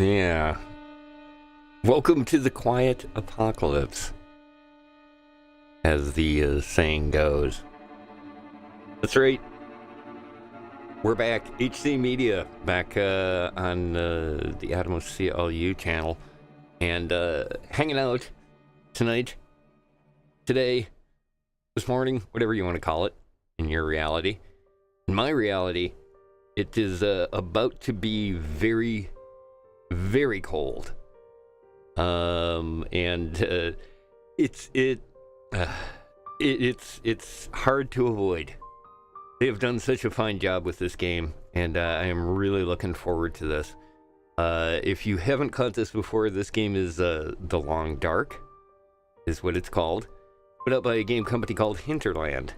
Yeah. Welcome to the quiet apocalypse, as the saying goes. That's right. We're back. HC Media, back on the Atomos CLU channel. And hanging out tonight, today, this morning, whatever you want to call it, in your reality. In my reality, it is about to be very, very cold. It's hard to avoid. They have done such a fine job with this game, and I am really looking forward to this. If you haven't caught this before, this game is The Long Dark, is what it's called, put out by a game company called Hinterland.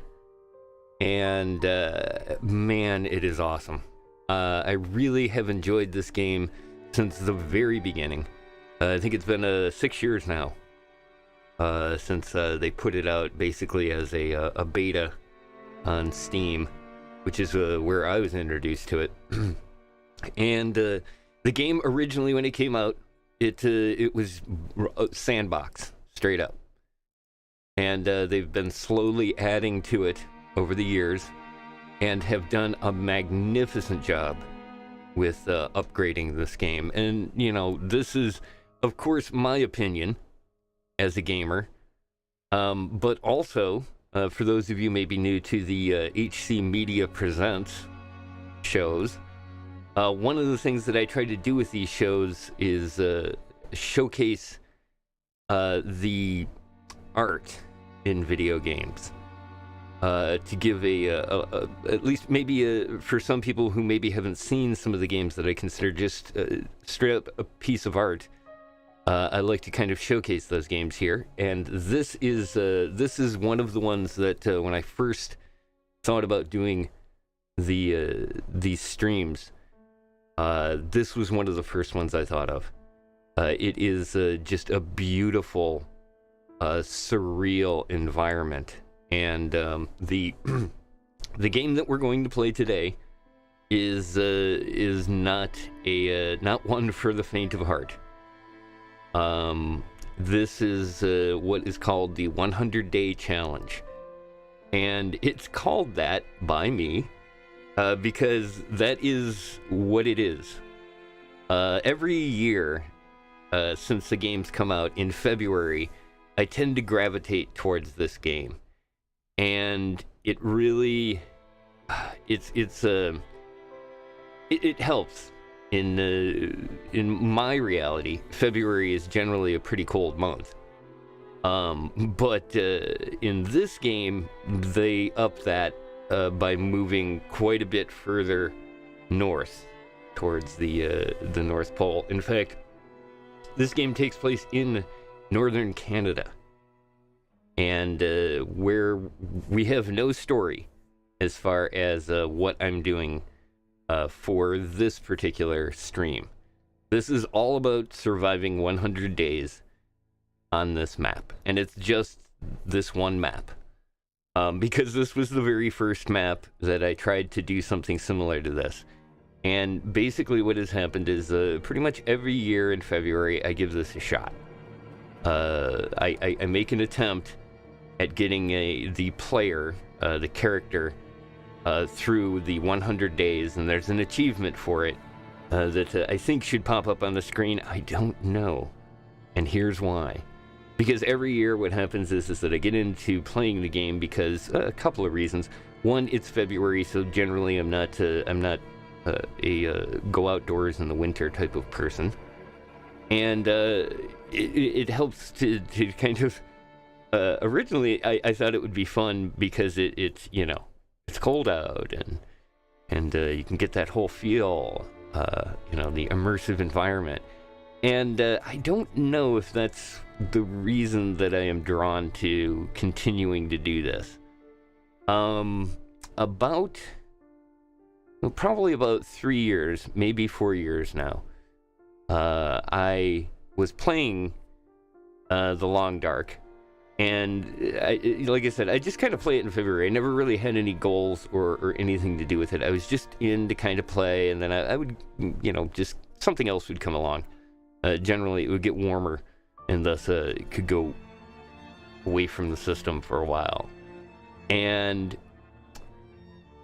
And man, it is awesome. I really have enjoyed this game since the very beginning. I think it's been 6 years now since they put it out basically as a beta on Steam, which is where I was introduced to it. And the game originally, when it came out, it was sandbox, straight up. And they've been slowly adding to it over the years and have done a magnificent job with upgrading this game. And, you know, this is, of course, my opinion as a gamer, but also, for those of you maybe new to the HC Media Presents shows, one of the things that I try to do with these shows is showcase the art in video games. To give at least maybe for some people who maybe haven't seen some of the games that I consider just straight up a piece of art, I like to kind of showcase those games here. And this is one of the ones that when I first thought about doing these streams, this was one of the first ones I thought of. It is just a beautiful, surreal environment. And the game that we're going to play today is not one for the faint of heart. This is what is called the 100-Day Challenge, and it's called that by me because that is what it is. Every year since the game's come out in February, I tend to gravitate towards this game. And it really, it helps. In my reality, February is generally a pretty cold month. But in this game, they up that by moving quite a bit further north towards the North Pole. In fact, this game takes place in northern Canada. And where we have no story as far as what I'm doing for this particular stream. This is all about surviving 100 days on this map. And it's just this one map. Because this was the very first map that I tried to do something similar to this. And basically what has happened is pretty much every year in February, I give this a shot. I make an attempt at getting the player, the character, through the 100 days, and there's an achievement for it that I think should pop up on the screen. I don't know, and here's why. Because every year what happens is that I get into playing the game because a couple of reasons. One, it's February, so generally I'm not a go outdoors in the winter type of person, and it helps to kind of. Originally, I thought it would be fun because it's you know, it's cold out and you can get that whole feel, you know, the immersive environment. And I don't know if that's the reason that I am drawn to continuing to do this. Probably about 3 years, maybe 4 years now, I was playing The Long Dark. And like I said, I just kind of play it in February. I never really had any goals or anything to do with it. I was just in to kind of play, and then I would, you know, just something else would come along. generally it would get warmer, and thus it could go away from the system for a while. And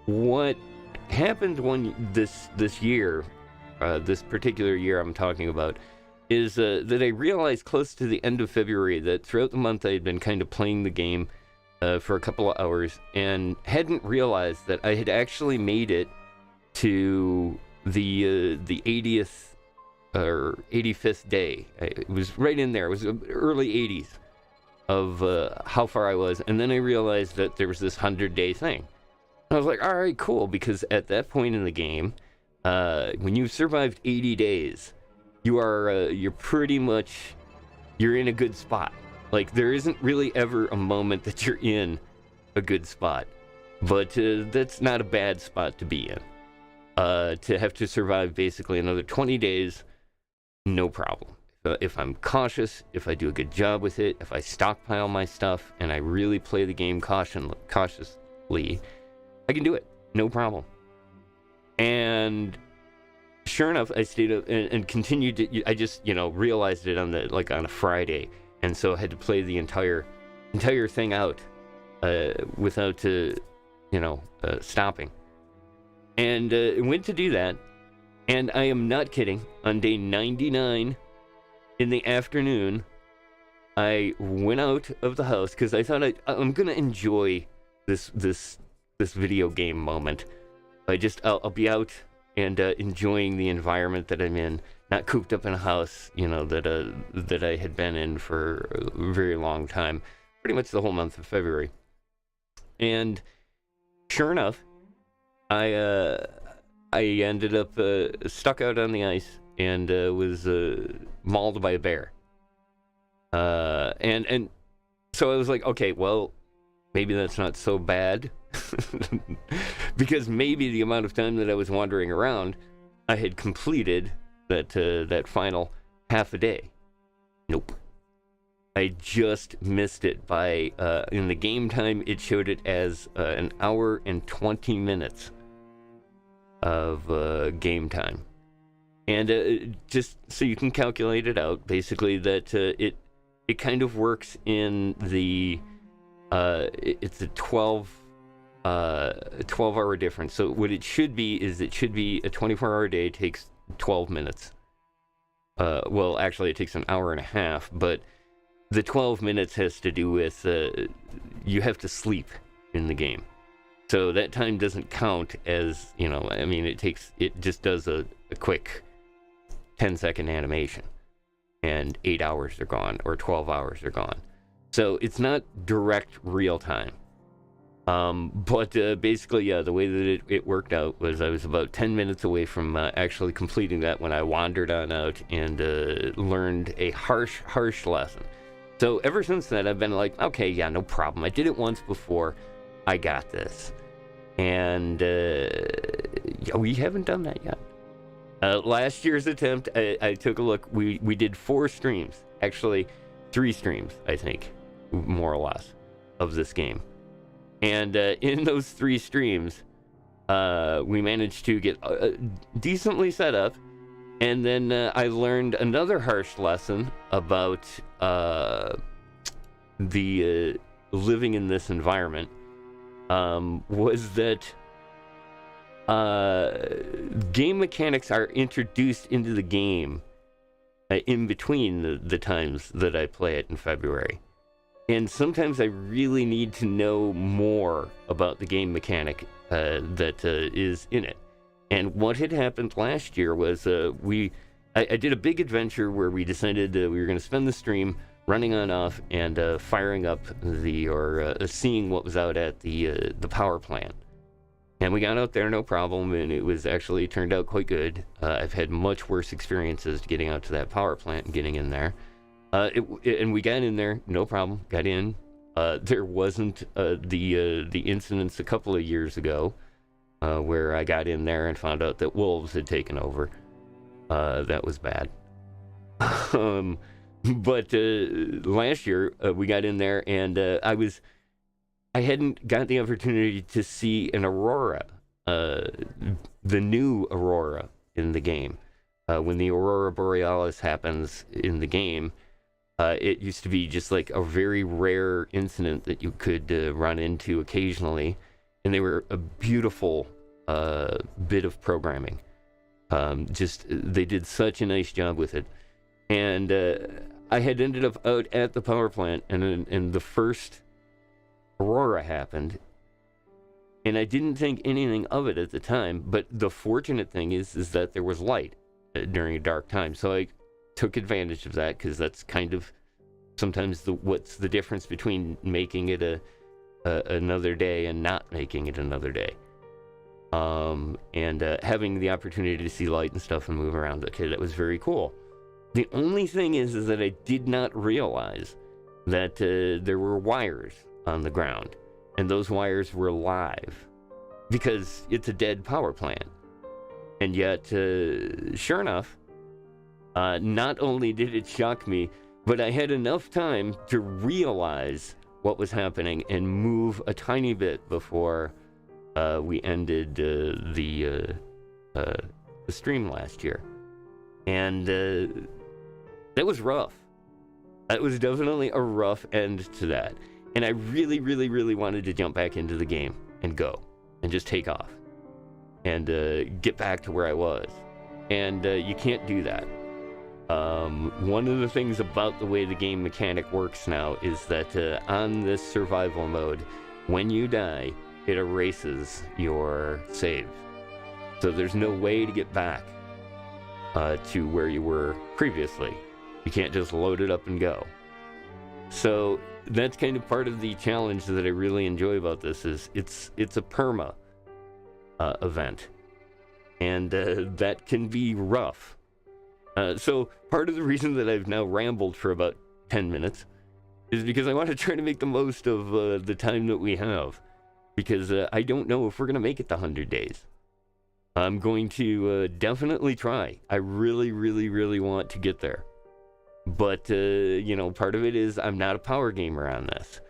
what happened this year, this particular year I'm talking about, is that I realized close to the end of February that throughout the month I had been kind of playing the game for a couple of hours and hadn't realized that I had actually made it to the 80th or 85th day. It was right in there. It was early 80s of how far I was. And then I realized that there was this 100-day thing. I was like, all right, cool, because at that point in the game, when you've survived 80 days, you're pretty much, you're in a good spot. Like, there isn't really ever a moment that you're in a good spot, but that's not a bad spot to be in. To have to survive basically another 20 days, no problem. If I'm cautious, if I do a good job with it, if I stockpile my stuff, and I really play the game cautiously, I can do it, no problem. And sure enough, I stayed up and continued to. I just, realized it on a Friday, and so I had to play the entire thing out without stopping. And went to do that, and I am not kidding. On day 99, in the afternoon, I went out of the house because I thought I'm gonna enjoy this video game moment. I'll be out and enjoying the environment that I'm in, not cooped up in a house, that I had been in for a very long time, pretty much the whole month of February. And sure enough, I ended up stuck out on the ice and was mauled by a bear. And so I was like, okay, well, maybe that's not so bad. Because maybe the amount of time that I was wandering around, I had completed that final half a day. Nope. I just missed it by, in the game time, it showed it as an hour and 20 minutes of game time. And just so you can calculate it out, basically that it kind of works in the, it's a 12-hour difference. So what it should be is it should be a 24-hour day takes 12 minutes. Well, actually, it takes an hour and a half, but the 12 minutes has to do with you have to sleep in the game. So that time doesn't count as, it just does a quick 10-second animation, and 8 hours are gone, or 12 hours are gone. So it's not direct real time. But basically, yeah, the way that it worked out was I was about 10 minutes away from actually completing that when I wandered on out and learned a harsh lesson. So ever since then, I've been like, okay, yeah, no problem. I did it once before. I got this. And we haven't done that yet. Last year's attempt, I took a look. We did 4 streams. Actually, 3 streams, I think, more or less, of this game. And in those 3 streams, we managed to get decently set up. And then I learned another harsh lesson about the living in this environment. Was that game mechanics are introduced into the game in between the times that I play it in February. And sometimes I really need to know more about the game mechanic that is in it. And what had happened last year was I did a big adventure where we decided we were going to spend the stream running on off and firing up seeing what was out at the power plant. And we got out there, no problem, and it was actually turned out quite good. I've had much worse experiences getting out to that power plant and getting in there. And we got in there, no problem, got in. There wasn't the incidents a couple of years ago where I got in there and found out that wolves had taken over. That was bad. But last year, we got in there, and I hadn't got the opportunity to see an aurora, the new aurora in the game. when the Aurora Borealis happens in the game, it used to be just like a very rare incident that you could run into occasionally, and they were a beautiful bit of programming. They did such a nice job with it. And I had ended up out at the power plant, and the first Aurora happened, and I didn't think anything of it at the time, but the fortunate thing is that there was light during a dark time, so I took advantage of that, because that's kind of sometimes what's the difference between making it another day and not making it another day. And having the opportunity to see light and stuff and move around, okay, that was very cool. The only thing is that I did not realize that there were wires on the ground, and those wires were live, because it's a dead power plant. And yet, sure enough, not only did it shock me, but I had enough time to realize what was happening and move a tiny bit before we ended the stream last year. And that was rough. It was definitely a rough end to that. And I really, really, really wanted to jump back into the game and go and just take off and get back to where I was. And you can't do that. One of the things about the way the game mechanic works now is that on this survival mode, when you die, it erases your save. So there's no way to get back to where you were previously. You can't just load it up and go. So that's kind of part of the challenge that I really enjoy about this, is it's a perma event, and that can be rough. So part of the reason that I've now rambled for about 10 minutes is because I want to try to make the most of the time that we have, because I don't know if we're going to make it the 100 days. I'm going to definitely try. I really, really, really want to get there. But, part of it is I'm not a power gamer on this.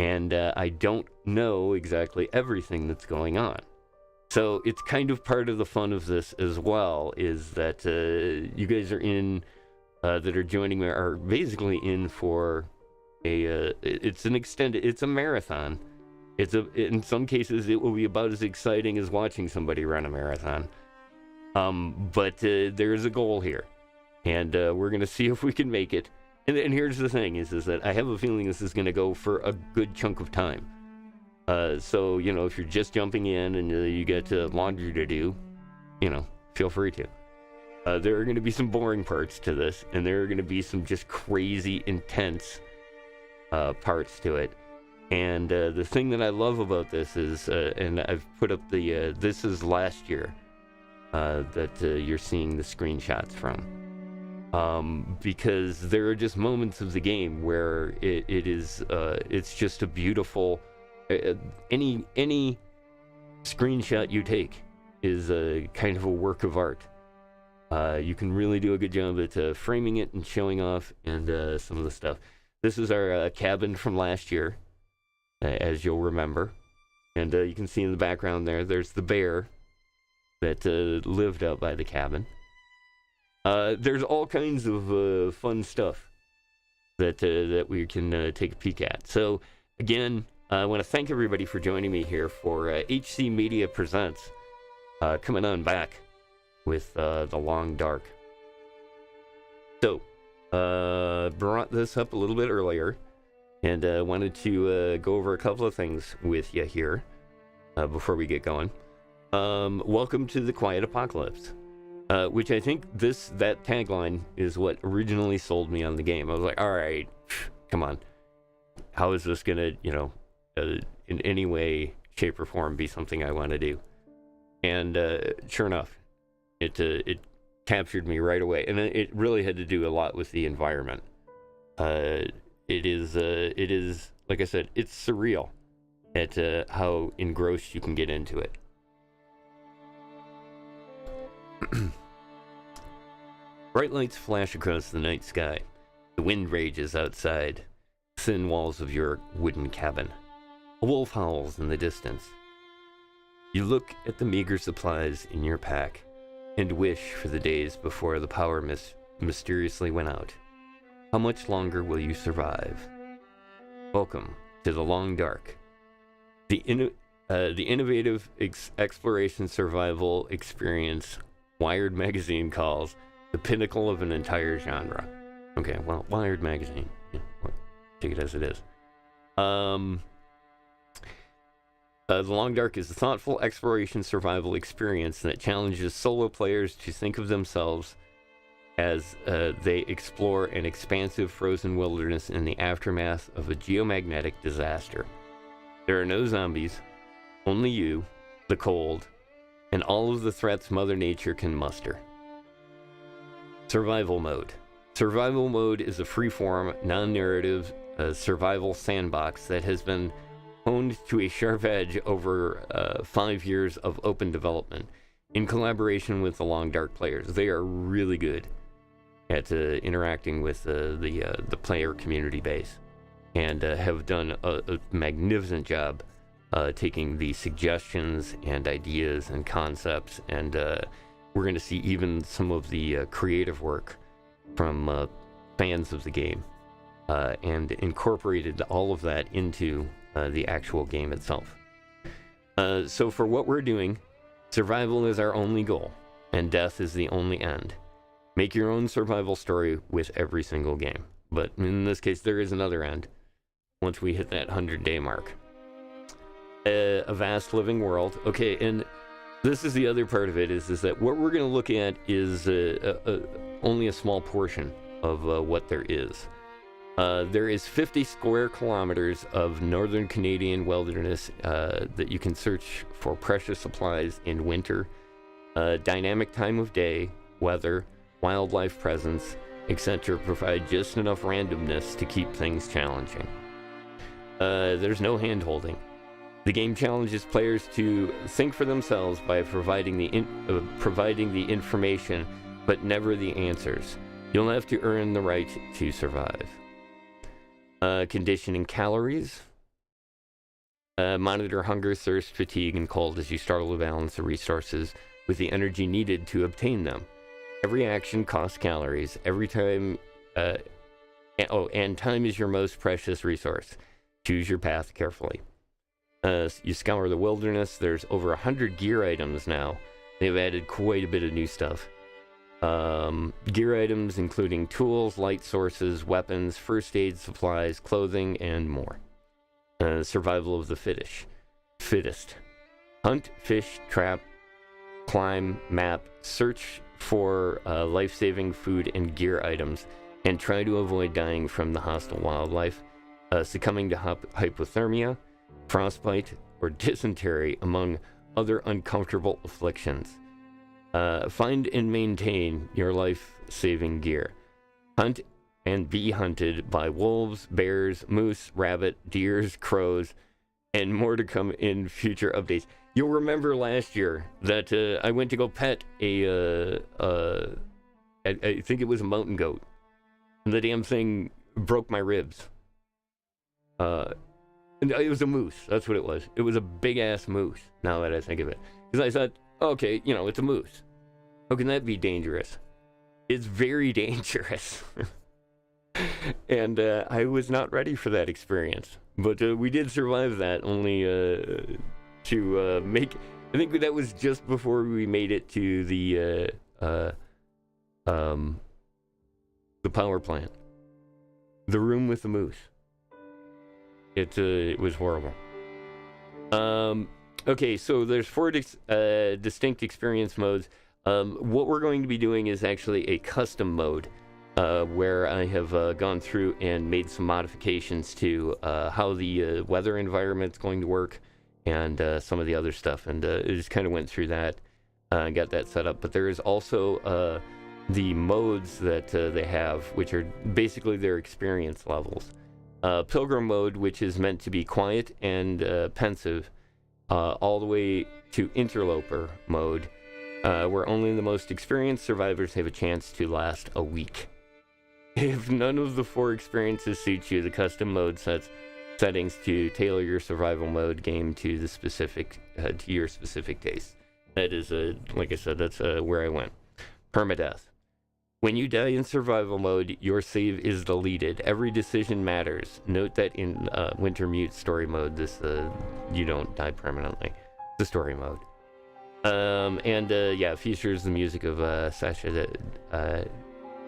And I don't know exactly everything that's going on. So it's kind of part of the fun of this as well, is that you guys are that are joining me, are basically in for it's a marathon. In some cases, it will be about as exciting as watching somebody run a marathon. But there is a goal here. And we're going to see if we can make it. And here's the thing, is that I have a feeling this is going to go for a good chunk of time. So, if you're just jumping in and you get laundry to do, feel free to. There are going to be some boring parts to this, and there are going to be some just crazy, intense parts to it. And the thing that I love about this is, and I've put up this is last year that you're seeing the screenshots from. Because there are just moments of the game where it's just a beautiful, any screenshot you take is a kind of a work of art. You can really do a good job at framing it and showing off and some of the stuff. This is our cabin from last year, as you'll remember. And you can see in the background there's the bear that lived out by the cabin. There's all kinds of fun stuff that we can take a peek at. So, again, I want to thank everybody for joining me here for HC Media Presents, coming on back with The Long Dark. So, brought this up a little bit earlier, and wanted to go over a couple of things with you here before we get going. Welcome to the Quiet Apocalypse. Which I think that tagline is what originally sold me on the game. I was like, all right, come on. How is this going to, in any way, shape, or form be something I want to do? And sure enough, it captured me right away. And it really had to do a lot with the environment. It is, like I said, it's surreal at how engrossed you can get into it. Bright lights flash across the night sky. The wind rages outside thin walls of your wooden cabin. A wolf howls in the distance. You look at the meager supplies in your pack and wish for the days before the power mysteriously went out. How much longer will you survive? Welcome to the Long Dark, the innovative exploration survival experience Wired Magazine calls the pinnacle of an entire genre. Okay, well, Wired Magazine, take it as it is. The Long Dark is a thoughtful exploration survival experience that challenges solo players to think of themselves as they explore an expansive frozen wilderness in the aftermath of a geomagnetic disaster. There are no zombies, only you, the cold, and all of the threats Mother Nature can muster. Survival Mode. Survival Mode is a free-form, non-narrative survival sandbox that has been honed to a sharp edge over 5 years of open development in collaboration with the Long Dark players. They are really good at interacting with the player community base, and have done a magnificent job taking the suggestions and ideas and concepts, and we're going to see even some of the creative work from fans of the game, and incorporated all of that into the actual game itself. So for what we're doing, survival is our only goal, and death is the only end. Make your own survival story with every single game. But in this case, there is another end once we hit that 100-day mark. A vast living world. Okay, and this is the other part of it, is that what we're going to look at is only a small portion of what there is. There is 50 square kilometers of northern Canadian wilderness that you can search for precious supplies in winter, dynamic time of day, weather, wildlife presence, etc. provide just enough randomness to keep things challenging. There's no hand-holding. The game challenges players to think for themselves by providing the information, but never the answers. You'll have to earn the right to survive. Conditioning calories. Monitor hunger, thirst, fatigue, and cold as you struggle to balance the resources with the energy needed to obtain them. Every action costs calories. Every time, and time is your most precious resource. Choose your path carefully. You scour the wilderness. There's over 100 gear items now. They've added quite a bit of new stuff. Gear items including tools, light sources, weapons, first aid supplies, clothing, and more. Survival of the fittest. Hunt, fish, trap, climb, map, search for life-saving food and gear items, and try to avoid dying from the hostile wildlife, succumbing to hypothermia, frostbite, or dysentery, among other uncomfortable afflictions. Find and maintain your life-saving gear. Hunt and be hunted by wolves, bears, moose, rabbit, deers, crows, and more to come in future updates. You'll remember last year that I went to go pet I think it was a mountain goat, and the damn thing broke my ribs. And it was a moose. That's what it was. It was a big-ass moose, now that I think of it. Because I thought, okay, it's a moose. How can that be dangerous? It's very dangerous. And I was not ready for that experience. But we did survive that, only to make... I think that was just before we made it to the power plant. The room with the moose. It was horrible. Okay, so there's 4 distinct experience modes. What we're going to be doing is actually a custom mode, where I have gone through and made some modifications to how the weather environment's going to work, and some of the other stuff, and it just kind of went through that and got that set up. But there is also the modes that they have, which are basically their experience levels. Pilgrim mode, which is meant to be quiet and pensive, all the way to interloper mode, where only the most experienced survivors have a chance to last a week. If none of the 4 experiences suit you, the custom mode sets settings to tailor your survival mode game to the specific to your specific taste That is, like I said, that's where I went. Permadeath. When you die in survival mode, your save is deleted. Every decision matters. Note that in Wintermute story mode, this you don't die permanently. The story mode. Yeah, features the music of Sasha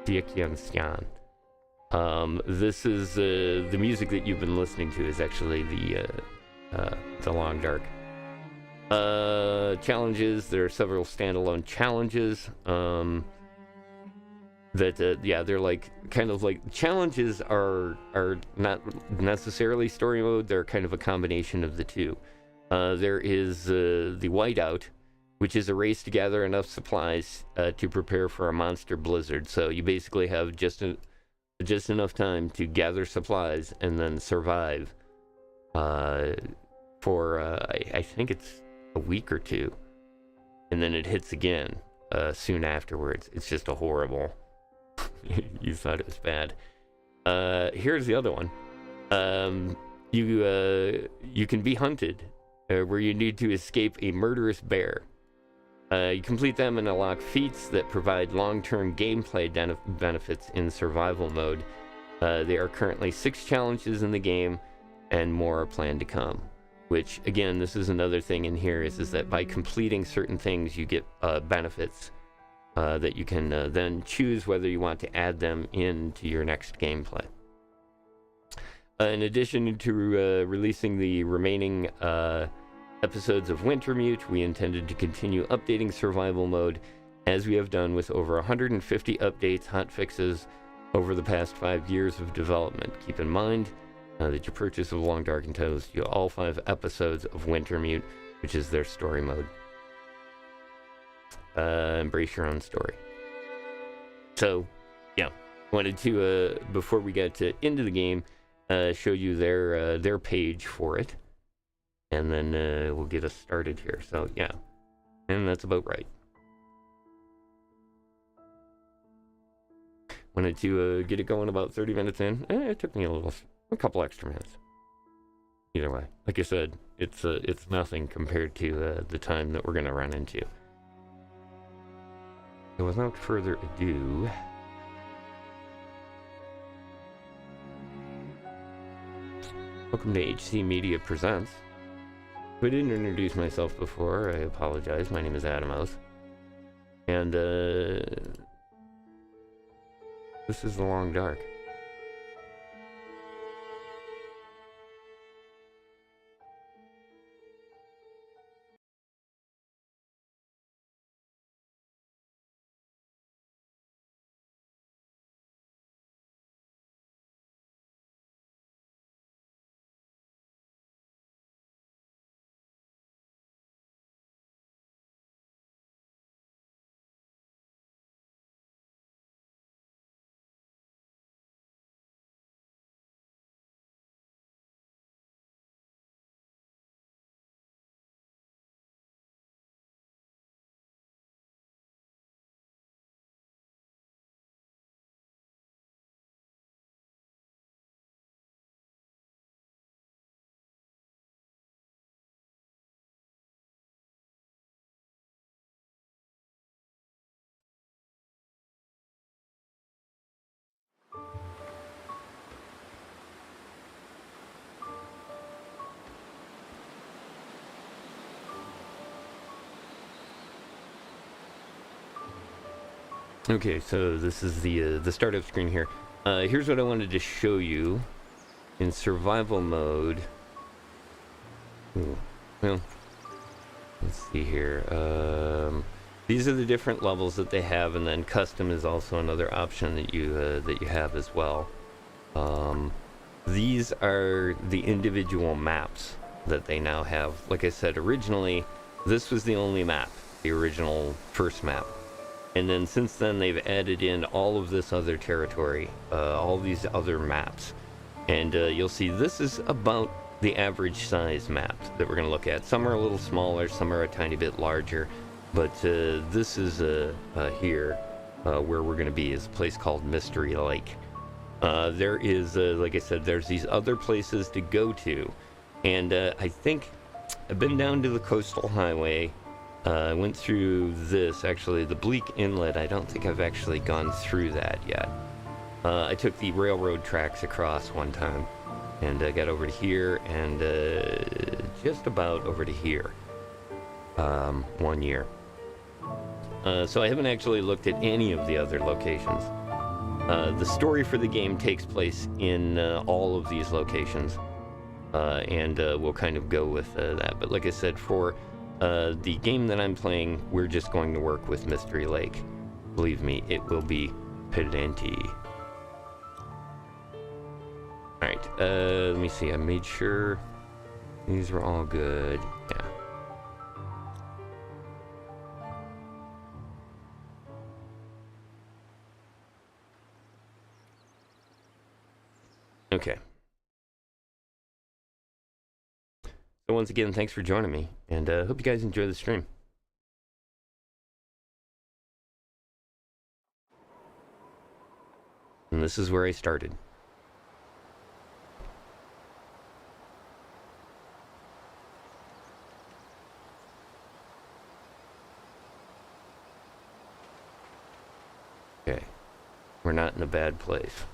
Diakyansyan. This is the music that you've been listening to is actually the Long Dark. Challenges. There are several standalone challenges. They're like kind of like challenges are not necessarily story mode. They're kind of a combination of the two. There is the Whiteout, which is a race to gather enough supplies to prepare for a monster blizzard. So you basically have just enough time to gather supplies and then survive for I think it's a week or two, and then it hits again soon afterwards. It's just a horrible. You thought it was bad. Here's the other one. You can be hunted, where you need to escape a murderous bear. You complete them and unlock feats that provide long-term gameplay benefits in survival mode. There are currently 6 challenges in the game, and more are planned to come. Which, again, this is another thing in here, is that by completing certain things, you get benefits that you can then choose whether you want to add them into your next gameplay. In addition to releasing the remaining episodes of Wintermute, we intended to continue updating survival mode, as we have done with over 150 updates, hotfixes over the past 5 years of development. Keep in mind that your purchase of Long Dark entitles you all 5 episodes of Wintermute, which is their story mode. Embrace your own story. So, yeah, wanted to before we get into the game, show you their page for it, and then we'll get us started here. So, yeah, and that's about right. Wanted to get it going about 30 minutes in. It took me a couple extra minutes. Either way, like I said, it's nothing compared to the time that we're gonna run into. So without further ado, welcome to HC Media Presents. If I didn't introduce myself before, I apologize. My name is Adamos, and this is The Long Dark. Okay, so this is the startup screen here. Here's what I wanted to show you in survival mode. Ooh, well, let's see here. These are the different levels that they have, and then custom is also another option that you have as well. These are the individual maps that they now have. Like I said, originally, this was the only map, the original first map. And then since then, they've added in all of this other territory, all these other maps. And you'll see this is about the average size map that we're going to look at. Some are a little smaller, some are a tiny bit larger. But this is here, where we're going to be, is a place called Mystery Lake. There is, like I said, there's these other places to go to. And I think I've been down to the Coastal Highway I went through this, actually, the Bleak Inlet. I don't think I've actually gone through that yet. I took the railroad tracks across one time, and I got over to here, and just about over to here, 1 year. So I haven't actually looked at any of the other locations. The story for the game takes place in all of these locations, and we'll kind of go with that. But like I said, for the game that I'm playing, we're just going to work with Mystery Lake. Believe me, it will be plenty. Alright, let me see. I made sure these were all good. Yeah. Okay. So once again, thanks for joining me, and hope you guys enjoy the stream. And this is where I started. Okay. We're not in a bad place.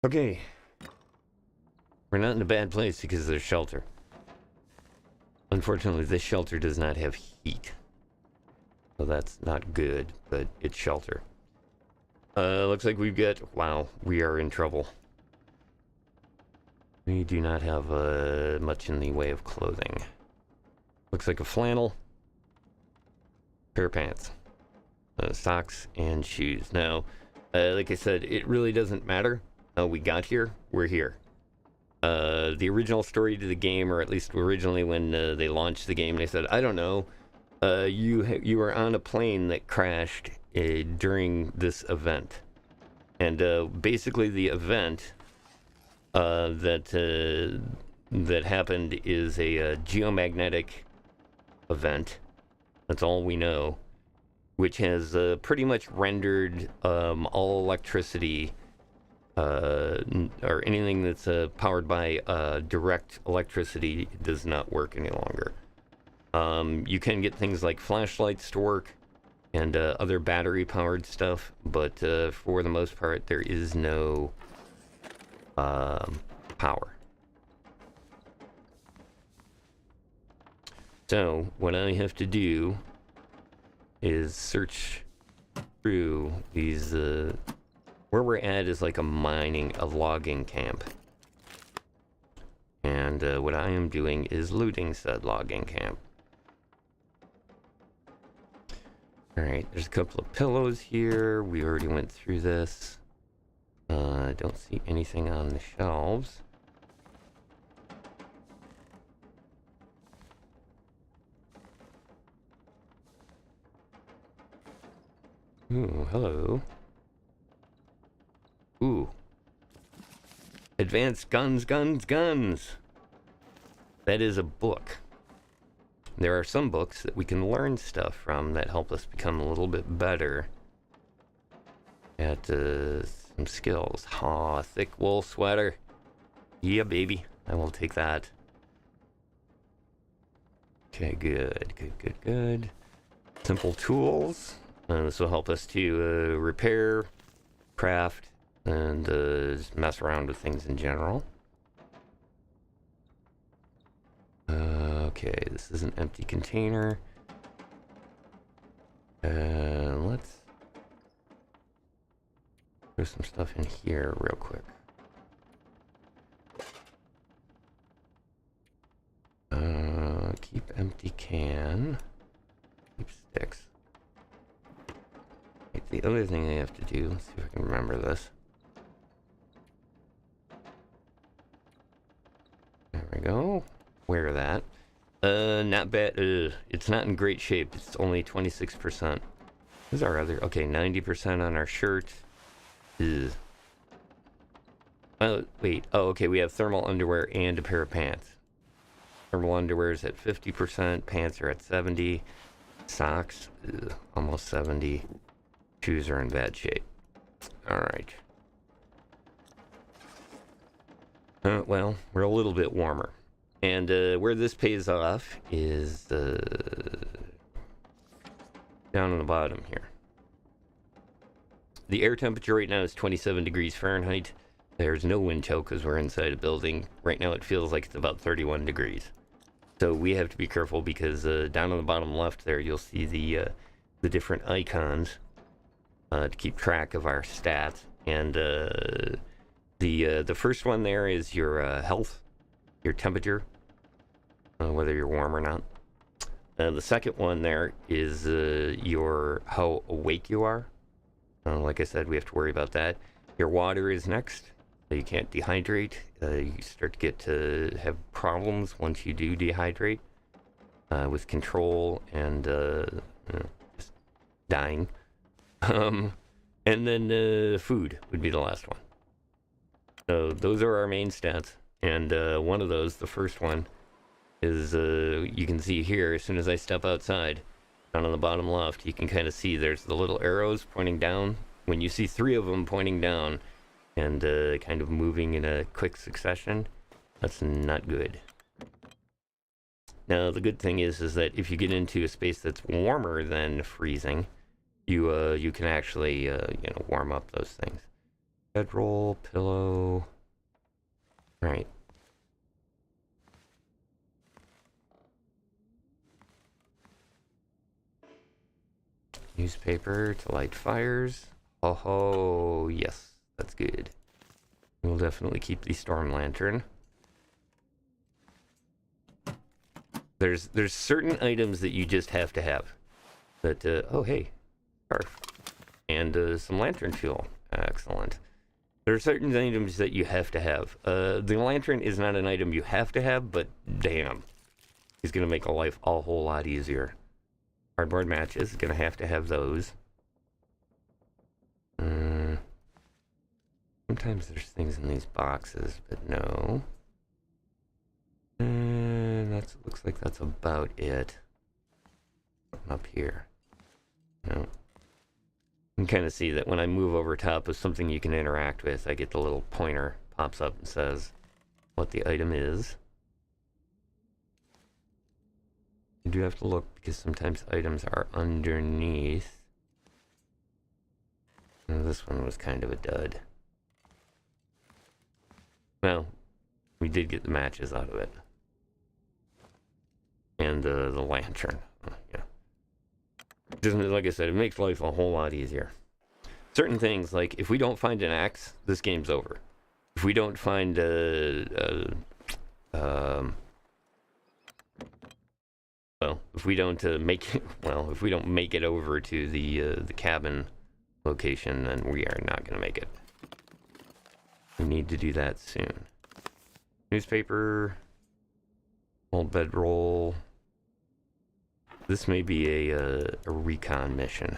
Okay. We're not in a bad place because there's shelter. Unfortunately, this shelter does not have heat. So that's not good, but it's shelter. Looks like we've got... Wow, we are in trouble. We do not have much in the way of clothing. Looks like a flannel. Pair of pants. Socks and shoes. Now, like I said, it really doesn't matter how we got here. We're here. The original story to the game, or at least originally when they launched the game, they said, I don't know, you were on a plane that crashed during this event. And basically the event that happened is a geomagnetic event. That's all we know, which has pretty much rendered all electricity or anything that's powered by direct electricity does not work any longer. You can get things like flashlights to work and other battery-powered stuff, but for the most part, there is no power. So, what I have to do is search through these... where we're at is like a logging camp. And what I am doing is looting said logging camp. Alright, there's a couple of pillows here. We already went through this. I don't see anything on the shelves. Ooh, hello. Ooh. Advanced Guns, Guns, Guns. That is a book. There are some books that we can learn stuff from that help us become a little bit better at some skills. Aw, thick wool sweater. Yeah, baby. I will take that. Okay, good, good, good, good. Simple tools. This will help us to repair, craft, and just mess around with things in general. Okay, this is an empty container. Let's throw some stuff in here real quick. Keep empty can. Keep sticks. Right, the other thing I have to do, let's see if I can remember this. There we go. Wear that. Not bad. It's not in great shape. It's only 26%. Where's our other? Okay, 90% on our shirt. Ugh. Oh, wait. Oh, okay. We have thermal underwear and a pair of pants. Thermal underwear is at 50%. Pants are at 70. Socks, almost 70. Shoes are in bad shape. All right. Well, we're a little bit warmer. And where this pays off is down on the bottom here. The air temperature right now is 27 degrees Fahrenheit. There's no wind chill because we're inside a building. Right now it feels like it's about 31 degrees. So we have to be careful because down on the bottom left there you'll see the different icons to keep track of our stats. And the first one there is your health, your temperature, whether you're warm or not. The second one there is your how awake you are. Like I said, we have to worry about that. Your water is next. You can't dehydrate. You start to get to have problems once you do dehydrate with control and just dying. And then food would be the last one. So those are our main stats. And one of those, the first one, is you can see here, as soon as I step outside, down on the bottom left, you can kind of see there's the little arrows pointing down. When you see 3 of them pointing down, and kind of moving in a quick succession, that's not good. Now the good thing is that if you get into a space that's warmer than freezing, you can actually warm up those things. Bedroll, pillow. Right. Newspaper to light fires. Oh yes. That's good. We'll definitely keep the storm lantern. There's certain items that you just have to have. That oh hey, scarf and some lantern fuel. Excellent. There are certain items that you have to have. The lantern is not an item you have to have, but damn, it's gonna make life a whole lot easier. Cardboard matches, gonna have to have those. Sometimes there's things in these boxes, but no. And looks like that's about it. Up here. No. You can kind of see that when I move over top of something you can interact with, I get the little pointer pops up and says what the item is. You do have to look because sometimes items are underneath. And this one was kind of a dud. Well, we did get the matches out of it. And the lantern. Yeah. Just like I said, it makes life a whole lot easier. Certain things, like if we don't find an axe, this game's over. If we don't find well, if we don't if we don't make it over to the cabin location, then we are not going to make it. We need to do that soon. Newspaper, old bedroll. This may be a recon mission.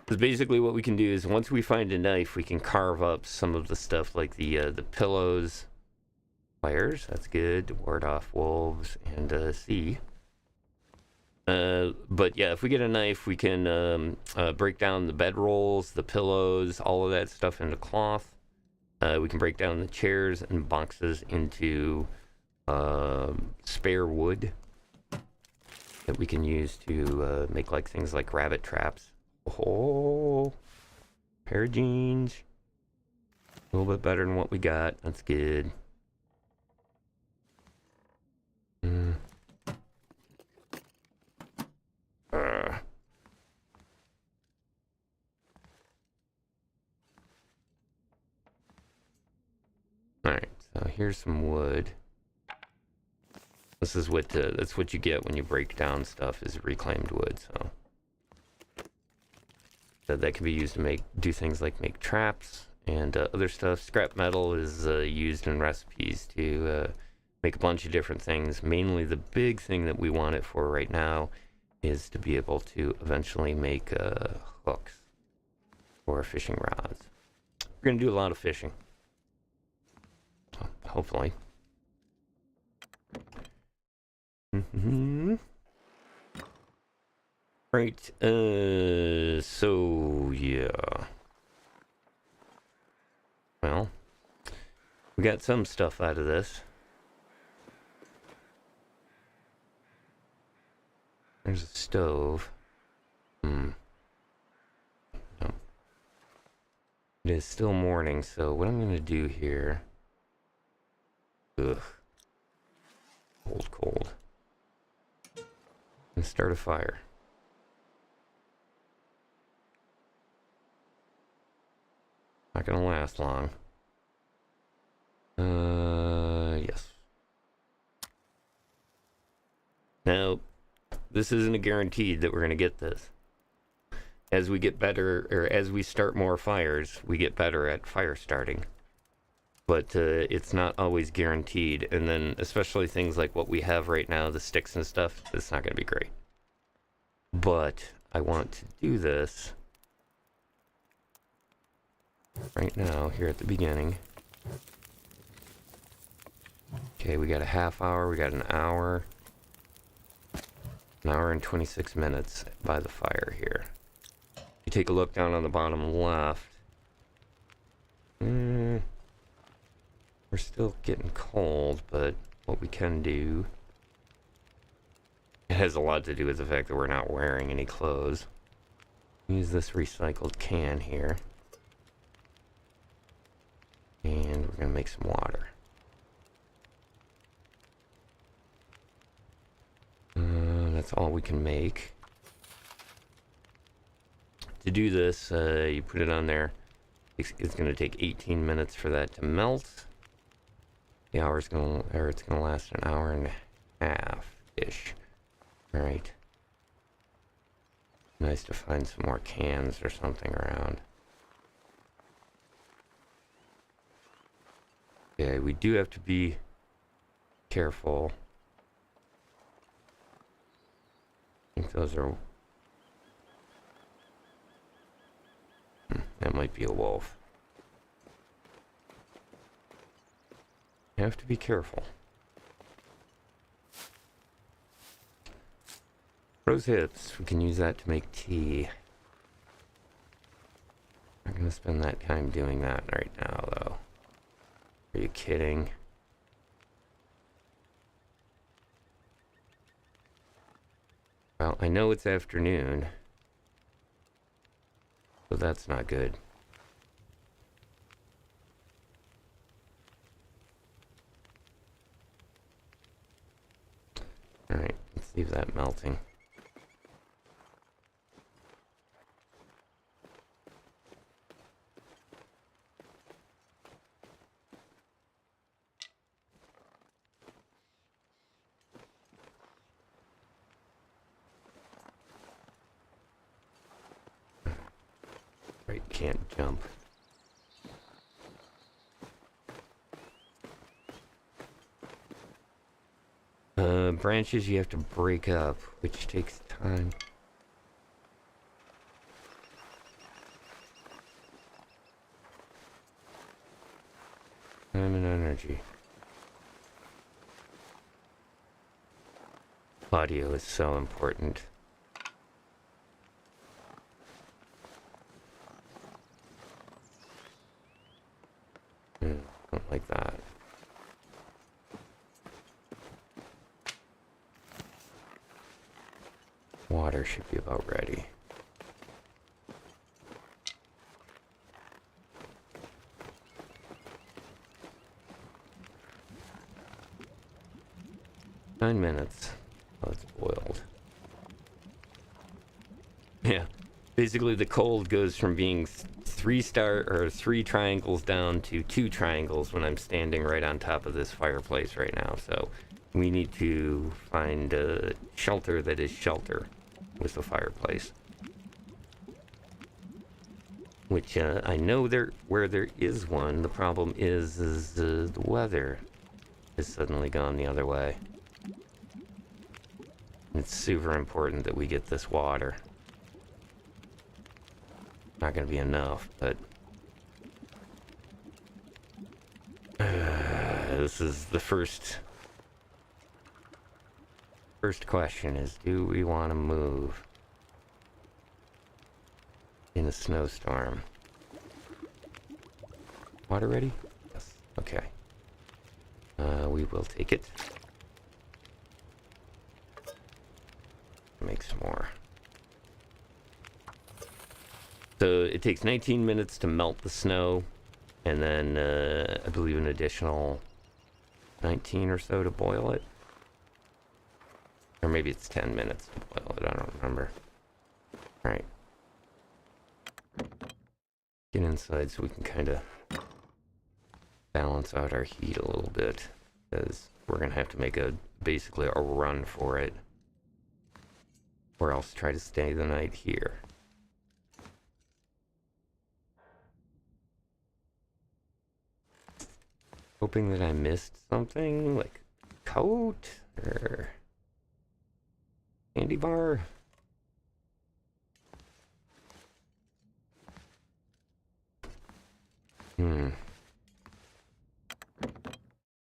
Because basically what we can do is once we find a knife, we can carve up some of the stuff like the pillows, fires. That's good to ward off wolves and see. But yeah, if we get a knife, we can break down the bedrolls, the pillows, all of that stuff into cloth. We can break down the chairs and boxes into spare wood. that we can use to make like things like rabbit traps. Oh, pair of jeans. A little bit better than what we got. That's good. Alright, so here's some wood. This is what that's what you get when you break down stuff, is reclaimed wood. So that can be used to do things like make traps and other stuff. Scrap metal is used in recipes to make a bunch of different things. Mainly the big thing that we want it for right now is to be able to eventually make hooks or fishing rods. We're going to do a lot of fishing. Hopefully. Right, so, yeah. Well, we got some stuff out of this. There's a stove. No. It is still morning, so what I'm gonna do here... Ugh. Cold. And start a fire. Not gonna last long. Yes. Now, this isn't a guaranteed that we're gonna get this. As we get better, or as we start more fires, we get better at fire starting. But it's not always guaranteed, and then especially things like what we have right now, the sticks and stuff, it's not gonna be great. But I want to do this right now, here at the beginning. Okay, we got a half hour, we got an hour. An hour and 26 minutes by the fire here. You take a look down on the bottom left. We're still getting cold, but what we can do... It has a lot to do with the fact that we're not wearing any clothes. Use this recycled can here. And we're gonna make some water. That's all we can make. To do this, you put it on there. It's gonna take 18 minutes for that to melt. The hour's gonna, or it's gonna last an hour and a half-ish. Alright. Nice to find some more cans or something around. Okay, we do have to be careful. I think those are... that might be a wolf. You have to be careful. Rose hips, we can use that to make tea. I'm gonna spend that time doing that right now, though. Are you kidding? Well, I know it's afternoon, so that's not good. Alright, let's leave that melting. Right, can't jump. Branches you have to break up, which takes time. Time and energy. Audio is so important. Something like that. water should be about ready. Nine minutes. Oh, it's boiled. Yeah. Basically, the cold goes from being three triangles down to 2 triangles when I'm standing right on top of this fireplace right now. So we need to find a shelter that is shelter with the fireplace. Which I know where there is one. The problem is the weather has suddenly gone the other way. It's super important that we get this water. Not going to be enough, but this is the first question is, do we want to move in a snowstorm? Water ready? Yes. Okay. We will take it. Make some more. So it takes 19 minutes to melt the snow, and then I believe an additional 19 or so to boil it. Or maybe it's 10 minutes to boil it, I don't remember. Alright. Get inside so we can kind of balance out our heat a little bit, because we're going to have to make basically a run for it. Or else try to stay the night here. Hoping that I missed something, like coat or candy bar.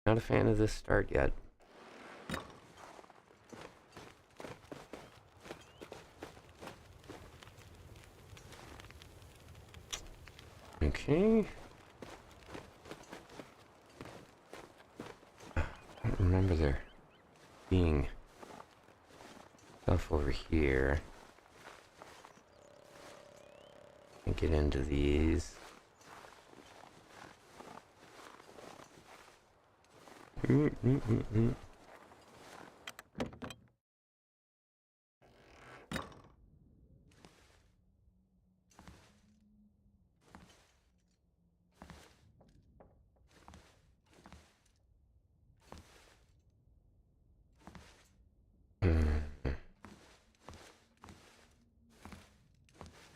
Not a fan of this start yet. Okay. I don't remember there being stuff over here. And get into these.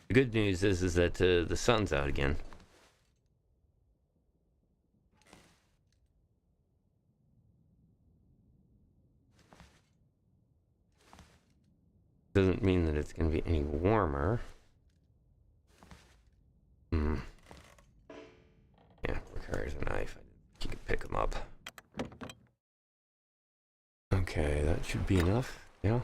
The good news is that the sun's out again. Doesn't mean that it's going to be any warmer. Yeah, requires a knife. You can pick them up. Okay, that should be enough. Yeah.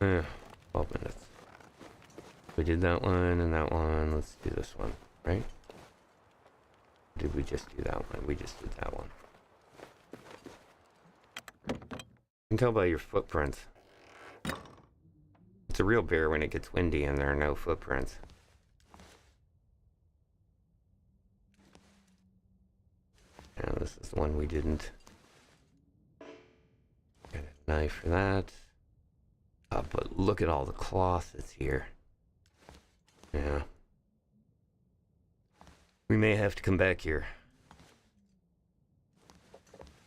Yeah, 12 minutes. We did that one and that one. Let's do this one, right? Did we just do that one? We just did that one. You can tell by your footprints. It's a real bear when it gets windy and there are no footprints. And this is the one we didn't. Got a knife for that. But look at all the cloth that's here. Yeah. We may have to come back here.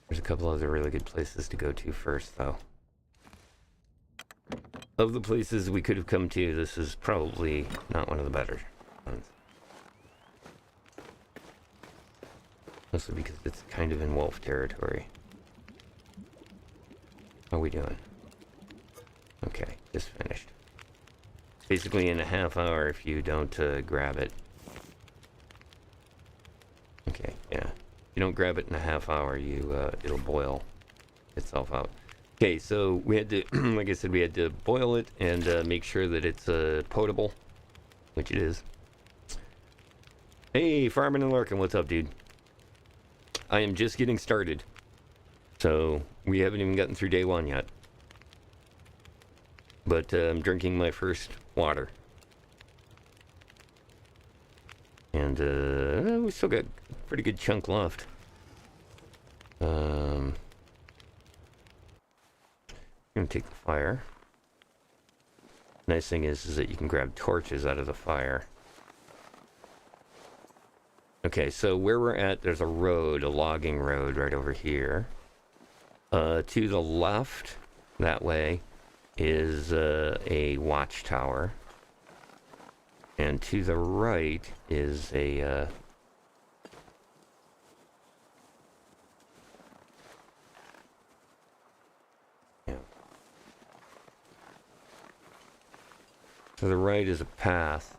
There's a couple other really good places to go to first, though. Of the places we could have come to, this is probably not one of the better ones. Mostly because it's kind of in wolf territory. How are we doing? Okay, just finished. Basically in a half hour if you don't grab it. Okay, yeah. If you don't grab it in a half hour, it'll boil itself out. Okay, so we had to, like I said, we had to boil it and make sure that it's potable, which it is. Hey, Farming and Lurking, what's up, dude? I am just getting started. So, we haven't even gotten through day one yet. But I'm drinking my first water. And we still got a pretty good chunk left. I'm gonna take the fire. Nice thing is that you can grab torches out of the fire. Okay, so where we're at, there's a road, a logging road right over here. To the left, that way, is a watchtower. And to the right is a... yeah. To the right is a path.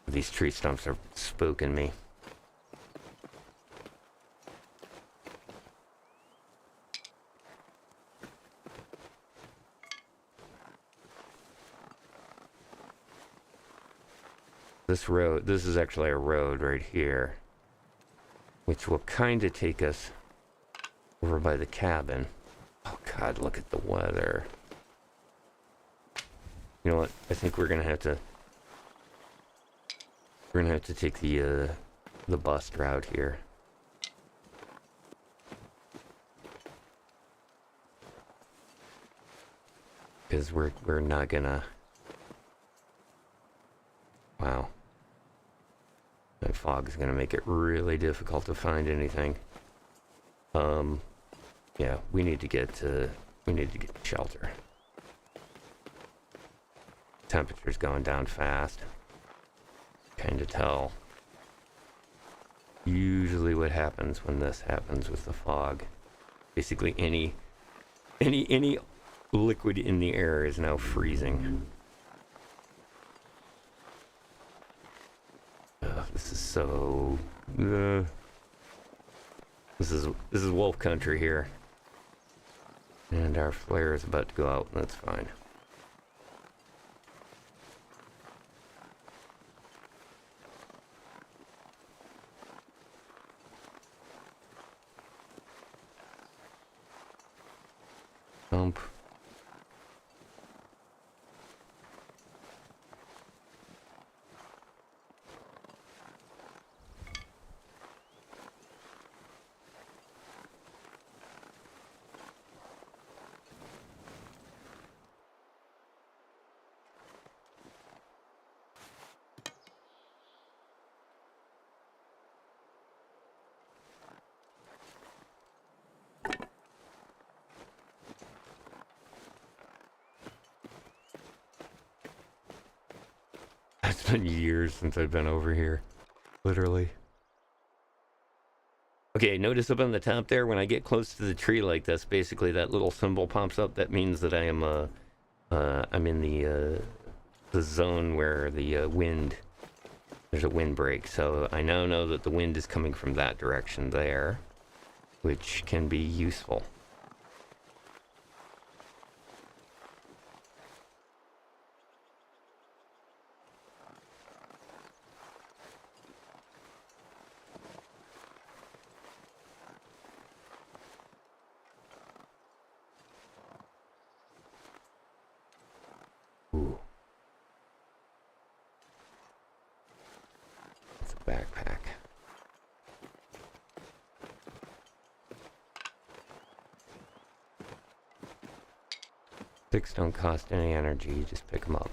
These tree stumps are spooking me. This is actually a road right here, which will kind of take us over by the cabin. Oh God, look at the weather. You know what? I think we're gonna have to take the bus route here. Because we're not gonna... Wow. That fog is gonna make it really difficult to find anything. Yeah, we need to get shelter. Temperature's going down fast. Kind of tell. Usually what happens when this happens with the fog. Basically any liquid in the air is now freezing. This is so... This is wolf country here. And our flare is about to go out, and that's fine. Dump. It's been years since I've been over here. Literally. Okay, notice up on the top there, when I get close to the tree like this, basically that little symbol pops up. That means that I am, I'm in the zone where the wind, there's a windbreak. So I now know that the wind is coming from that direction there, which can be useful. Ooh. It's a backpack. Sticks don't cost any energy, you just pick them up.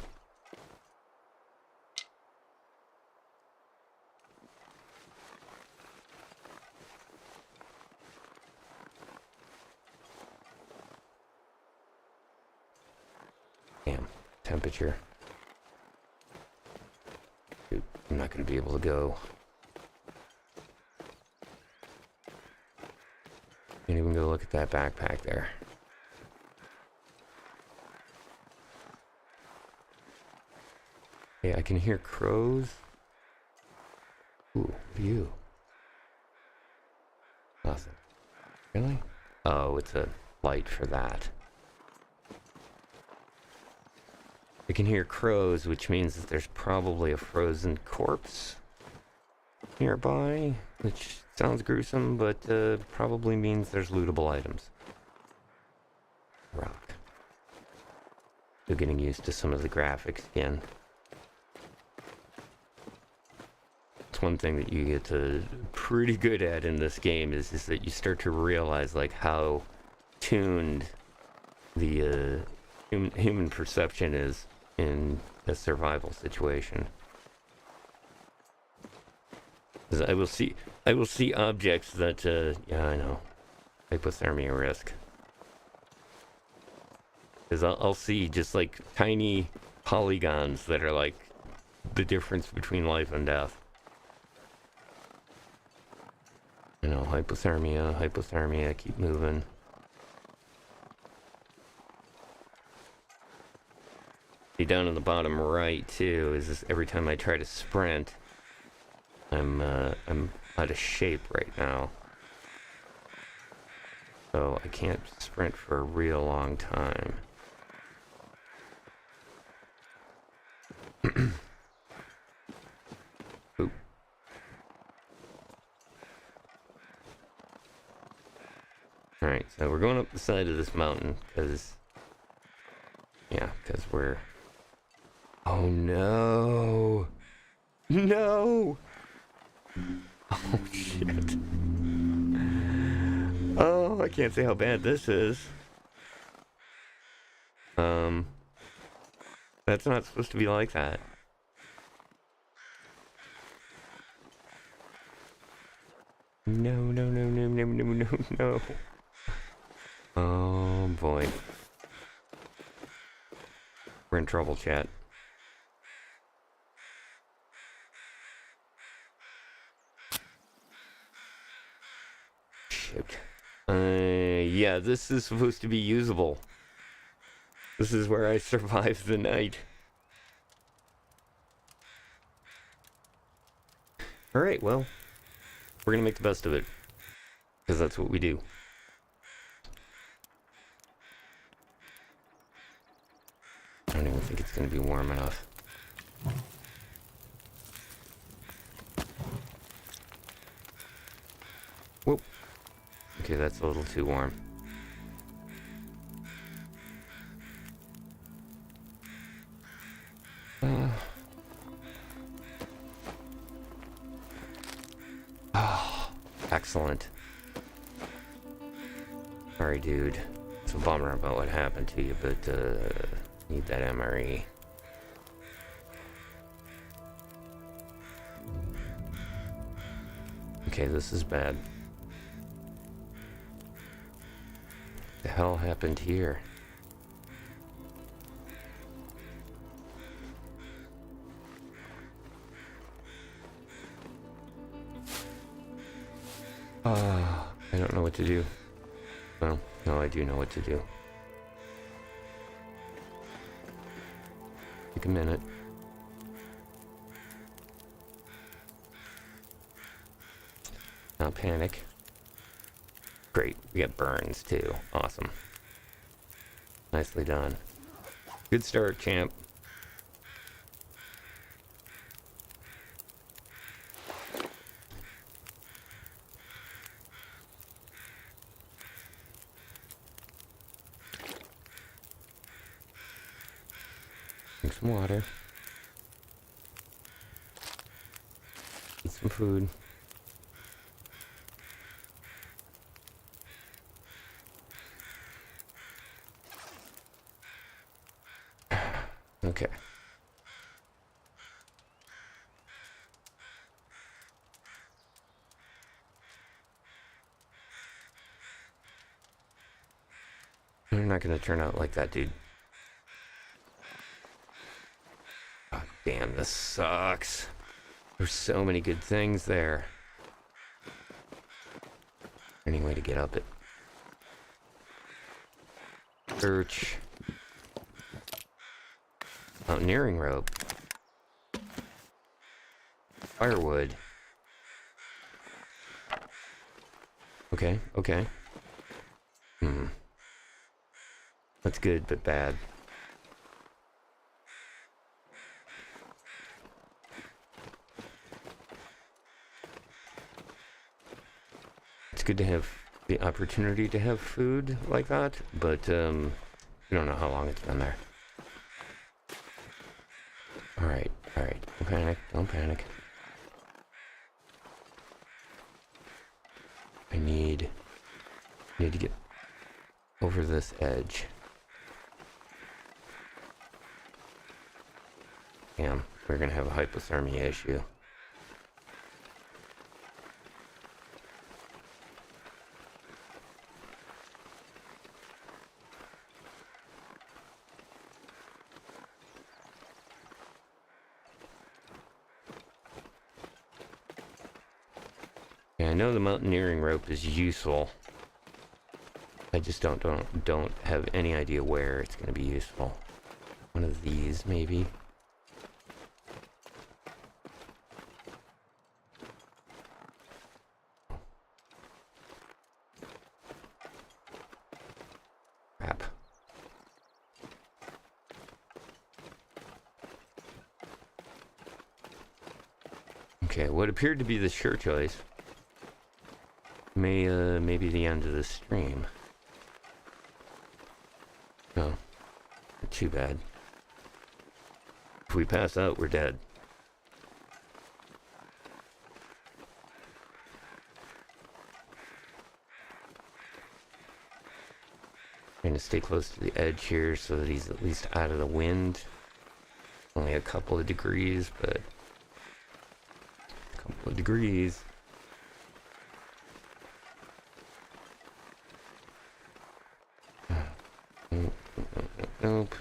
Damn, temperature. Dude, I'm not gonna be able to go. Can't even go look at that backpack there. Hey, I can hear crows. Ooh, view. Nothing. Really? Oh, it's a light for that. I can hear crows, which means that there's probably a frozen corpse nearby, which sounds gruesome, but probably means there's lootable items. Rock. Still getting used to some of the graphics again. It's one thing that you get to pretty good at in this game is that you start to realize like how tuned the human perception is in a survival situation. 'Cause I will see objects that yeah, I know, hypothermia risk. Because I'll see just like tiny polygons that are like the difference between life and death. You know, hypothermia, keep moving. See, down in the bottom right too is this, every time I try to sprint, I'm out of shape right now. So I can't sprint for a real long time. Oop. Alright, so we're going up the side of this mountain, because... Yeah, because we're... Oh no! No! Oh shit. Oh, I can't say how bad this is. That's not supposed to be like that. No, no, no, no, no, no, no, no. Oh boy. We're in trouble, chat. Shoot. Yeah, this is supposed to be usable. This is where I survived the night. Alright, well, we're gonna make the best of it. Because that's what we do. I don't even think it's gonna be warm enough. Whoop. Okay, that's a little too warm. Oh, excellent. Sorry, dude. It's a bummer about what happened to you, but need that MRE. Okay, this is bad. What the hell happened here? I don't know what to do. Well, no, I do know what to do. Take a minute. Not panic. Great, we got burns too. Awesome. Nicely done. Good start, champ. Drink some water. Eat some food. Okay. You're not gonna turn out like that, dude. God damn, this sucks. There's so many good things there. Any way to get up it? Search. Mountaineering rope. Firewood. Okay, okay. That's good, but bad. good to have the opportunity to have food like that, but we don't know how long it's been there. Alright, alright. Don't panic, don't panic. I need to get over this edge. Damn, we're gonna have a hypothermia issue. Yeah, I know the mountaineering rope is useful. I just don't have any idea where it's going to be useful. One of these, maybe. Crap. Okay, what appeared to be the sure choice may be the end of the stream. No, not too bad. If we pass out, we're dead. I'm gonna stay close to the edge here so that he's at least out of the wind. Only a couple of degrees, but a couple of degrees. Nope.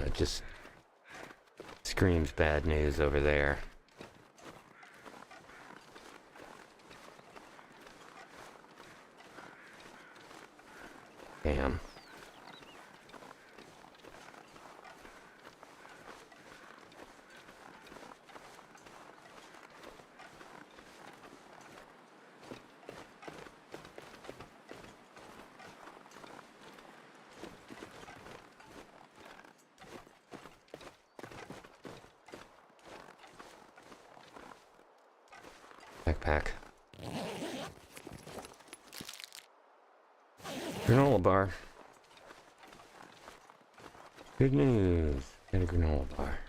It just screams bad news over there. Damn. Backpack. Granola bar. Good news. Got a granola bar.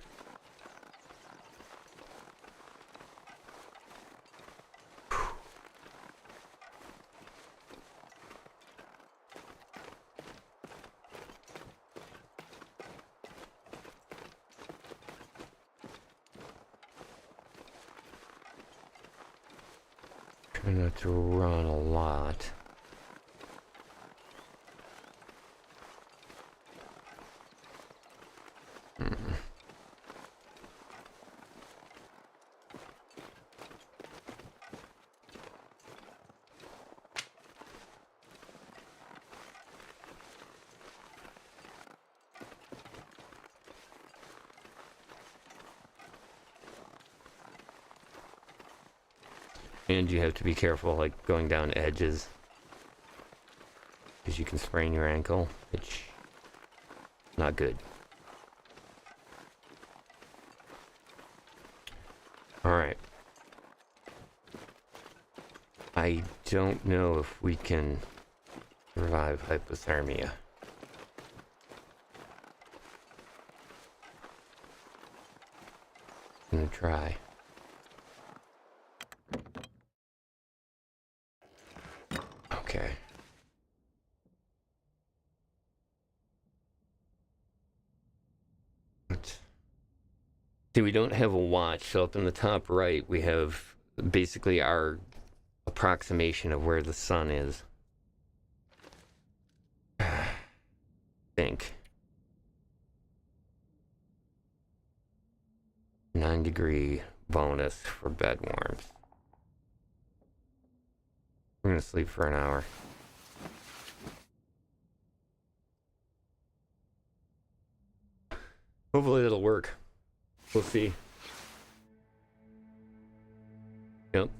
Try not to run a lot. And you have to be careful, like, going down edges. Because you can sprain your ankle, which not good. Alright. I don't know if we can survive hypothermia. I'm gonna try. Okay. See, we don't have a watch, so up in the top right, we have basically our approximation of where the sun is. I think. 9-degree bonus for bed warmth. I'm gonna sleep for an hour. Hopefully it'll work. We'll see. Yep.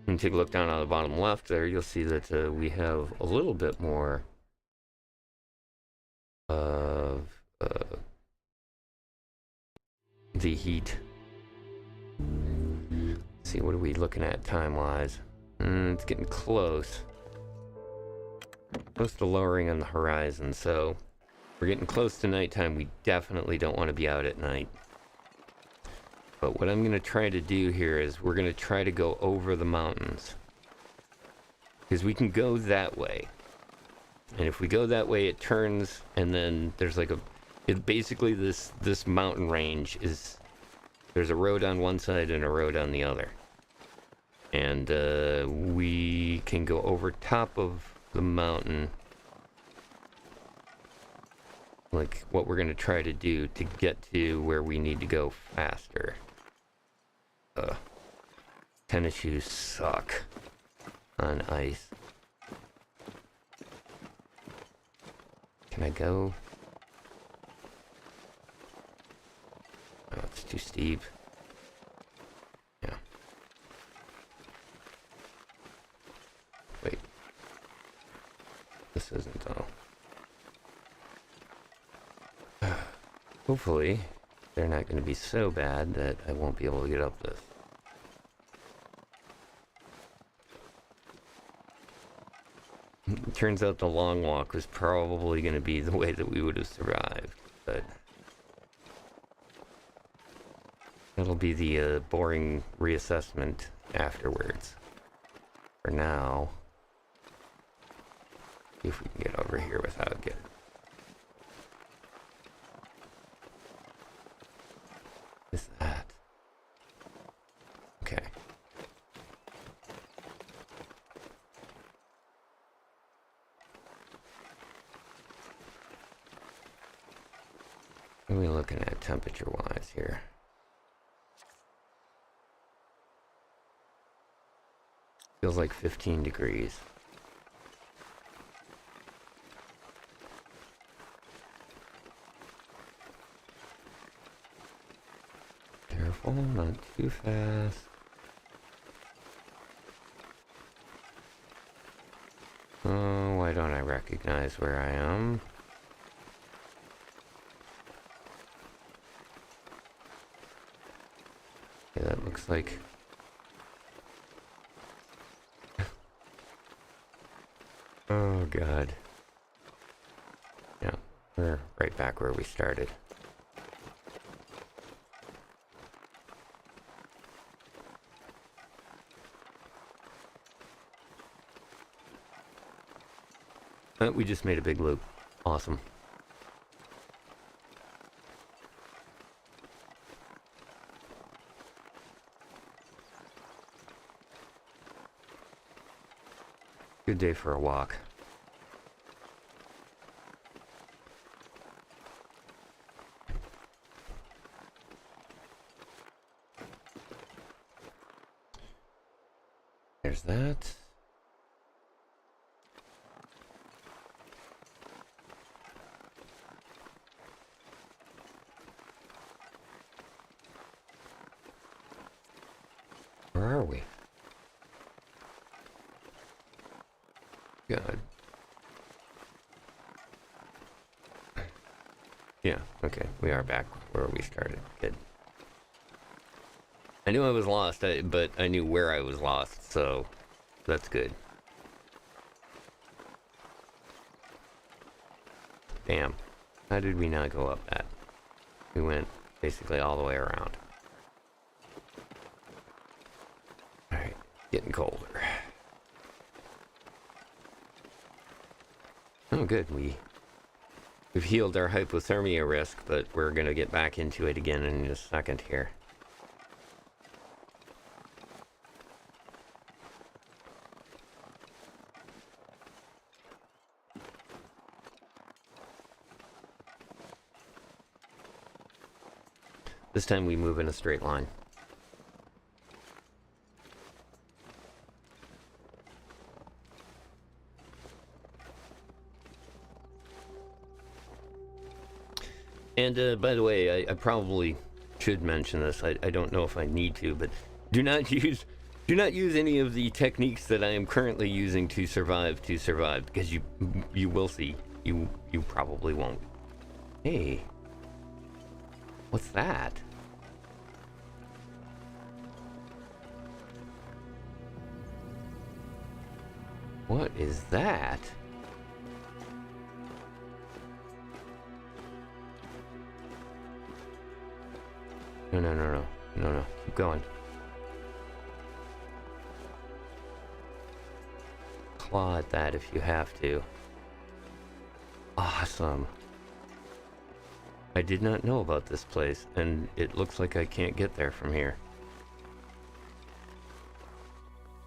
And take a look down on the bottom left there, you'll see that we have a little bit more of the heat. Let's see, what are we looking at time-wise? It's getting close. Close to lowering on the horizon, so we're getting close to nighttime. We definitely don't want to be out at night. But what I'm going to try to do here is we're going to try to go over the mountains. Because we can go that way. And if we go that way, it turns, and then there's like basically this mountain range is, there's a road on one side and a road on the other. And we can go over top of the mountain, like what we're going to try to do to get to where we need to go faster. Tennis shoes suck on ice. Can I go? Oh, it's too steep. Yeah. Wait. This isn't all. Hopefully, they're not going to be so bad that I won't be able to get up this. It turns out the long walk was probably going to be the way that we would have survived, but that'll be the boring reassessment afterwards. For now, see if we can get over here without getting... Is that? Okay. What are we looking at temperature-wise here? Feels like 15 degrees. Careful, not too fast. Oh, why don't I recognize where I am? Okay, that looks like... Oh, God. Yeah, we're right back where we started. We just made a big loop. Awesome. Good day for a walk. There's that. Where are we? God. Yeah, okay. We are back where we started. Good. I knew I was lost, but I knew where I was lost, so that's good. Damn. How did we not go up that? We went basically all the way around. Alright, getting colder. Oh, good. We've healed our hypothermia risk, but we're going to get back into it again in a second here. This time we move in a straight line. And by the way, I probably should mention this. I don't know if I need to, but do not use any of the techniques that I am currently using to survive, because you will see you probably won't. Hey. What's that? What is that? No, no, no, no. No, no. Keep going. Claw at that if you have to. Awesome. I did not know about this place, and it looks like I can't get there from here.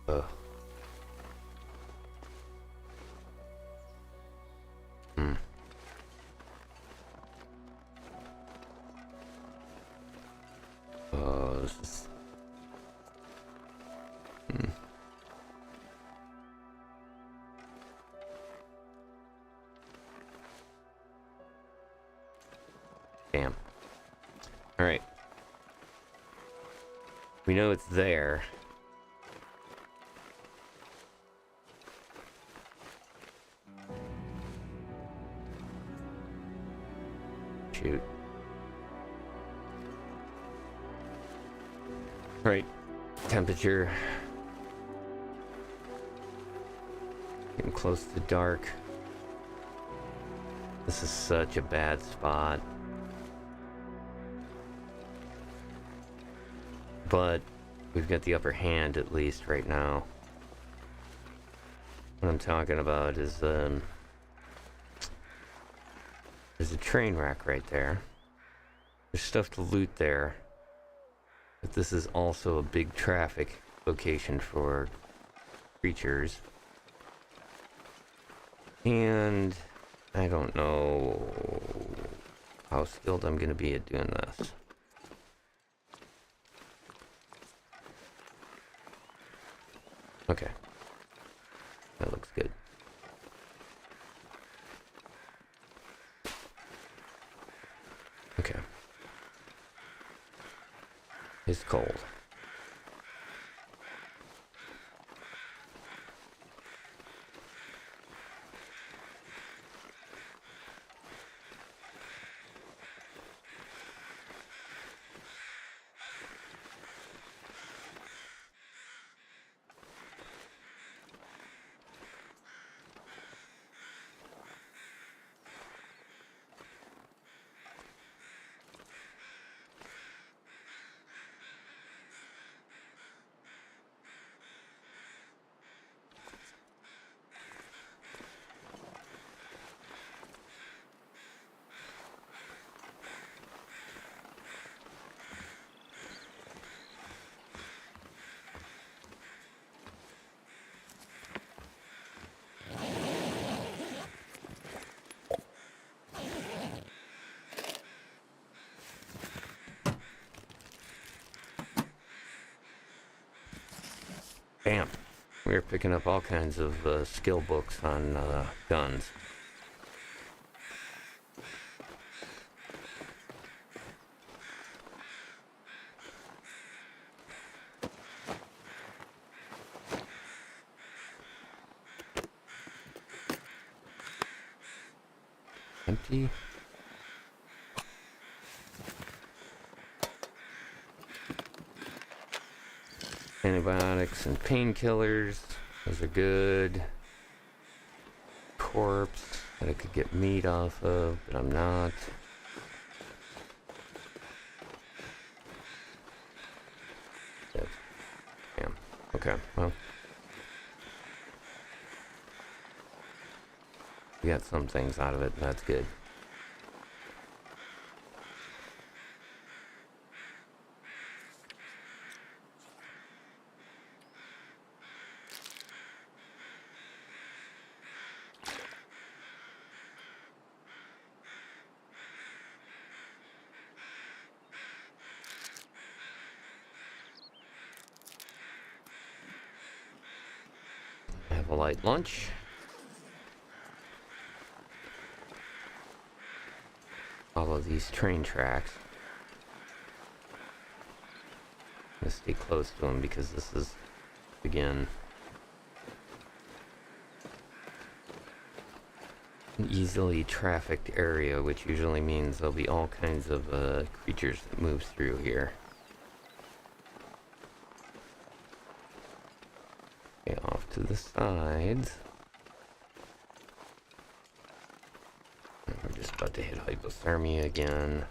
Ugh. Oh, this is... Damn. Alright. We know it's there. Shoot. Right. Temperature. Getting close to dark. This is such a bad spot. But we've got the upper hand at least right now. What I'm talking about is there's a train wreck right there. There's stuff to loot there. But this is also a big traffic location for creatures. And I don't know how skilled I'm gonna be at doing this. Okay. That looks good. Okay. It's cold. Bam. We're picking up all kinds of skill books on guns. Empty. Antibiotics and painkillers. Those are good. Corpse that I could get meat off of, but I'm not. Damn. Okay, well. We got some things out of it, and that's good. Have a light lunch. Follow these train tracks. I'm gonna stay close to them because this is, again, an easily trafficked area, which usually means there'll be all kinds of creatures that move through here. Okay, off to the sides. We're just about to hit hypothermia again.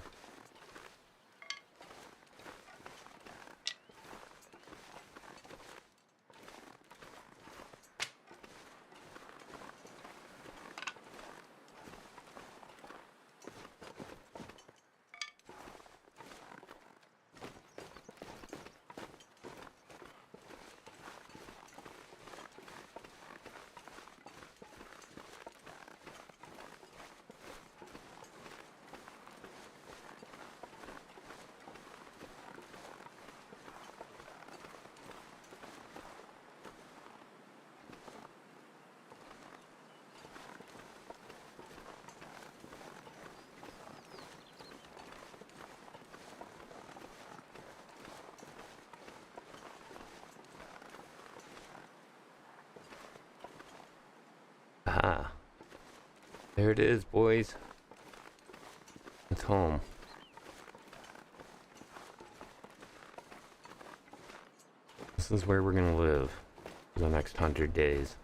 Aha. There it is, boys. It's home. This is where we're gonna live for the next 100 days.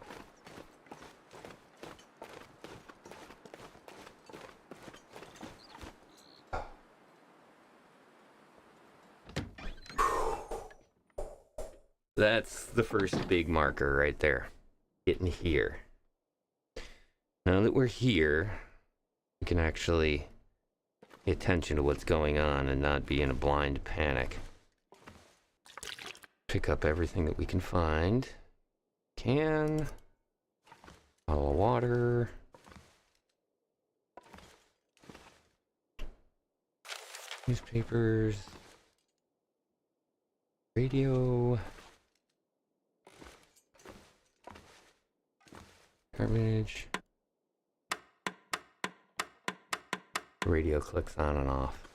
That's the first big marker right there. Getting here. Now that we're here, we can actually pay attention to what's going on and not be in a blind panic. Pick up everything that we can find. Can. Bottle of water. Newspapers. Radio. Garbage. Radio clicks on and off.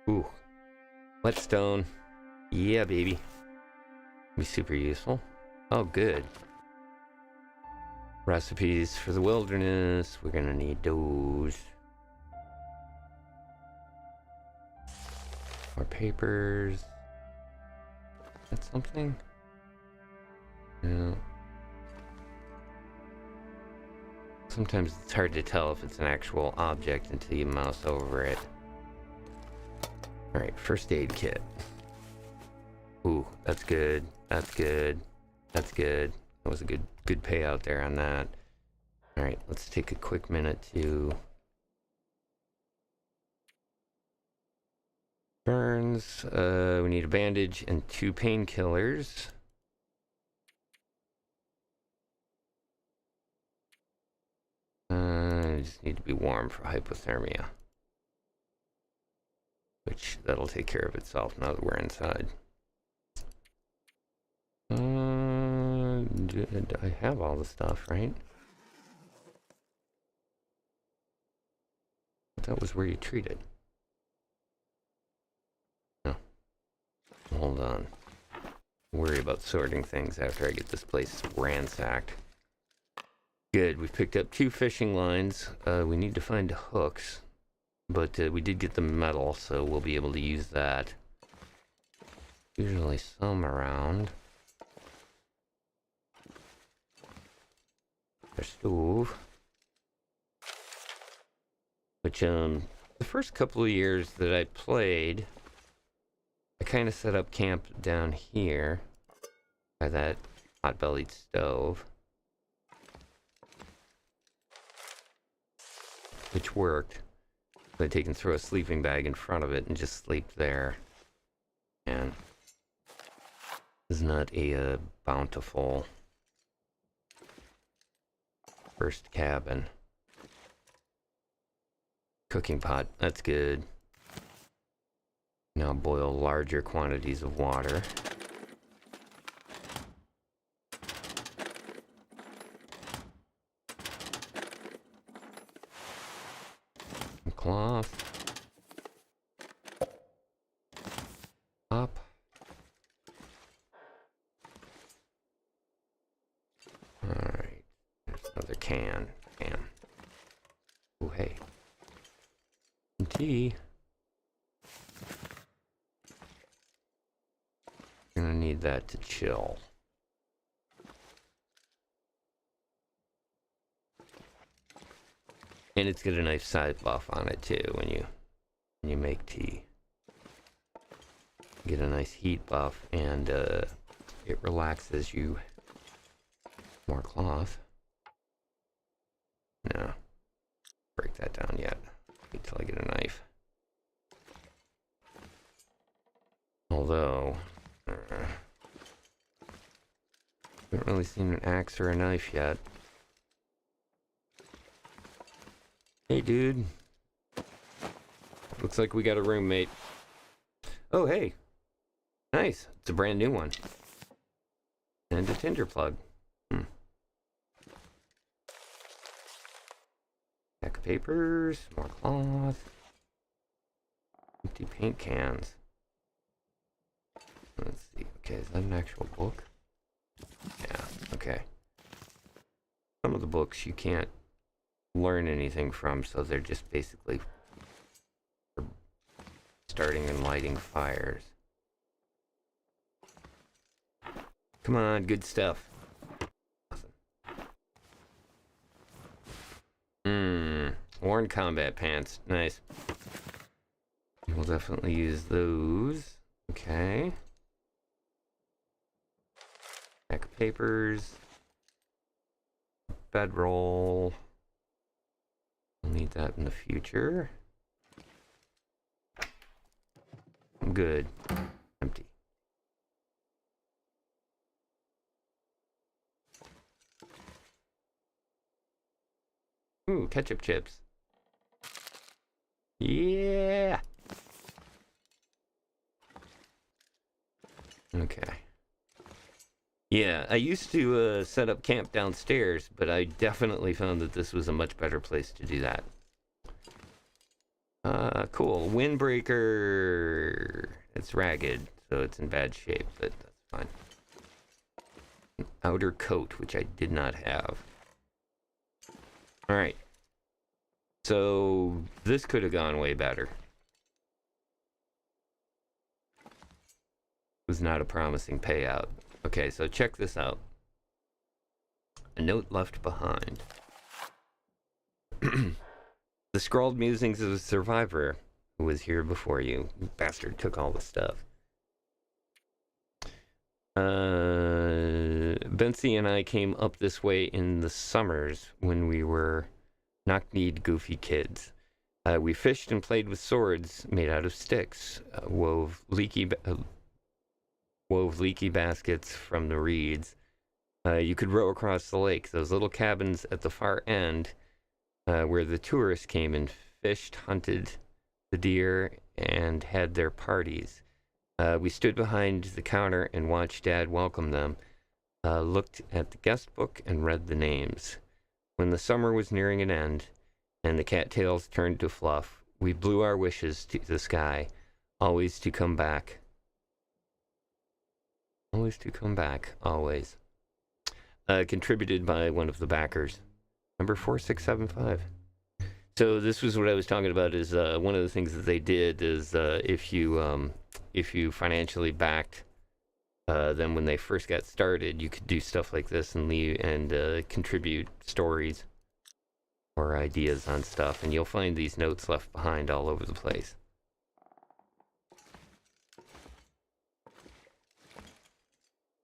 Ooh. Whetstone. Yeah, baby. Be super useful. Oh, good. Recipes for the wilderness. We're gonna need those. More papers. That's something? No. Sometimes it's hard to tell if it's an actual object until you mouse over it. Alright, first aid kit. Ooh, that's good. That's good. That's good. That was a good payout there on that. Alright, let's take a quick minute to burns. We need a bandage and 2 painkillers. Just need to be warm for hypothermia. Which, that'll take care of itself now that we're inside. I have all the stuff, right? That was where you treated. No. Hold on. Worry about sorting things after I get this place ransacked. Good, we've picked up 2 fishing lines. We need to find hooks. But we did get the metal, so we'll be able to use that. Usually some around. Our stove. Which, the first couple of years that I played, I kind of set up camp down here by that hot-bellied stove. Which worked. I'd take and throw a sleeping bag in front of it and just sleep there. And it's not a bountiful first cabin. Cooking pot, that's good. Now boil larger quantities of water. top. Alright. There's another can. Bam. Oh, hey. Tea. Gonna need that to chill. And it's got a nice side buff on it too when you make tea. Get a nice heat buff, and it relaxes you. More cloth. No. Break that down yet. Wait till I get a knife. Although, haven't really seen an axe or a knife yet. Hey, dude. Looks like we got a roommate. Oh, hey. Nice. It's a brand new one. And a tinder plug. Stack of papers, more cloth. Empty paint cans. Let's see. Okay, is that an actual book? Yeah, okay. Some of the books you can't learn anything from, so they're just basically for starting and lighting fires. Come on, good stuff. Worn combat pants. Nice. We'll definitely use those. Okay. Stack of papers. Bedroll. We'll need that in the future. I'm good. Empty. Ooh, ketchup chips. Yeah. Okay. Yeah, I used to set up camp downstairs, but I definitely found that this was a much better place to do that. Cool. Windbreaker. It's ragged, so it's in bad shape, but that's fine. An outer coat, which I did not have. Alright. So, this could have gone way better. It was not a promising payout. Okay, so check this out. A note left behind. The scrawled musings of a survivor who was here before you. Bastard took all the stuff. Bensy and I came up this way in the summers when we were knock-kneed goofy kids. We fished and played with swords made out of sticks, wove leaky baskets from the reeds. You could row across the lake. Those little cabins at the far end where the tourists came and fished, hunted the deer, and had their parties. We stood behind the counter and watched Dad welcome them, looked at the guest book and read the names. When the summer was nearing an end and the cattails turned to fluff, we blew our wishes to the sky, always to come back. Always to come back, always. Contributed by one of the backers. Number 4675. So this was what I was talking about, is one of the things that they did is if you financially backed them when they first got started, you could do stuff like this and leave and contribute stories or ideas on stuff, and you'll find these notes left behind all over the place.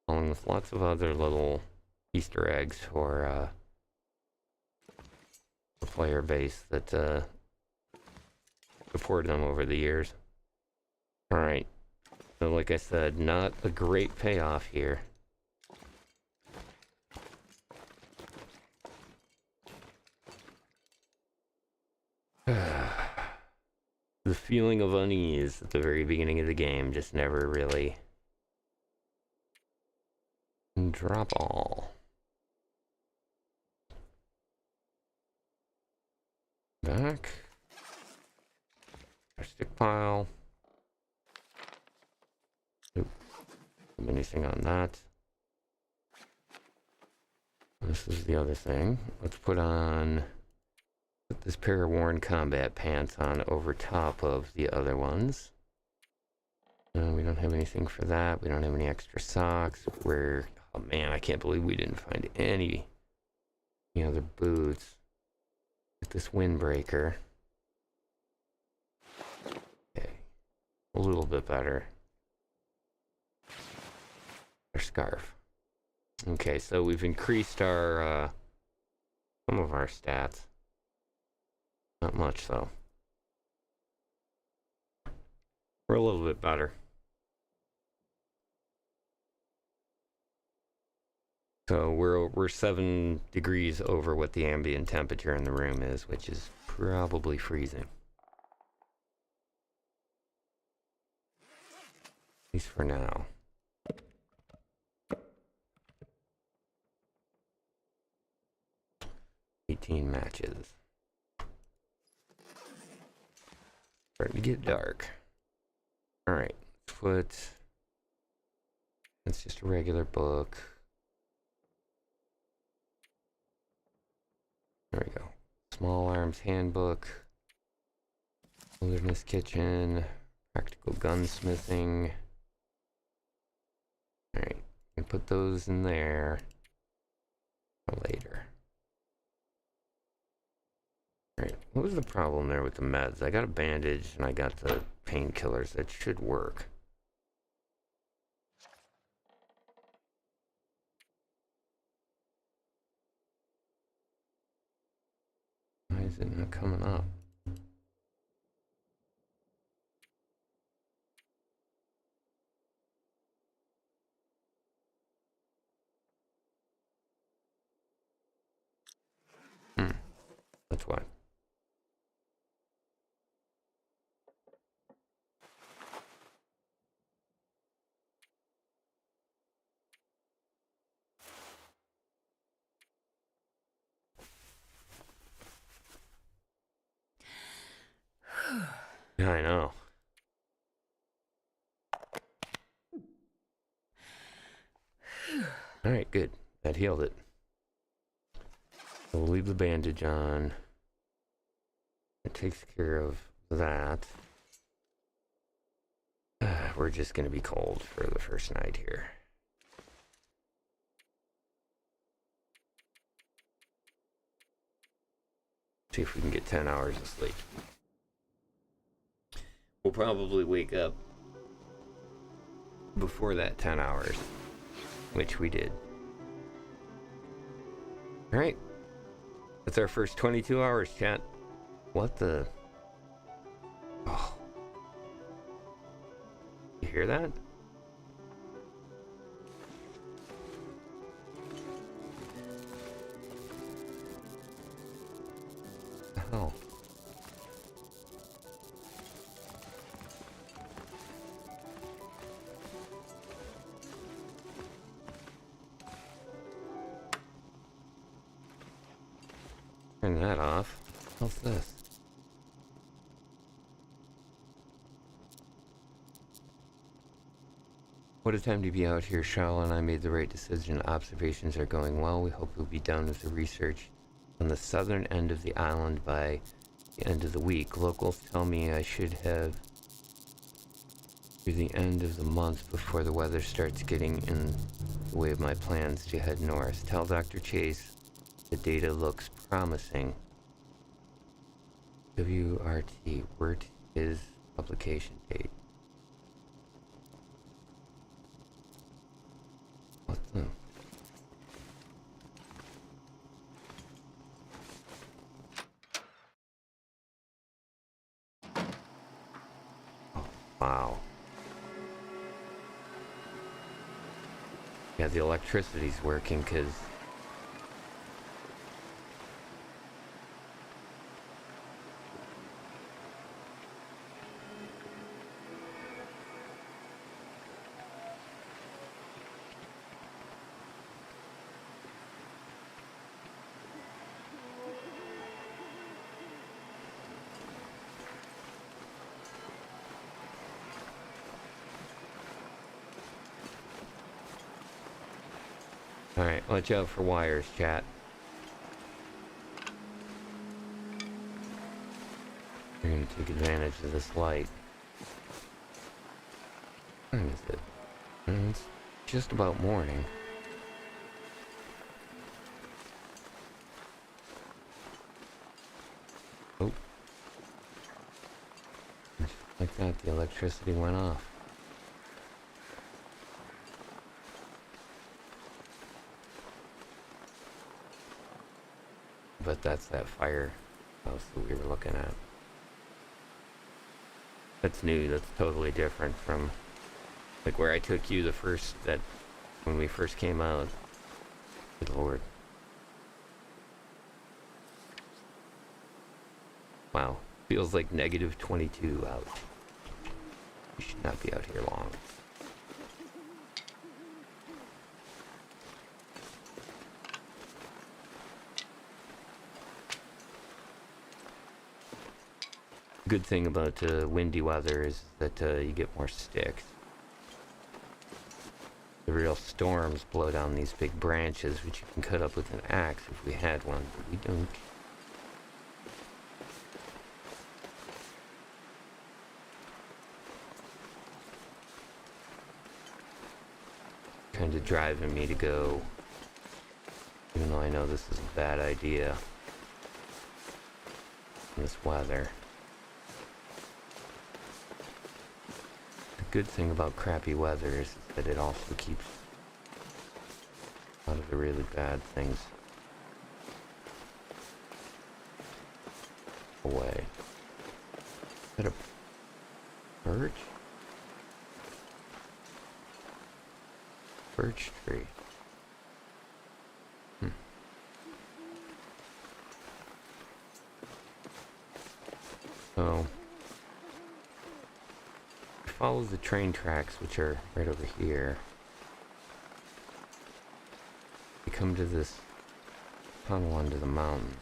Along with lots of other little Easter eggs for the player base that supported them over the years. Alright. So like I said, not a great payoff here. The feeling of unease at the very beginning of the game just never really... Drop all. Back. Our stick pile. anything on that. This is the other thing. Let's put this pair of worn combat pants on over top of the other ones. We don't have anything for that. We don't have any extra socks. Oh man, I can't believe we didn't find any other boots. Get this windbreaker. Okay, a little bit better. Our scarf. Okay, so we've increased our some of our stats. Not much though. We're a little bit better. So we're 7 degrees over what the ambient temperature in the room is, which is probably freezing. At least for now. $18 matches. Starting to get dark. Alright, it's just a regular book. There we go. Small Arms Handbook. Wilderness Kitchen. Practical Gunsmithing. Alright, I'm gonna put those in there for later. Alright, what was the problem there with the meds? I got a bandage and I got the painkillers. That should work. Why is it not coming up? That's why. Yeah, I know. Alright, good. That healed it. So we'll leave the bandage on. It takes care of that. We're just going to be cold for the first night here. See if we can get 10 hours of sleep. We'll probably wake up before that 10 hours, which we did. Alright. That's our first 22 hours, chat. What the? Oh. You hear that? What the hell? Turn that off. What's this? What a time to be out here. Charlotte and I made the right decision. Observations are going well. We hope we'll be done with the research on the southern end of the island by the end of the week. Locals tell me I should have through the end of the month before the weather starts getting in the way of my plans to head north. Tell Dr. Chase the data looks promising. WRT, where is publication date? What the? Oh, wow. Yeah, the electricity's working because Alright, watch out for wires, chat. We're gonna take advantage of this light. What time is it? It's just about morning. Oh. Just like that, the electricity went off. But that's that firehouse that we were looking at. That's new, that's totally different from like where I took you when we first came out. Good Lord. Wow. Feels like negative 22 out. We should not be out here long. Good thing about windy weather is that you get more sticks. The real storms blow down these big branches, which you can cut up with an axe if we had one, but we don't. Kind of driving me to go, even though I know this is a bad idea in this weather. The good thing about crappy weather is that it also keeps a lot of the really bad things away. Is that a birch? Birch tree. So, follow the train tracks, which are right over here. We come to this tunnel under the mountain.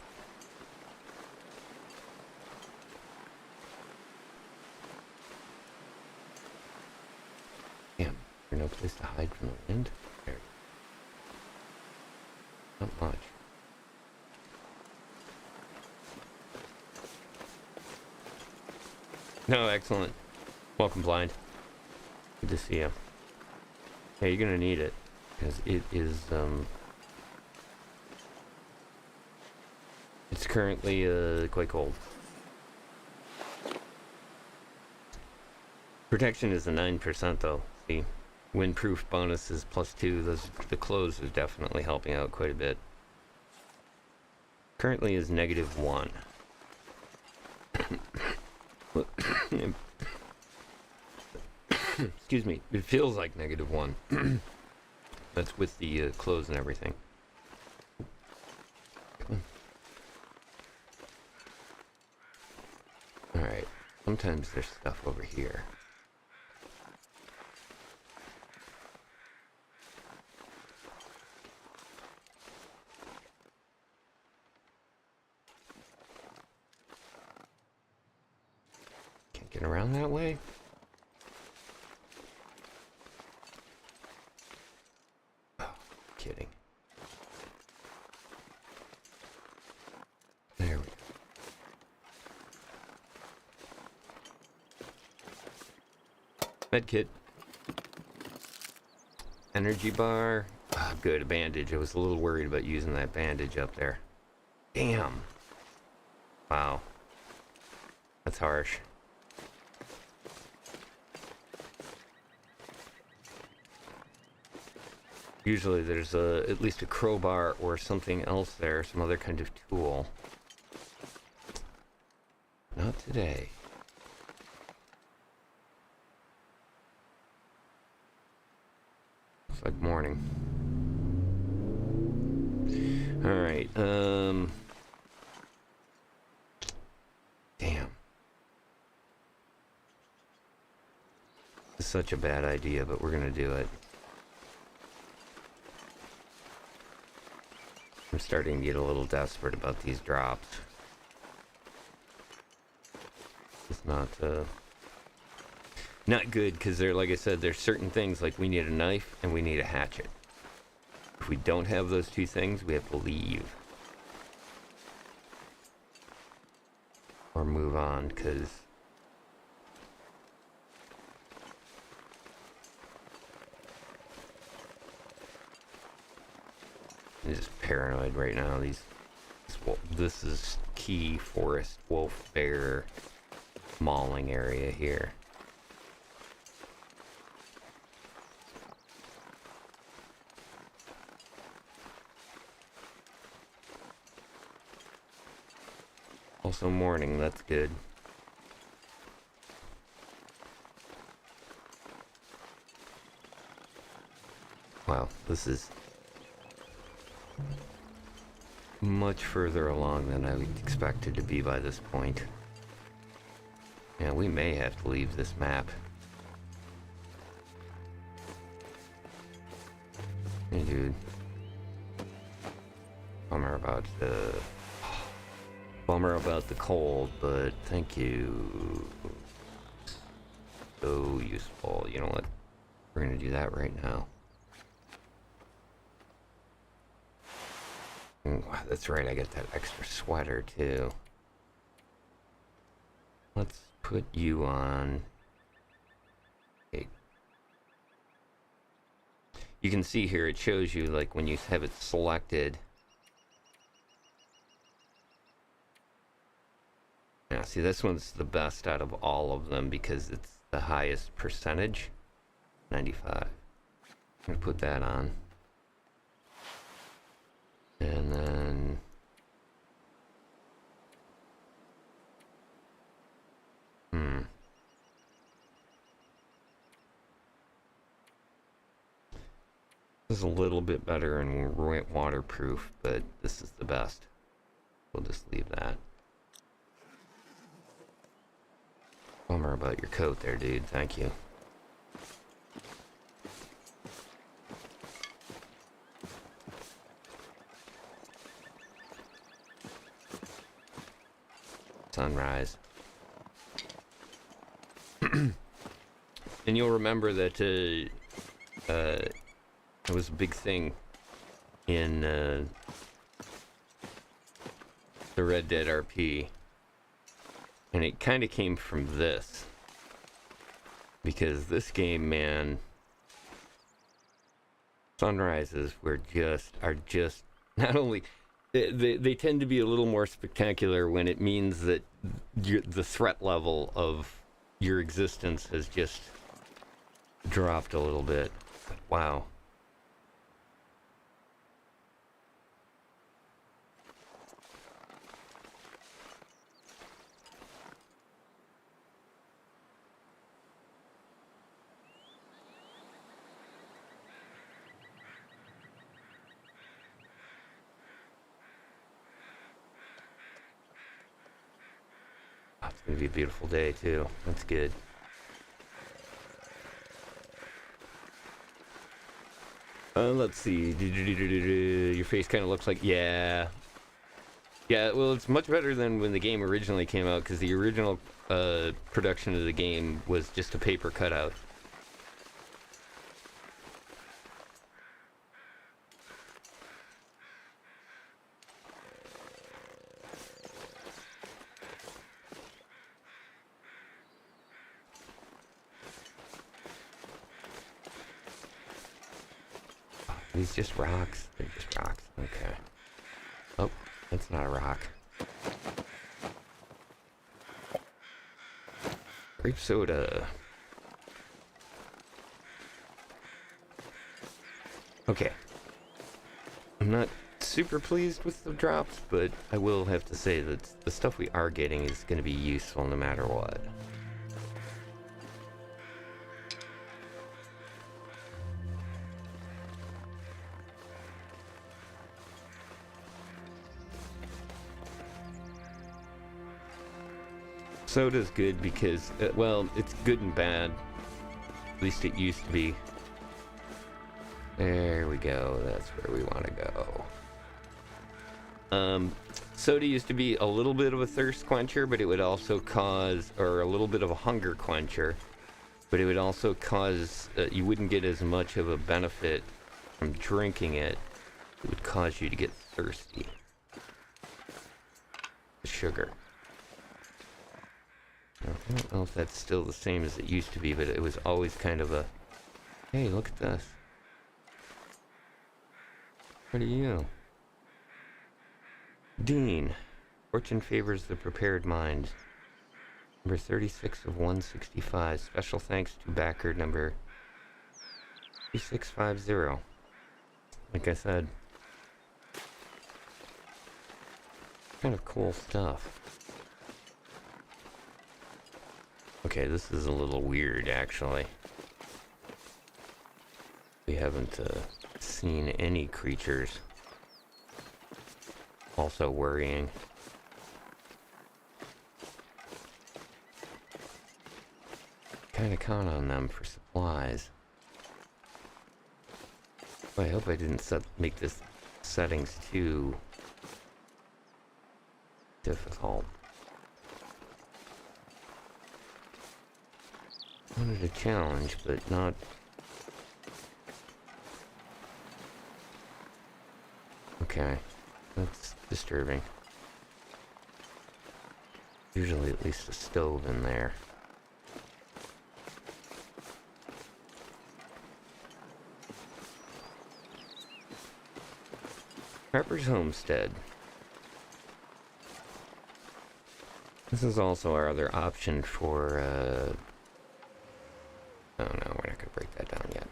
Damn, there's no place to hide from the wind? There. Not much. No, excellent. Welcome, Blind. Good to see you. Yeah, you're gonna need it, because it is, it's currently, quite cold. Protection is a 9% though. See, windproof bonus is +2. The clothes is definitely helping out quite a bit. Currently is -1. Excuse me. It feels like -1. That's with the clothes and everything. Alright. Sometimes there's stuff over here. Can't get around that way? Kidding. There we go. Medkit. Energy bar. Ah, good, a bandage. I was a little worried about using that bandage up there. Damn. Wow. That's harsh. Usually there's at least a crowbar or something else there, some other kind of tool. Not today. It's like morning. Alright, damn. It's such a bad idea, but we're gonna do it. I'm starting to get a little desperate about these drops. It's not good, because they're, like I said, there's certain things like we need a knife and we need a hatchet. If we don't have those two things, we have to leave. Or move on, because... I'm just paranoid right now. This is key forest, wolf, bear, mauling area here. Also morning, that's good. Wow, this is much further along than I expected to be by this point. Yeah, we may have to leave this map. Hey, dude. Bummer about the cold, but thank you. So useful. You know what? We're gonna do that right now. That's right, I got that extra sweater too. Let's put you on. Okay. You can see here it shows you, like, when you have it selected. Now, see, this one's the best out of all of them because it's the highest percentage. 95. I'm gonna put that on. And then this is a little bit better and waterproof, but this is the best. We'll just leave that. Bummer about your coat there, dude. Thank you. Sunrise. And you'll remember that it was a big thing in the Red Dead RP, and it kind of came from this, because this game, man, sunrises are just not only they tend to be a little more spectacular when it means that the threat level of your existence has just dropped a little bit. But wow. It's gonna be a beautiful day too. That's good. Let's see. Your face kind of looks like, yeah. Well, it's much better than when the game originally came out, because the original production of the game was just a paper cutout. These just rocks. They're just rocks. Okay. Oh, that's not a rock. Grape soda. Okay. I'm not super pleased with the drops, but I will have to say that the stuff we are getting is going to be useful no matter what. Soda's good because, well, it's good and bad. At least it used to be. There we go. That's where we want to go. Soda used to be a little bit of a thirst quencher, but it would also cause, or a little bit of a hunger quencher, but it would also cause, you wouldn't get as much of a benefit from drinking it it would cause you to get thirsty. The sugar. Now, I don't know if that's still the same as it used to be, but it was always kind of a, hey, look at this. What are you? Dean. Fortune favors the prepared mind. Number 36 of 165. Special thanks to backer number 3650. Like I said, kind of cool stuff. Okay, this is a little weird, actually. We haven't seen any creatures. Also worrying. Kind of count on them for supplies. I hope I didn't make this settings too difficult. Wanted a challenge, but not. Okay, that's disturbing. Usually at least a stove in there. Prepper's Homestead. This is also our other option for, oh no, we're not going to break that down yet.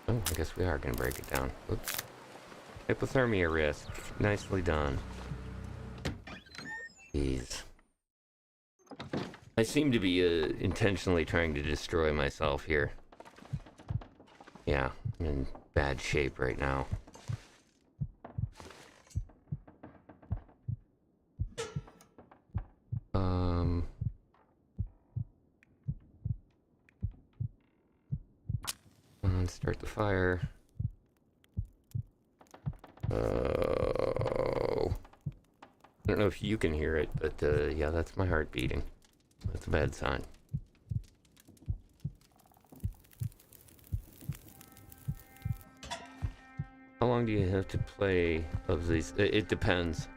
Oh, I guess we are going to break it down. Oops. Hypothermia risk. Nicely done. Jeez. I seem to be intentionally trying to destroy myself here. Yeah, I'm in bad shape right now. Start the fire. Oh. I don't know if you can hear it, but yeah, that's my heart beating. That's a bad sign. How long do you have to play of these? It depends.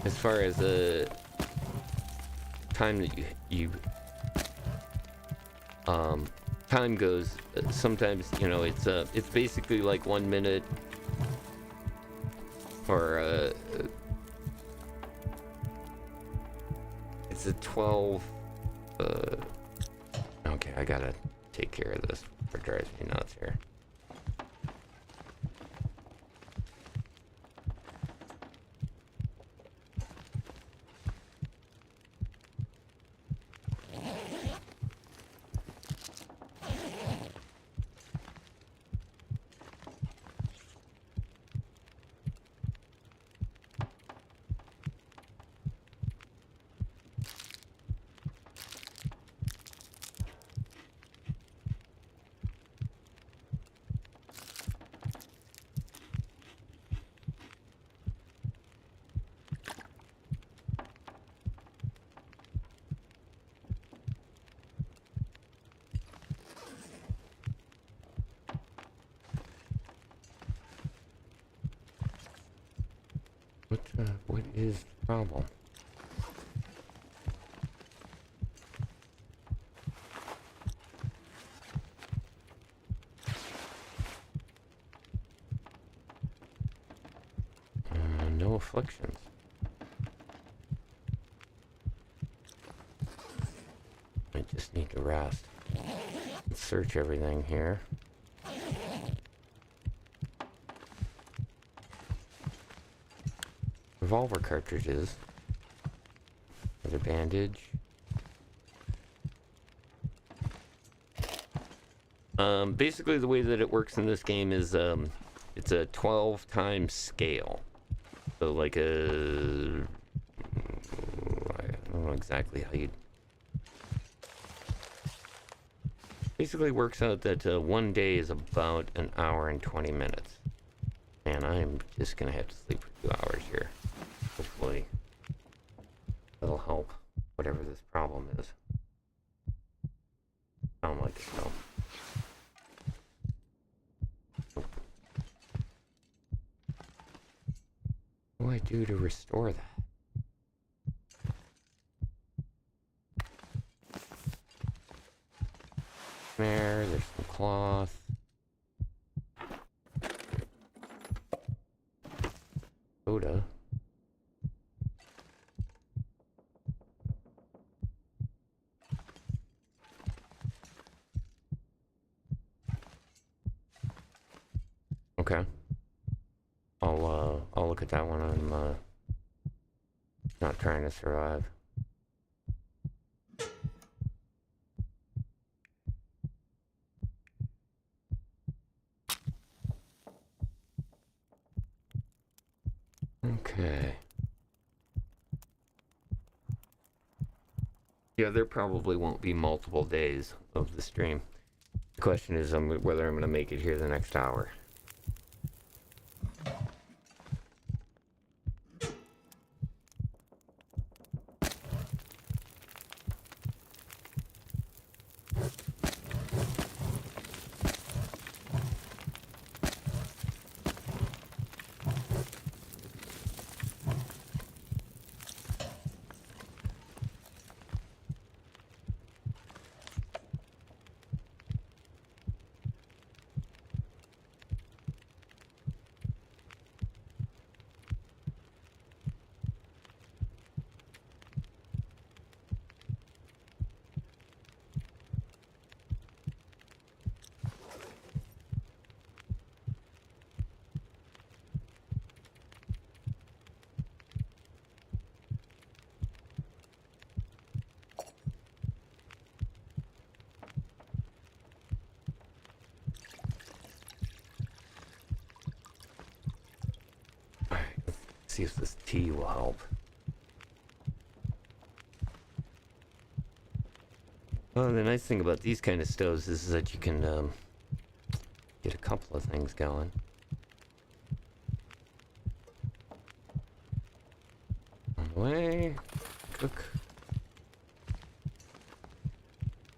As far as the time that you time goes, sometimes, you know, it's basically like 1 minute, or it's a 12. Okay, I gotta take care of this. It drives me nuts here. What is the problem? No afflictions. I just need to rest. Let's search everything here. Revolver cartridges. Another bandage. Basically the way that it works in this game is it's a 12 times scale. So like I don't know exactly how you. Basically works out that 1 day is about an hour and 20 minutes. And I'm just gonna have to sleep for 2 hours here. Hopefully That'll help, whatever this problem is. Sound like it though. What do I do to restore that? There's some cloth. Soda. Okay. I'll look at that one. I'm not trying to survive. Okay. Yeah, there probably won't be multiple days of the stream. The question is whether I'm going to make it here the next hour. See if this tea will help. Well, the nice thing about these kind of stoves is that you can get a couple of things going. On the way, cook.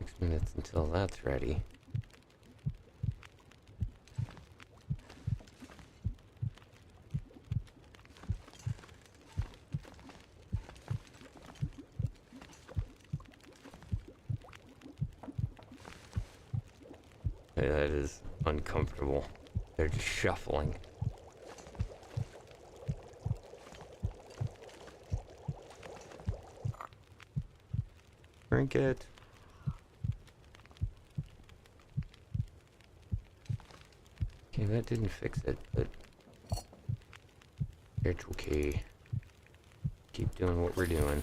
6 minutes until that's ready. That is uncomfortable. They're just shuffling. Drink it. Okay, that didn't fix it, but it's okay. Keep doing what we're doing.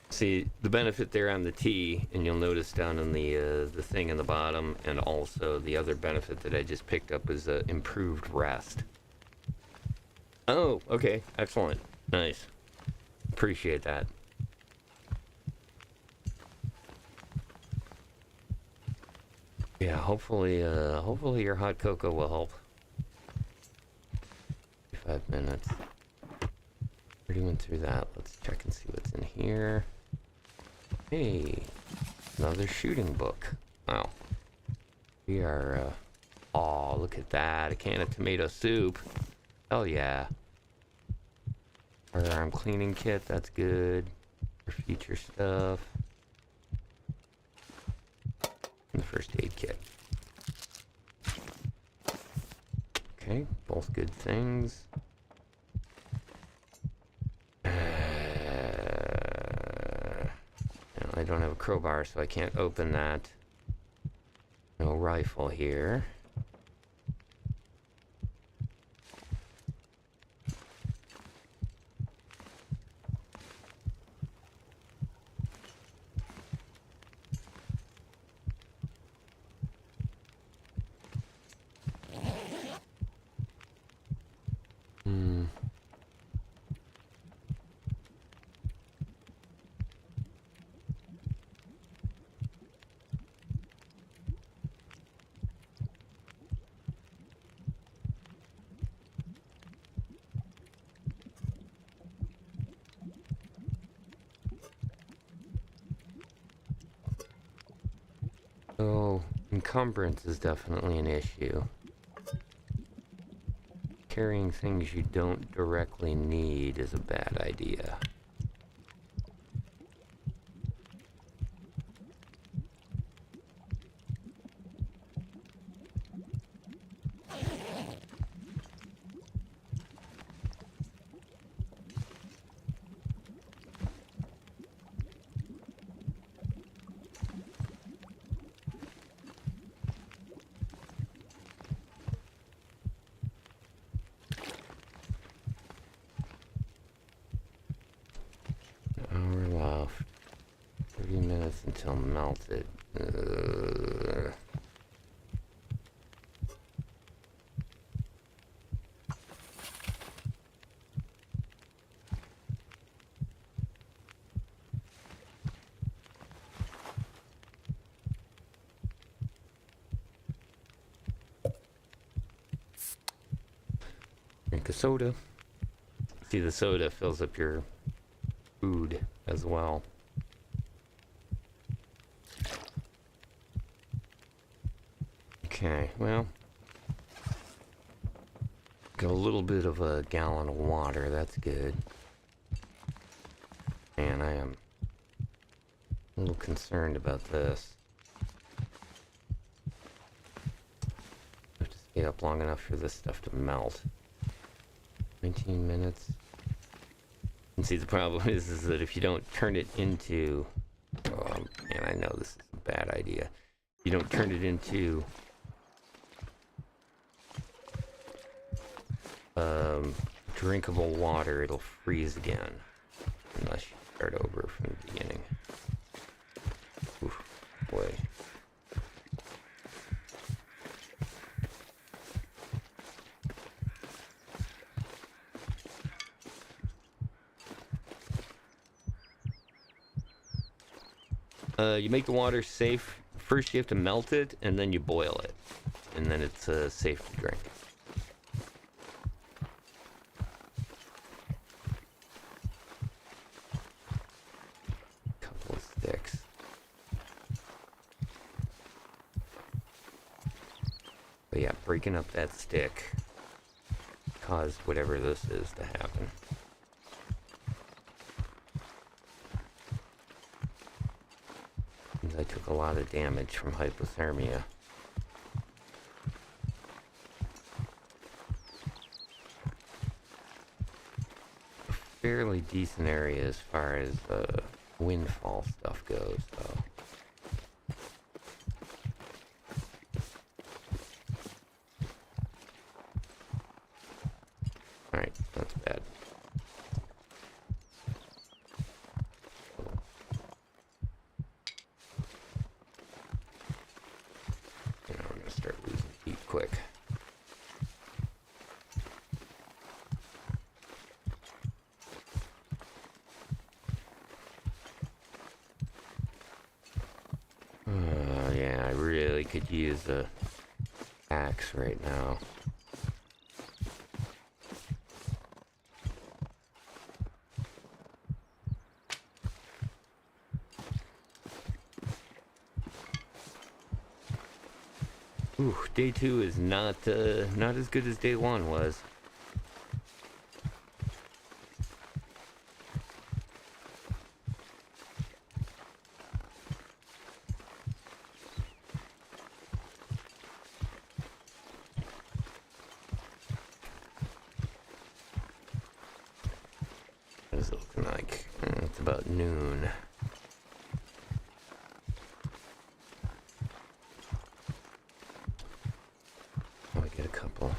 See, the benefit there on the tea, and you'll notice down in the thing in the bottom, and also the other benefit that I just picked up is improved rest. Oh, okay, excellent, nice, appreciate that. Yeah, hopefully your hot cocoa will help. 5 minutes. Already went through that. Let's check and see what's in here. Hey, another shooting book. Wow. We are, oh, look at that. A can of tomato soup. Hell yeah. Firearm cleaning kit, that's good. For future stuff. And the first aid kit. Okay, both good things. I don't have a crowbar, so I can't open that. No rifle here. So, encumbrance is definitely an issue. Carrying things you don't directly need is a bad idea. Hour left. 30 minutes until melted. Drink a soda. See, the soda fills up your food as well. Okay, well, got a little bit of a gallon of water, that's good. And I am a little concerned about this. I have to stay up long enough for this stuff to melt. 19 minutes. And see, the problem is that if you don't turn it into... Oh, man, I know this is a bad idea. If you don't turn it into... drinkable water, it'll freeze again. Unless you start over from the beginning. Oof, boy. You make the water safe. First you have to melt it, and then you boil it. And then it's safe to drink. Couple of sticks. But yeah, breaking up that stick caused whatever this is to happen. I took a lot of damage from hypothermia. A fairly decent area as far as windfall stuff goes, though. Alright, that's bad. Quick. Yeah, I really could use a axe right now. Ooh, day 2 is not as good as day 1 was. What is it looking like? It's about noon. Get a couple.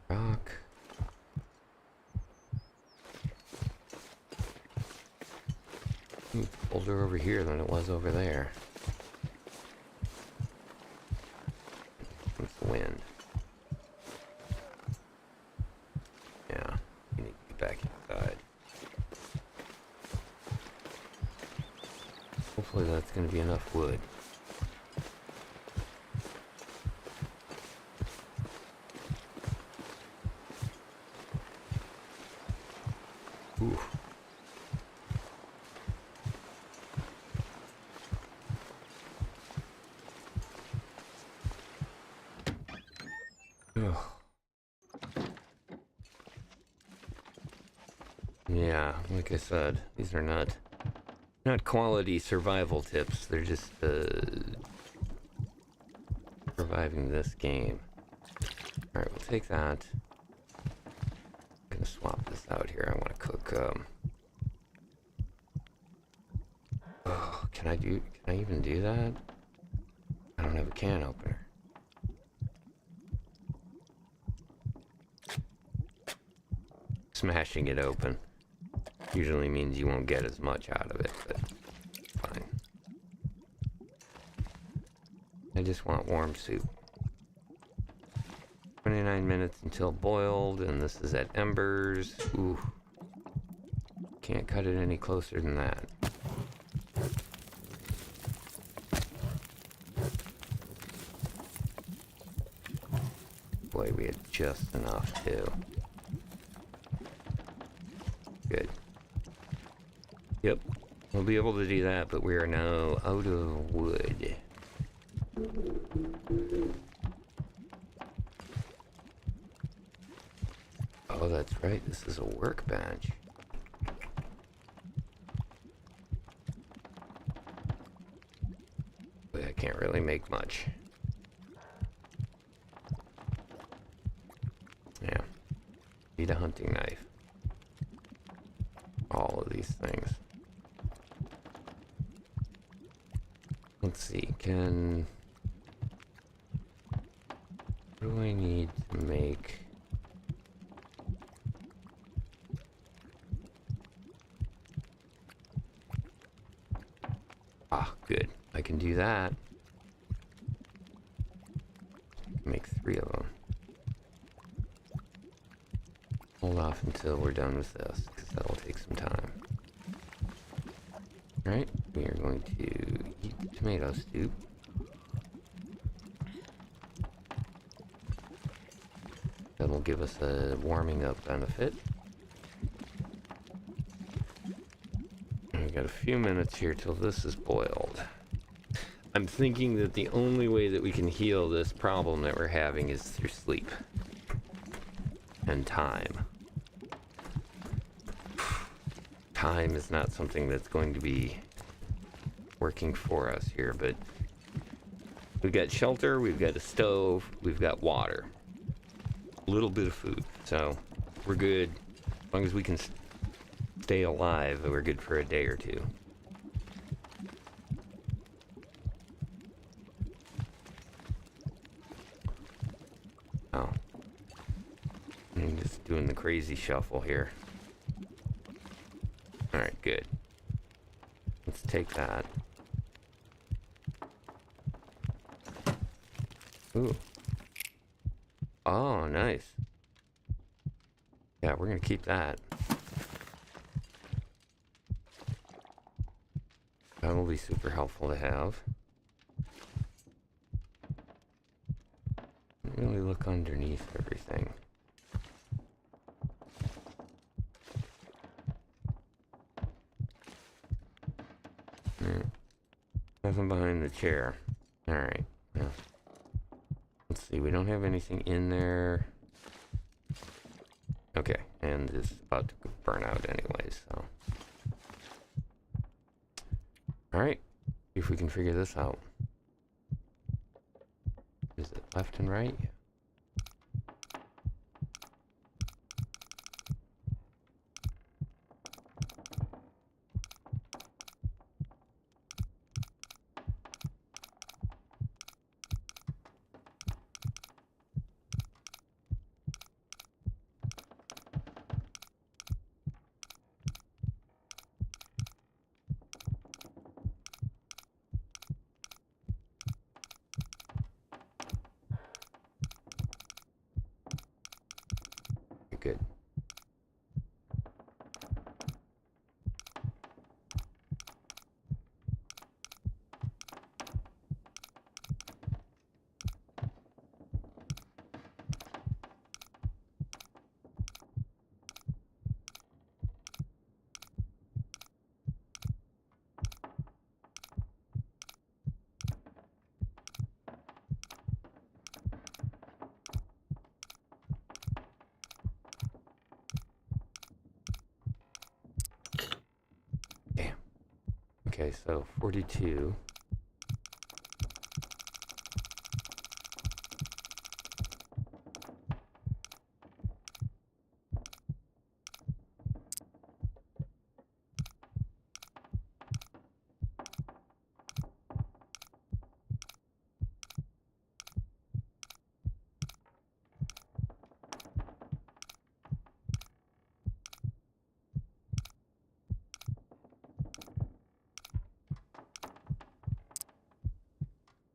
Rock. It's colder over here than it was over there. It's the wind. Yeah, you need to get back inside. Hopefully that's going to be enough wood. Ooh. Ugh. Yeah, like I said, these are not quality survival tips. They're just surviving this game. All right, we'll take that. I'm gonna swap this out here. I want to cook. Oh, can I even do that? I don't have a can opener. Smashing it open usually means you won't get as much out of it, but fine. I just want warm soup. 29 minutes until boiled, and this is at embers. Ooh. Can't cut it any closer than that. Boy, we had just enough too. Good. Yep, we'll be able to do that, but we are now out of wood. Oh, that's right, this is a workbench. But I can't really make much. Yeah. Need a hunting knife. All of these things. Let's see, what do I need to make? Ah, good. I can do that. Make 3 of them. Hold off until we're done with this, because that will take some time. Alright, we are going to eat the tomato soup. That will give us a warming up benefit. We've got a few minutes here till this is boiled. I'm thinking that the only way that we can heal this problem that we're having is through sleep. And time. Time is not something that's going to be working for us here, but we've got shelter, we've got a stove, we've got water. A little bit of food, so we're good. As long as we can stay alive, we're good for a day or two. Oh. I'm just doing the crazy shuffle here. Alright, good. Let's take that. Ooh. Oh, nice. Yeah, we're gonna keep that. That will be super helpful to have. Really look underneath everything. Nothing behind the chair. Alright. Yeah. Let's see, we don't have anything in there. Okay, and it's about to burn out anyways, so. Alright, see if we can figure this out. Is it left and right? Okay, so 42.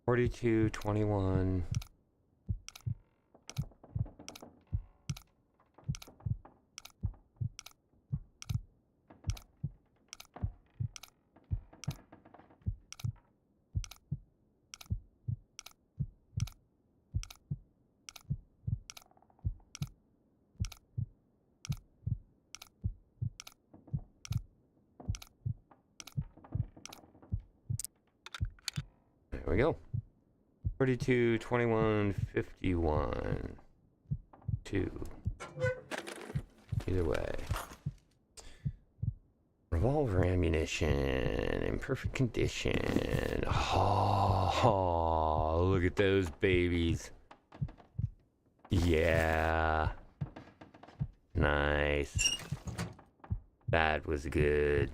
$42, $21. There we go. 42, 21, 51. 2. Either way. Revolver ammunition in perfect condition. Oh, look at those babies. Yeah. Nice. That was good.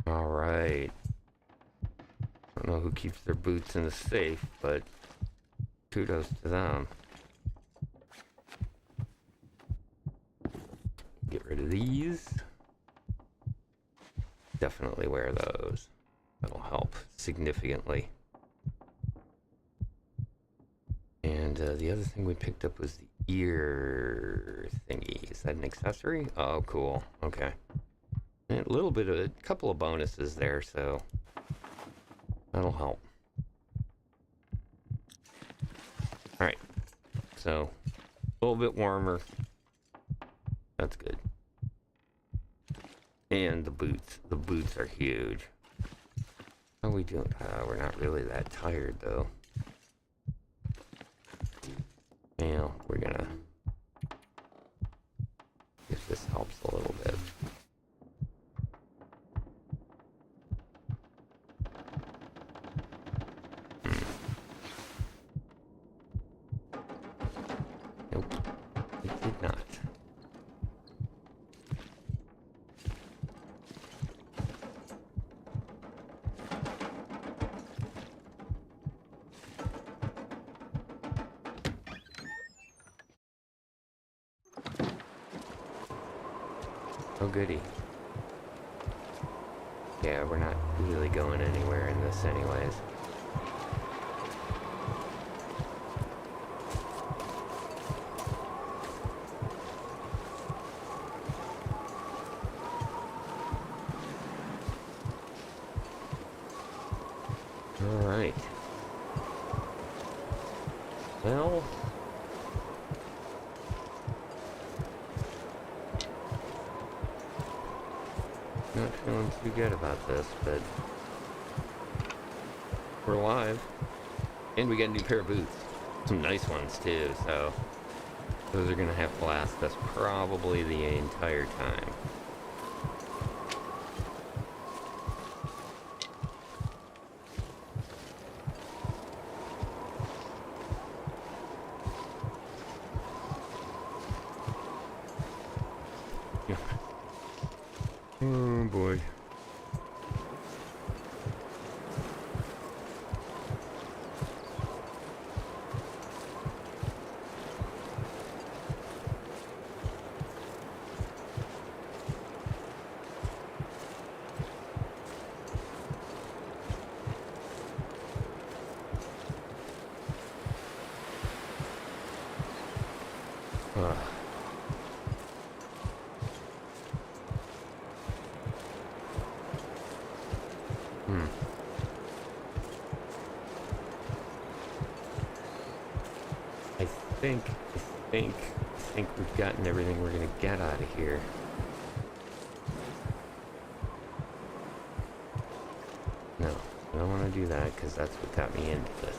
All right. I don't know who keeps their boots in the safe, but kudos to them. Get rid of these. Definitely wear those. That'll help significantly. And the other thing we picked up was the ear thingy. Is that an accessory? Oh, cool. Okay. And a couple of bonuses there, so that'll help. Alright. So, a little bit warmer. That's good. And the boots. The boots are huge. How are we doing? We're not really that tired, though. Yeah, we're gonna... if this helps a little bit. Nope, it did not. Oh goody. Yeah, we're not really going anywhere in this anyways. Alright. Well... not feeling too good about this, but we're alive. And we got a new pair of boots. Some nice ones too, so those are gonna have to last us probably the entire time. Oh boy. I think we've gotten everything we're gonna get out of here. No, I don't want to do that because that's what got me into this.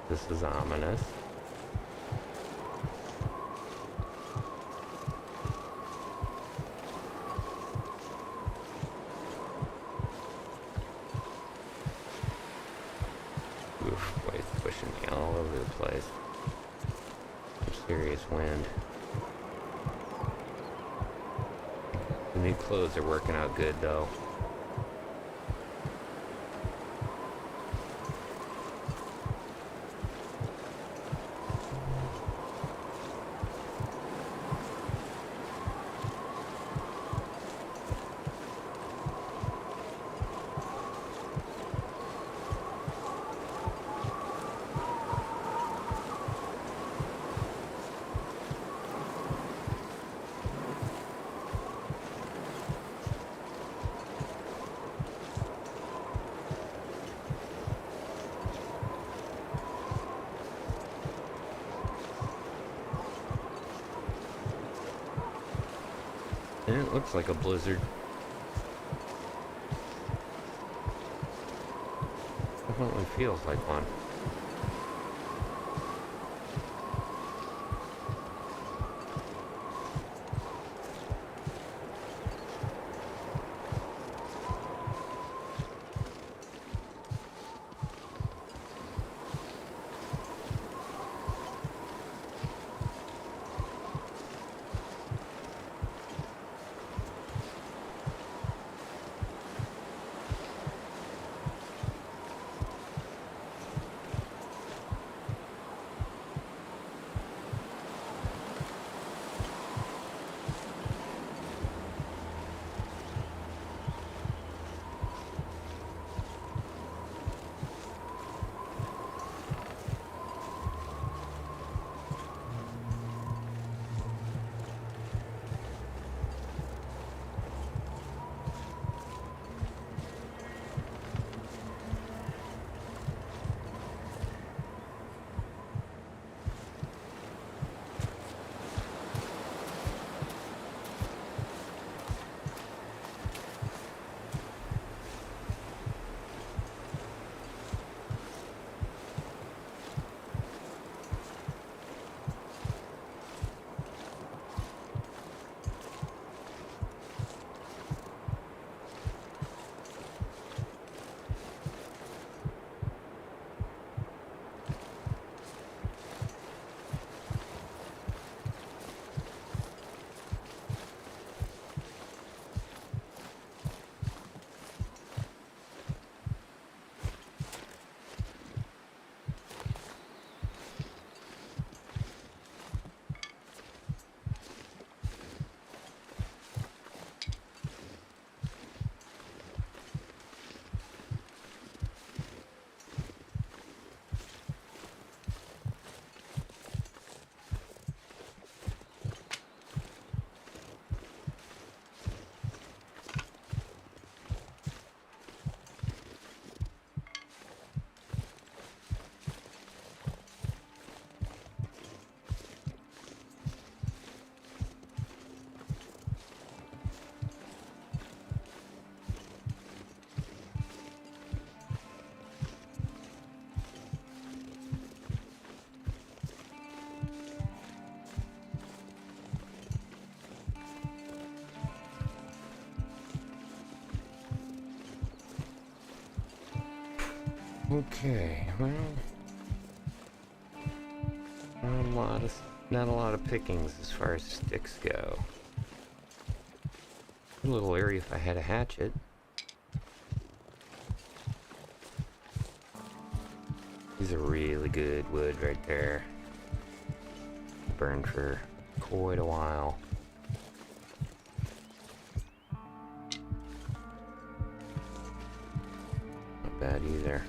This is ominous. place. Some serious wind. The new clothes are working out good though. And it looks like a blizzard. Definitely feels like one. Okay, well, not a lot of pickings as far as sticks go. A little area if I had a hatchet. These are really good wood right there. Burned for quite a while. Not bad either.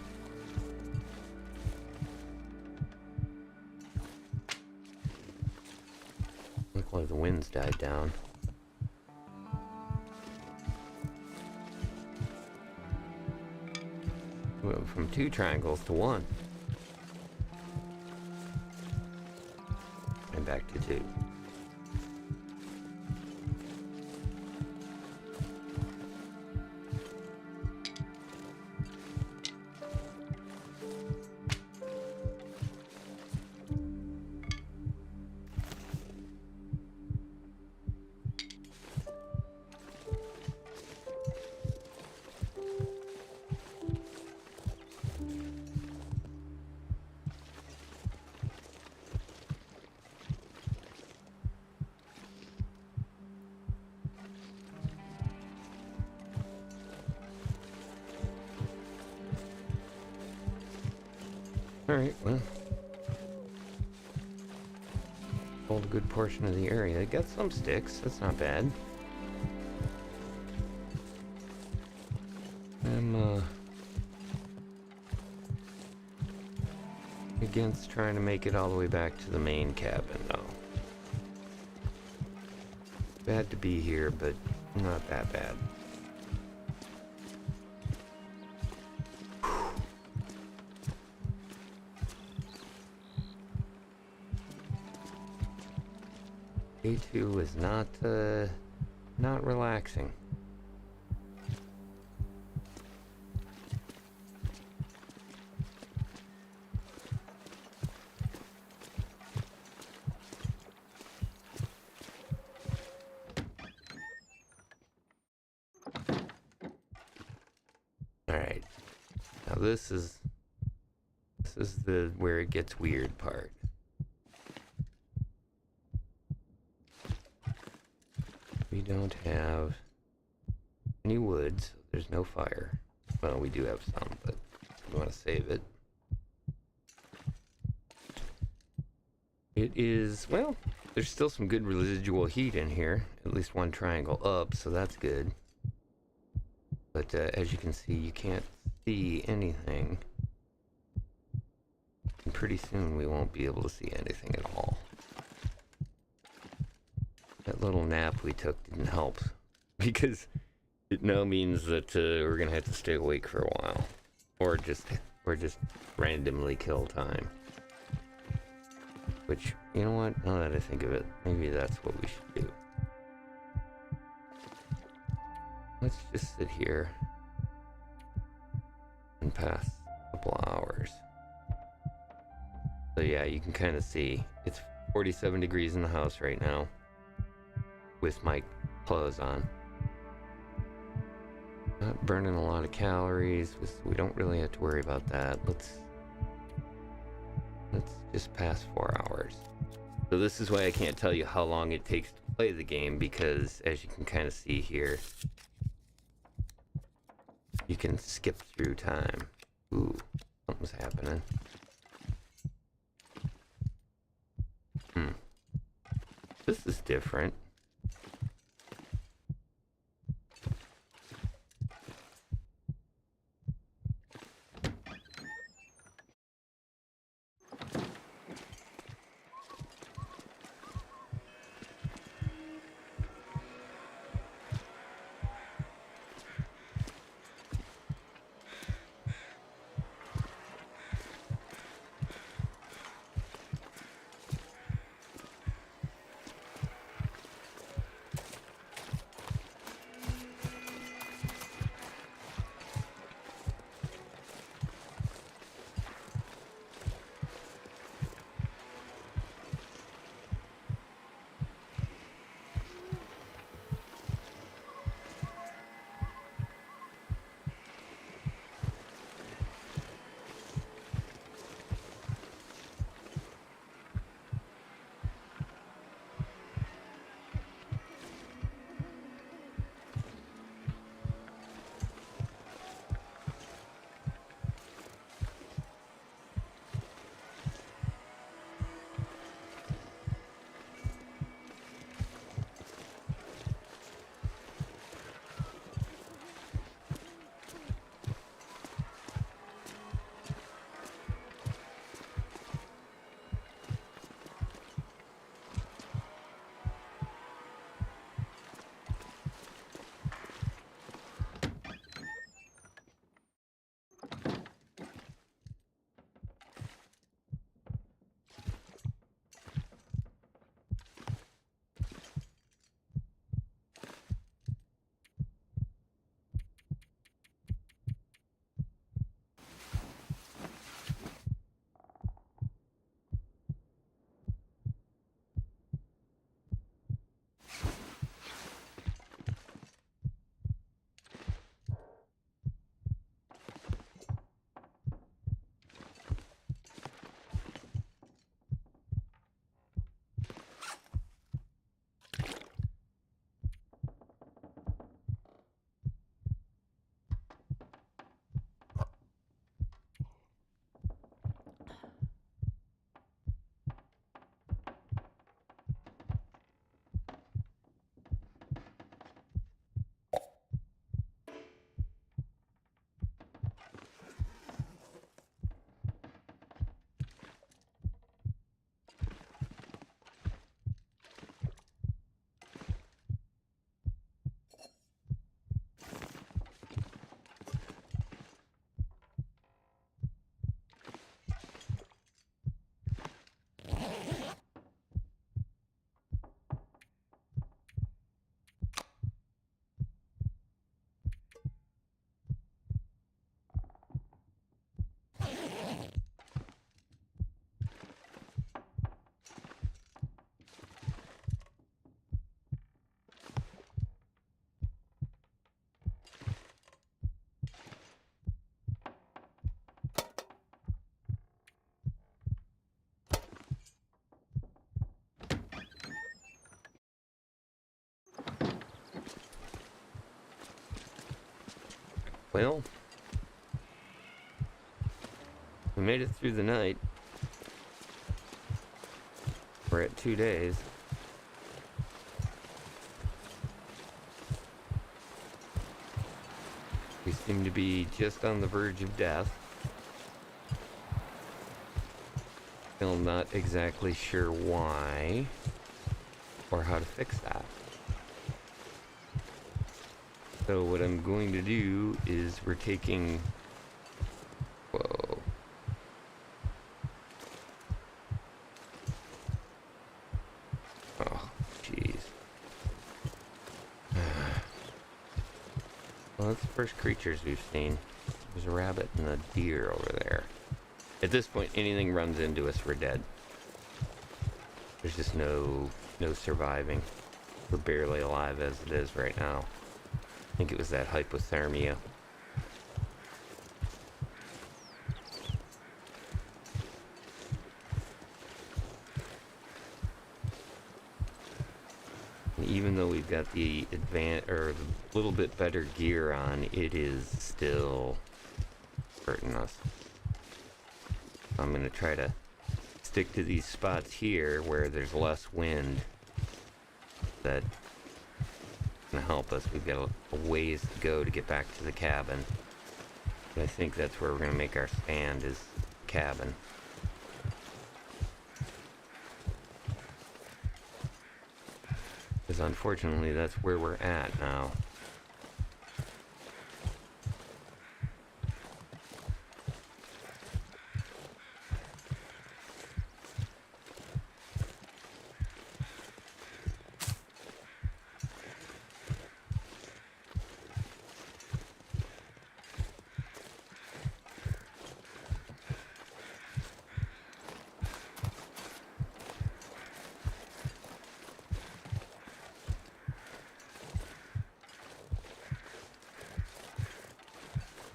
Look like the wind's died down. We went from 2 triangles to 1. And back to 2. Alright, well. Hold a good portion of the area. Got some sticks, that's not bad. I'm against trying to make it all the way back to the main cabin, though. Bad to be here, but not that bad. Day 2 is not relaxing. Alright. Now this is the where it gets weird part. We don't have any wood, so there's no fire. Well, we do have some, but we want to save it. It is, well, there's still some good residual heat in here. At least one triangle up, so that's good. But as you can see, you can't see anything. And pretty soon we won't be able to see anything at all. That little nap we took didn't help, because it now means that we're gonna have to stay awake for a while, or just randomly kill time. Which, you know what? Now that I think of it, maybe that's what we should do. Let's just sit here and pass a couple hours. So yeah, you can kind of see it's 47 degrees in the house right now with my clothes on. Not burning a lot of calories. We don't really have to worry about that. Let's just pass 4 hours. So this is why I can't tell you how long it takes to play the game, because as you can kind of see here, you can skip through time. Ooh, something's happening. This is different. Well, we made it through the night. We're at 2 days. We seem to be just on the verge of death. Still not exactly sure why or how to fix that. So what I'm going to do is we're taking... Whoa. Oh, jeez. Well, that's the first creatures we've seen. There's a rabbit and a deer over there. At this point, anything runs into us, we're dead. There's just no surviving. We're barely alive as it is right now. I think it was that hypothermia. And even though we've got the the little bit better gear on, it is still hurting us. I'm gonna try to stick to these spots here where there's less wind. That's gonna help us. We've got a ways to go to get back to the cabin. But I think that's where we're gonna make our stand, is cabin. Because unfortunately that's where we're at now.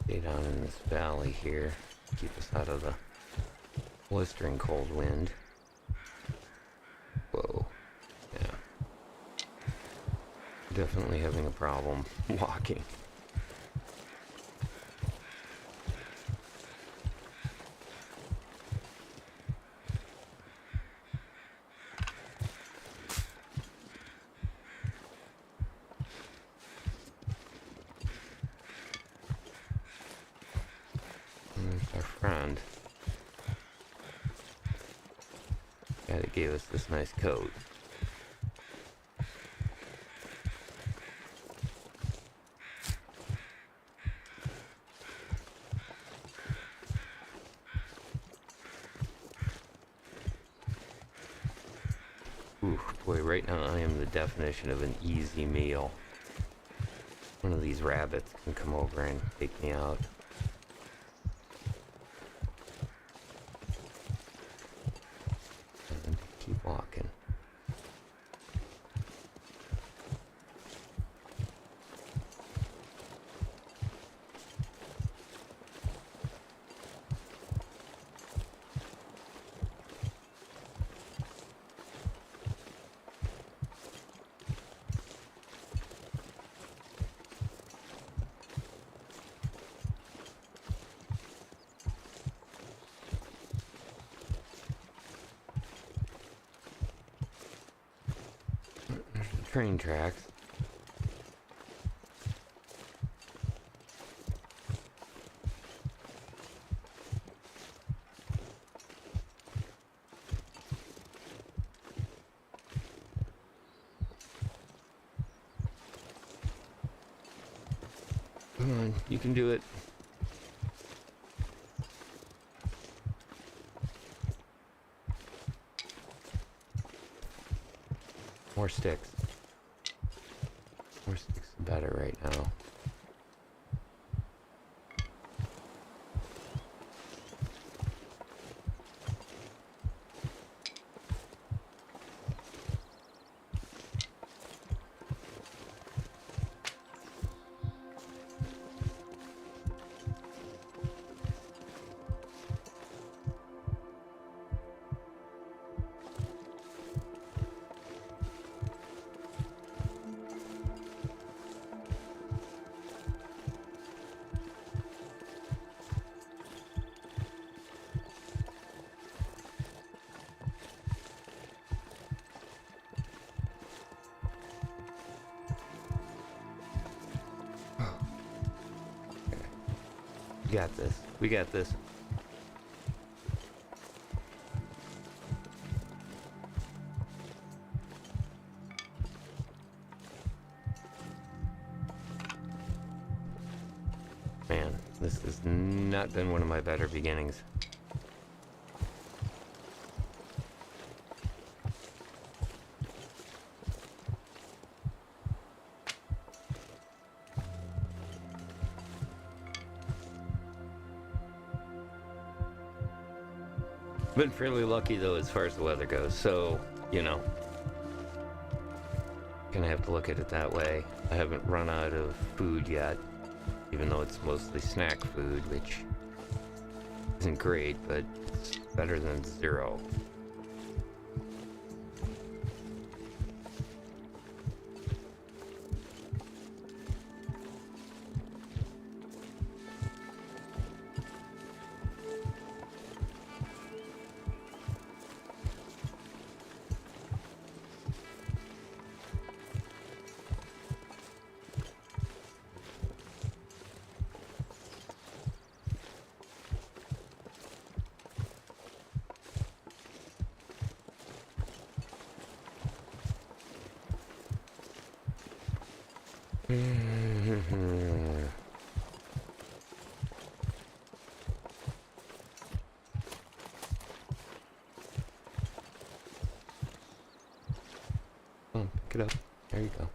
Stay down in this valley here, keep us out of the blistering cold wind. Whoa. Yeah. Definitely having a problem walking. Our friend. Guy that gave us this nice coat. Ooh, boy, right now I am the definition of an easy meal. One of these rabbits can come over and take me out. Keep walking. Train tracks. Come on, you can do it. More sticks. More sticks the better right now. We got this. We got this. Man, this has not been one of my better beginnings. Been fairly lucky though as far as the weather goes, so, you know, gonna have to look at it that way. I haven't run out of food yet, even though it's mostly snack food, which isn't great, but it's better than zero. Oh, pick it up. There you go.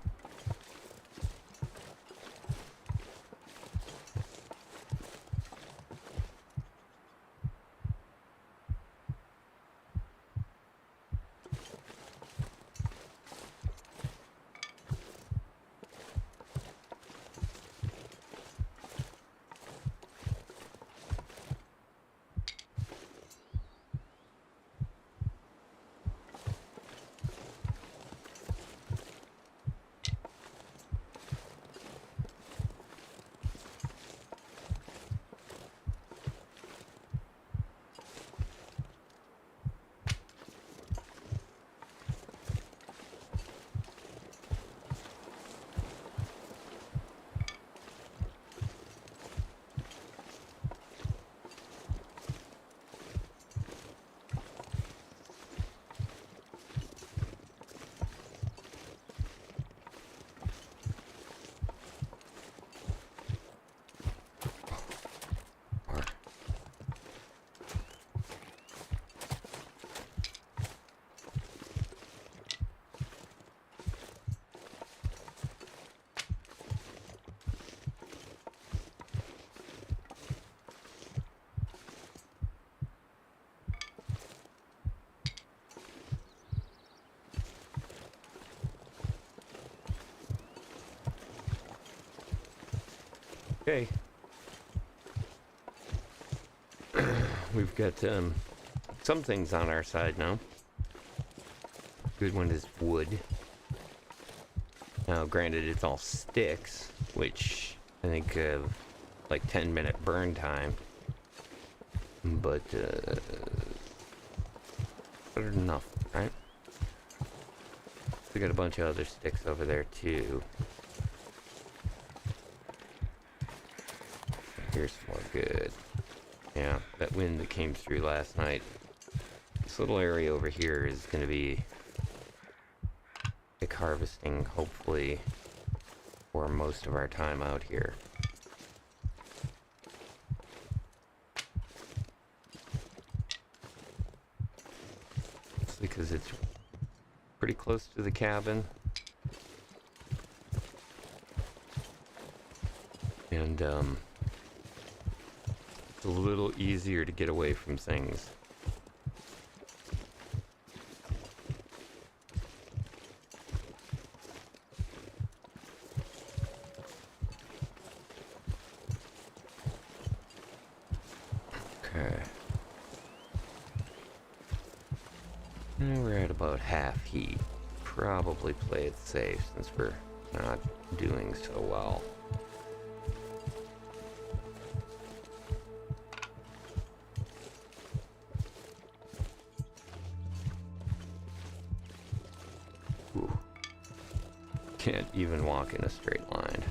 Okay. We've got some things on our side now. Good one is wood. Now, granted, it's all sticks, which I think like 10-minute burn time. But better than enough, right? We got a bunch of other sticks over there too. Here's more good. Yeah, that wind that came through last night. This little area over here is going to be stick harvesting, hopefully, for most of our time out here. Because it's pretty close to the cabin. And, a little easier to get away from things. Okay. And we're at about half heat. Probably play it safe since we're not doing so well. Can't even walk in a straight line.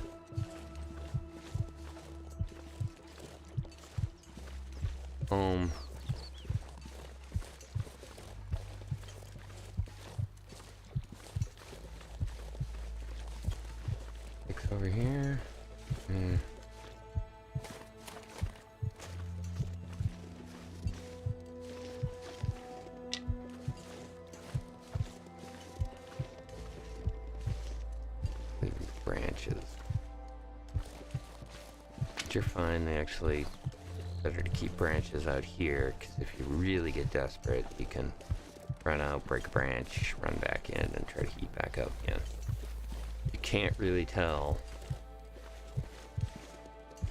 home. Six over here. Mm. These branches. But you're fine. They actually better to keep branches out here, because if you really get desperate, you can run out, break a branch, run back in, and try to heat back up again. You can't really tell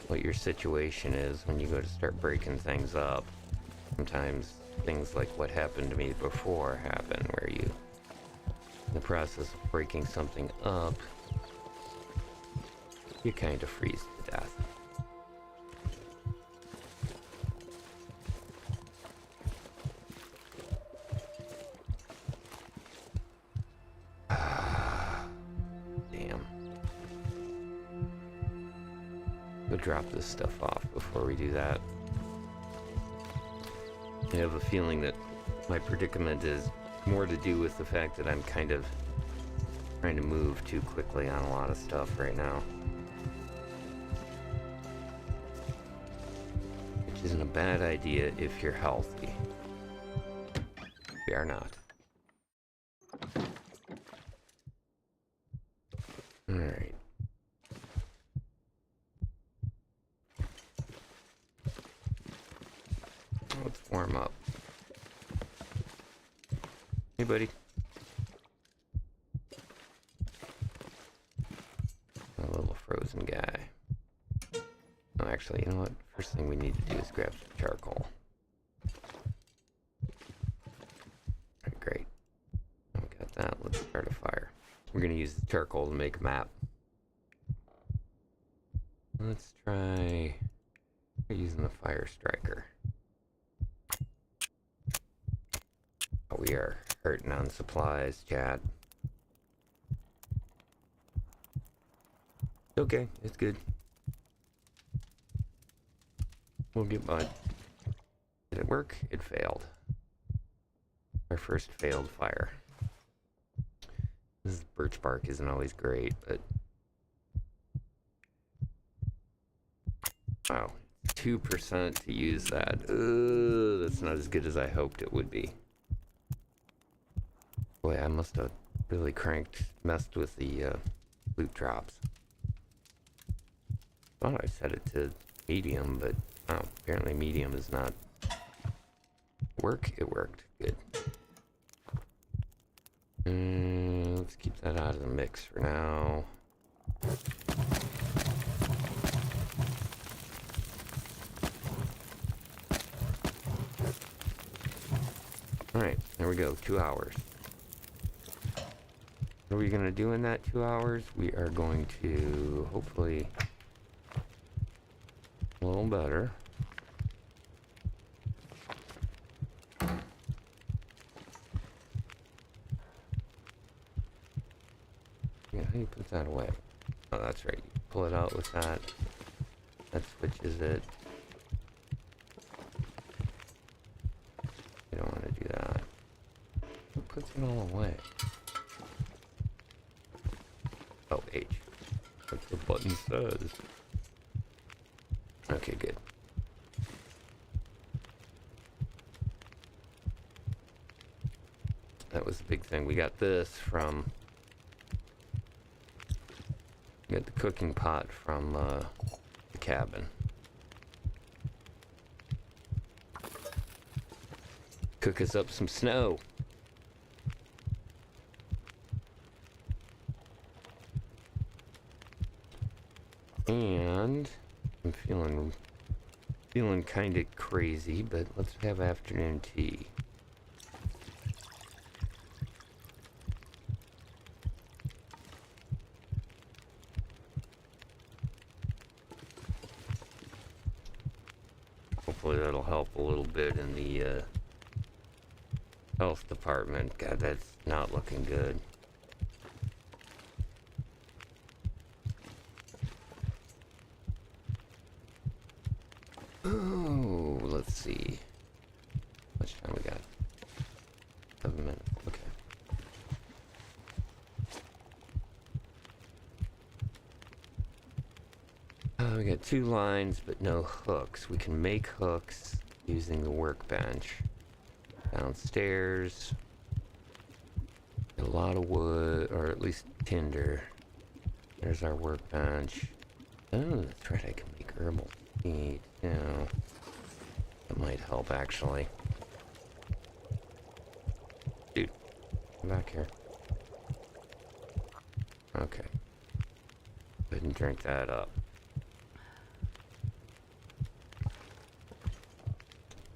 what your situation is when you go to start breaking things up. Sometimes things like what happened to me before happen, where you, in the process of breaking something up, you kind of freeze to death. Damn. We'll drop this stuff off before we do that. I have a feeling that my predicament is more to do with the fact that I'm kind of trying to move too quickly on a lot of stuff right now. Which isn't a bad idea if you're healthy. We are not. Alright. Let's warm up. Hey, buddy. A little frozen guy. Oh, actually, you know what? First thing we need to do is grab some charcoal. Alright, great. Now we got that. Let's start a fire. We're going to use the charcoal to make a map. Let's try using the fire striker. Oh, we are hurting on supplies, chat. Okay, it's good. We'll get by. Did it work? It failed. Our first failed fire. This birch bark isn't always great, but... Wow, 2% to use that. That's not as good as I hoped it would be. Boy, I must have really messed with the loot drops. Thought I set it to medium, but oh, apparently medium is not work. It worked. Good. Let's keep that out of the mix for now. Alright, there we go. 2 hours. What are we going to do in that 2 hours? We are going to hopefully a little better. Yeah, how do you put that away? Oh, that's right. You pull it out with that. That switches it. You don't want to do that. Who puts it all away? Oh, H. That's what the button says. Okay, good. That was the big thing. We got this from... We got the cooking pot from the cabin. Cook us up some snow. And I'm feeling kind of crazy, but let's have afternoon tea. Hopefully that'll help a little bit in the health department. God, that's not looking good. Oh, let's see. How much time we got? 7 minutes. Okay. We got 2 lines, but no hooks. We can make hooks using the workbench. Downstairs. A lot of wood, or at least tinder. There's our workbench. Oh, that's right, I can make herbal tea, too. That might help, actually. Dude, come back here. Okay. Go ahead and drink that up.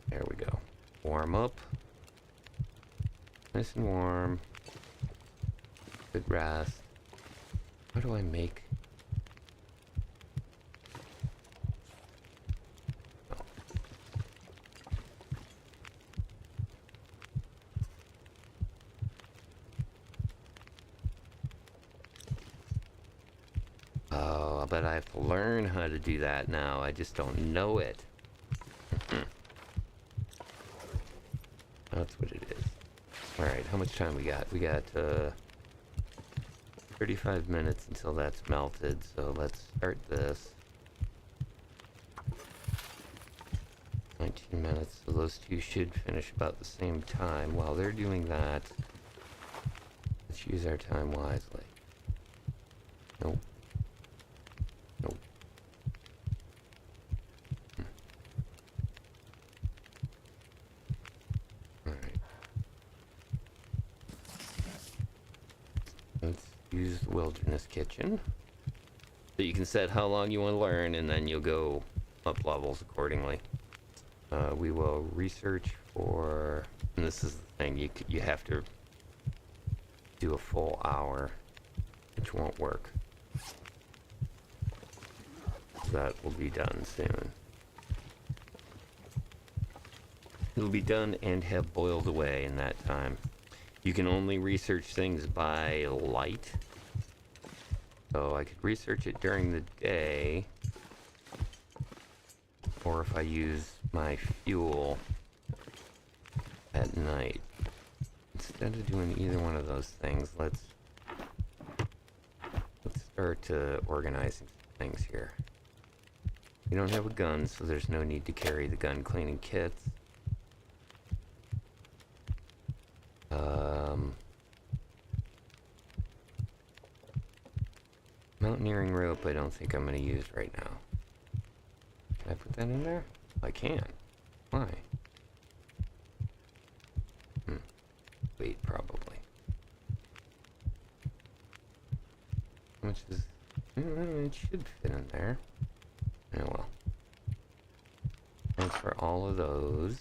There we go. Warm up. Nice and warm. Good rest. How do I make... Oh, but I have to learn how to do that now. I just don't know it. That's what it is. Alright, how much time we got? We got 35 minutes until that's melted, so let's start this. 19 minutes, so those two should finish about the same time. While they're doing that, let's use our time wisely. Nope. Nope. Alright. Let's use the wilderness kitchen. So you can set how long you want to learn, and then you'll go up levels accordingly. We will research for, and this is the thing, you have to do a full hour, which won't work. That will be done soon. It'll be done and have boiled away in that time. You can only research things by light. So I could research it during the day, or if I use my fuel at night. Instead of doing either one of those things, let's start organizing some things here. We don't have a gun, so there's no need to carry the gun cleaning kits. Mountaineering rope I don't think I'm going to use right now. Can I put that in there? I can. Why? Wait, probably. How much is... it should fit in there. Oh well. Thanks for all of those.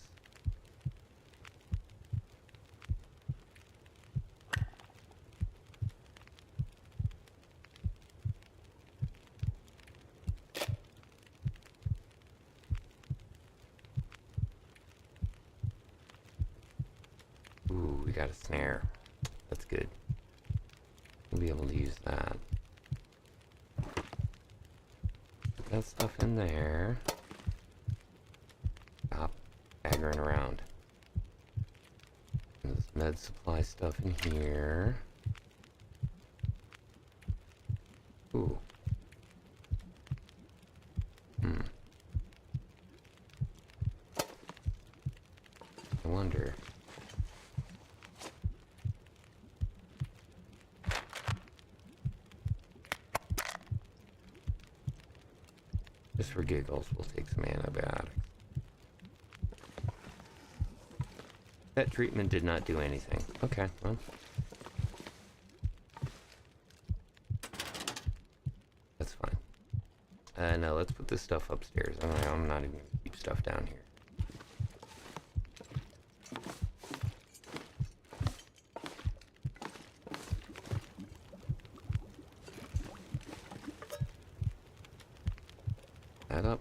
Ooh, we got a snare. That's good. We'll be able to use that. Put that stuff in there. Stop staggering around. There's med supply stuff in here. Ooh. I wonder. Just for giggles, we'll take some antibiotics. That treatment did not do anything. Okay, well. That's fine. No, let's put this stuff upstairs. I'm not even going to keep stuff down here. That up.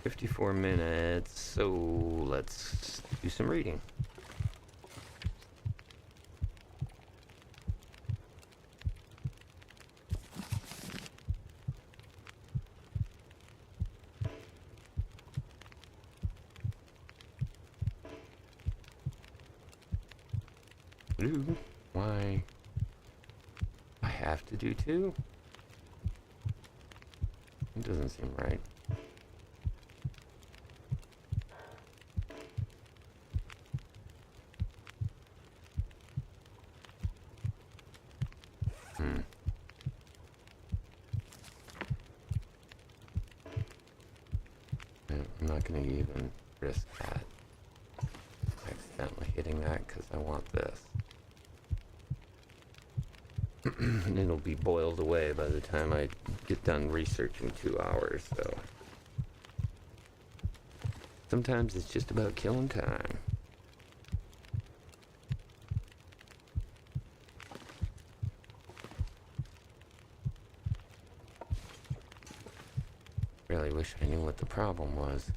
"54 minutes, so let's do some reading. 2? Why? I have to do 2? It doesn't seem right. I'm not going to even risk that. Accidentally hitting that because I want this. And it'll be boiled away by the time I get done researching 2 hours, so. Sometimes it's just about killing time. Really wish I knew what the problem was.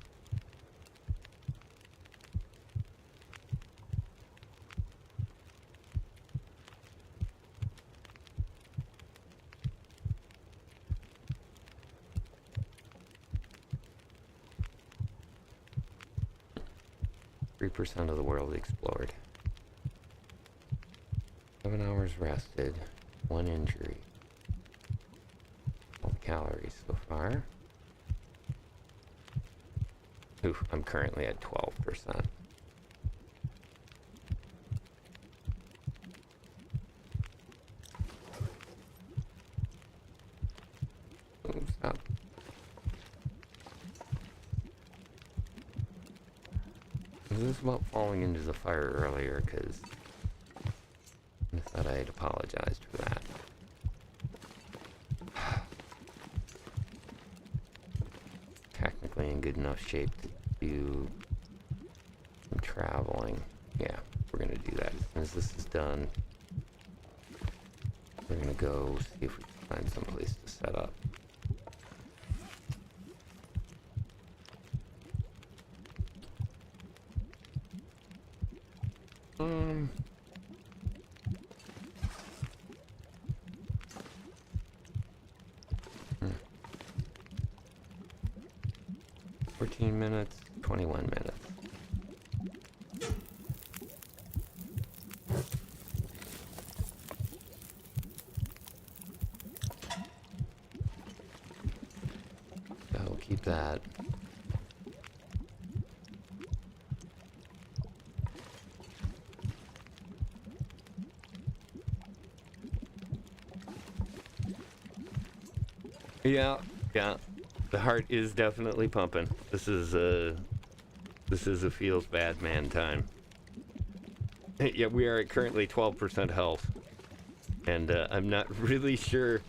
3% of the world explored. 7 hours rested. 1 injury. 12 calories so far. Oof, I'm currently at 12%. Oh, stop. I was about falling into the fire earlier because I thought I had apologized for that. Technically in good enough shape to do some traveling. Yeah, we're gonna do that. As soon as this is done, we're gonna go see if we can find some place to set up. Hmm. 14 minutes, 21 minutes. So keep that. Yeah. The heart is definitely pumping. This is a feels bad man time. Yeah, we are at currently 12% health, and I'm not really sure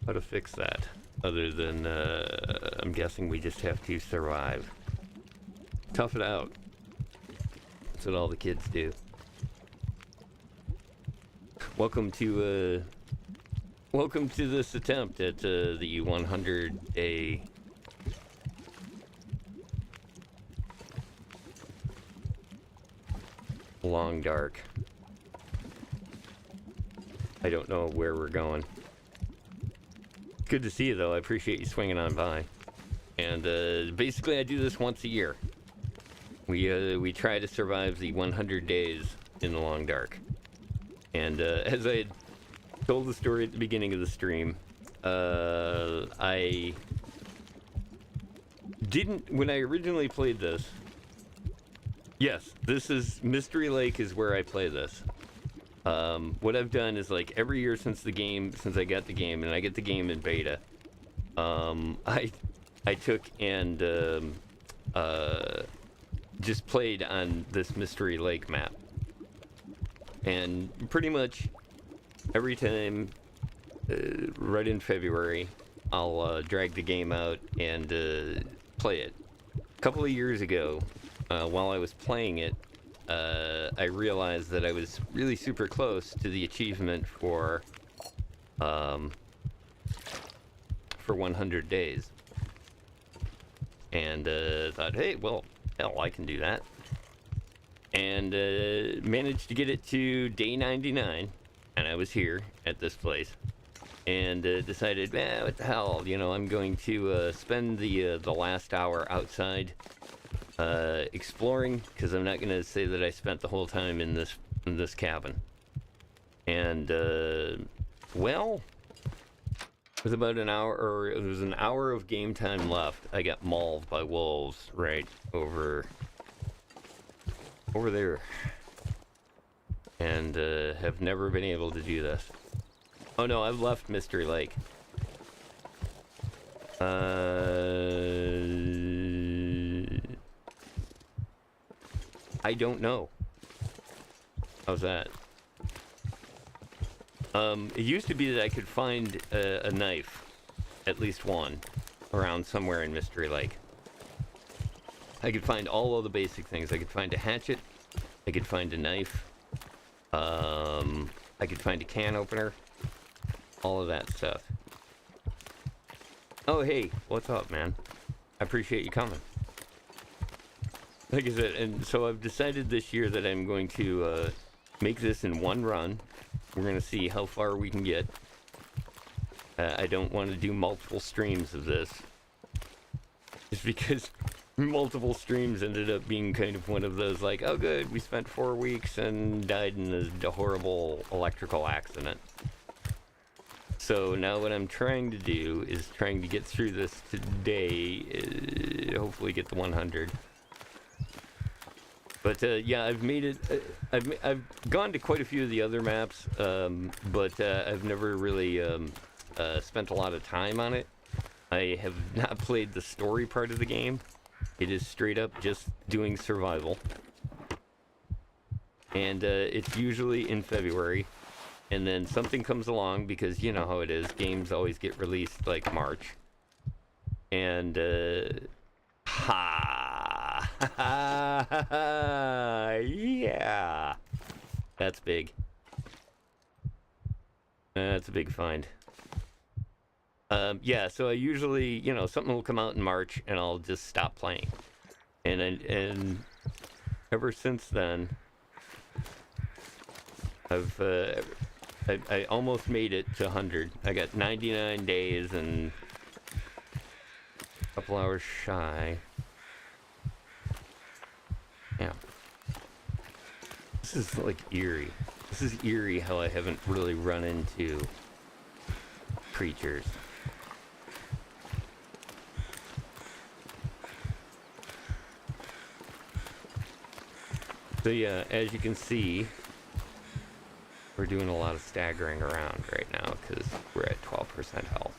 how to fix that. Other than I'm guessing we just have to survive. Tough it out. That's what all the kids do. Welcome to this attempt at the 100-day long dark. I don't know where we're going. Good to see you, though. I appreciate you swinging on by. And basically, I do this once a year. We try to survive the 100 days in the long dark. And as I had told the story at the beginning of the stream, I didn't, when I originally played this, yes, this is, Mystery Lake is where I play this. What I've done is, like, every year since I got the game, and I get the game in beta, I took and just played on this Mystery Lake map. And pretty much every time, right in February, I'll drag the game out and play it. A couple of years ago, while I was playing it, I realized that I was really super close to the achievement for 100 days. And thought, hey, well, hell, I can do that. And managed to get it to day 99. And I was here at this place, and decided, what the hell, I'm going to spend the last hour outside exploring, because I'm not going to say that I spent the whole time in this cabin. And, well, with about an hour, or it was an hour of game time left, I got mauled by wolves right over there. And have never been able to do this. Oh no, I've left Mystery Lake. I don't know. How's that? It used to be that I could find a knife, at least one, around somewhere in Mystery Lake. I could find all of the basic things. I could find a hatchet. I could find a knife. I could find a can opener. All of that stuff. Oh, hey, what's up, man? I appreciate you coming. Like I said, and so I've decided this year that I'm going to make this in one run. We're going to see how far we can get. I don't want to do multiple streams of this. Just because multiple streams ended up being kind of one of those, like, oh good, we spent 4 weeks and died in a horrible electrical accident. So now what I'm trying to do is trying to get through this today, hopefully get the 100. But yeah, I've made it. I've gone to quite a few of the other maps, but I've never really spent a lot of time on it. I have not played the story part of the game. It is straight up just doing survival, and it's usually in February, and then something comes along because you know how it is. Games always get released like March, and yeah, that's big. That's a big find. Yeah, so I usually, you know, something will come out in March and I'll just stop playing. And ever since then, I almost made it to 100. I got 99 days and a couple hours shy. Yeah. This is like eerie. This is eerie how I haven't really run into creatures. So yeah, as you can see, we're doing a lot of staggering around right now because we're at 12% health.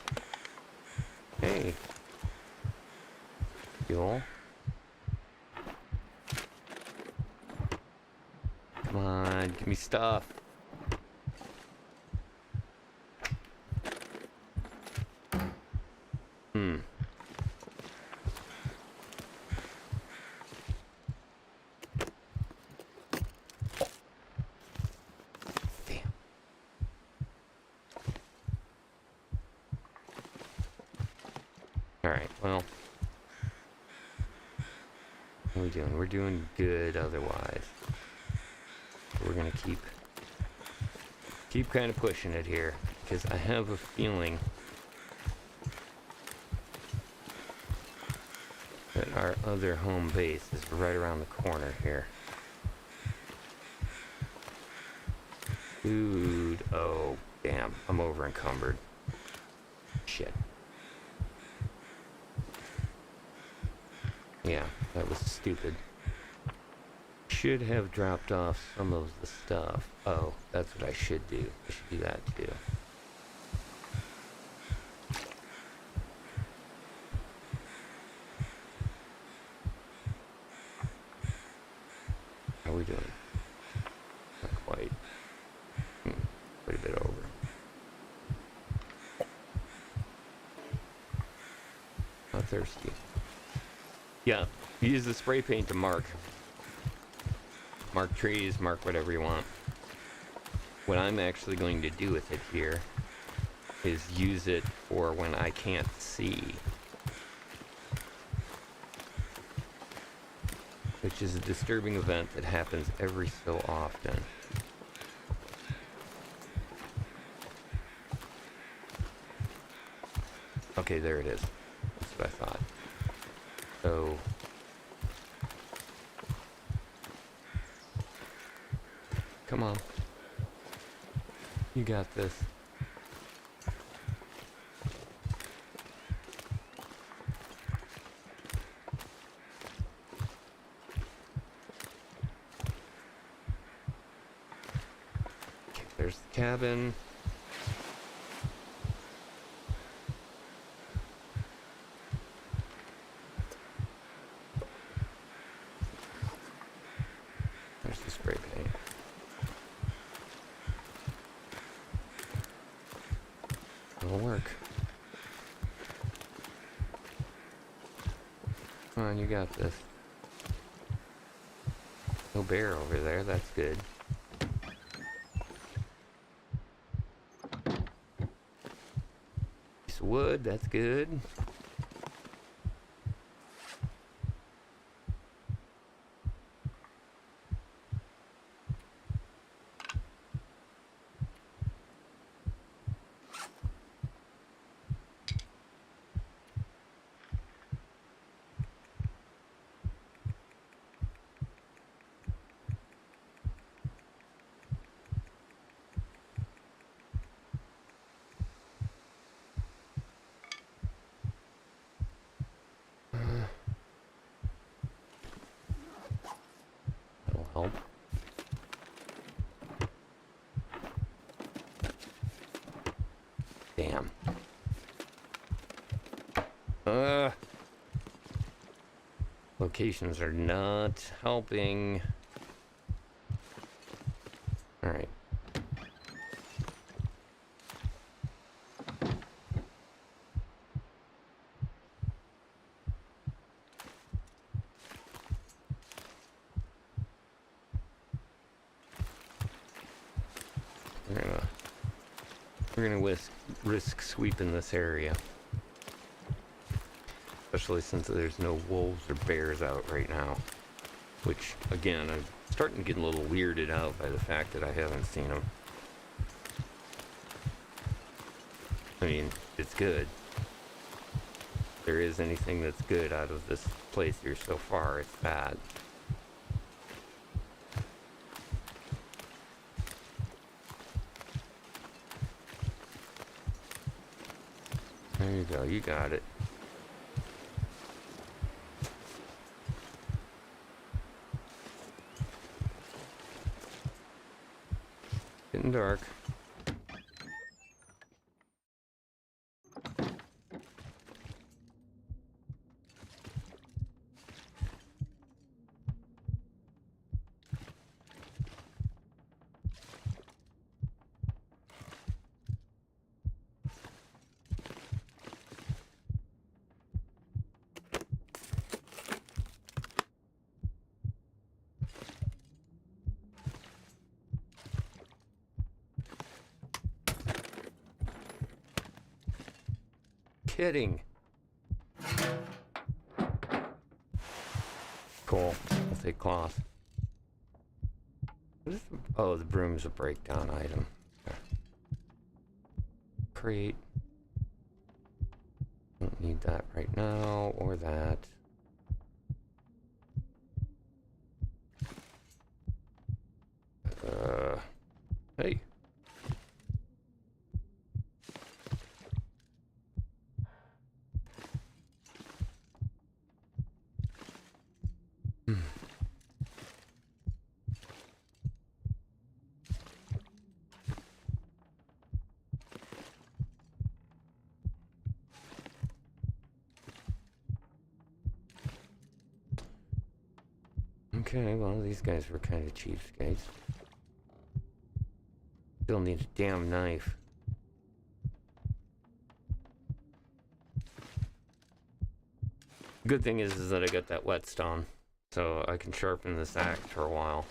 Hey. Fuel. Come on, give me stuff. Alright, well. What are we doing? We're doing good otherwise. We're gonna keep kind of pushing it here, because I have a feeling that our other home base is right around the corner here. Dude, oh, damn, I'm over encumbered. Shit. Yeah, that was stupid. Should have dropped off some of the stuff. Oh, that's what I should do. I should do that too. How are we doing? Not quite. Quite a bit over. Not thirsty. Yeah, use the spray paint to mark trees, mark whatever you want. What I'm actually going to do with it here is use it for when I can't see, which is a disturbing event that happens every so often. Okay, there it is. That's what I thought. So Come on. You got this. Okay, there's the cabin. There's the spray paint. It'll work. Come on, you got this. No bear over there, that's good. Piece of wood, that's good. That'll help. Damn. Locations are not helping. Alright. We're gonna risk sweeping this area. Especially since there's no wolves or bears out right now. Which, again, I'm starting to get a little weirded out by the fact that I haven't seen them. I mean, it's good. If there is anything that's good out of this playthrough so far, it's that. There you go, you got it. Getting dark. Kidding. Cool. I'll take cloth. What is the, oh, the broom's a breakdown item. Okay. Crate. Don't need that right now, or that. Hey. Okay, well, these guys were kind of cheapskates. Still need a damn knife. Good thing is that I got that whetstone, so I can sharpen this axe for a while.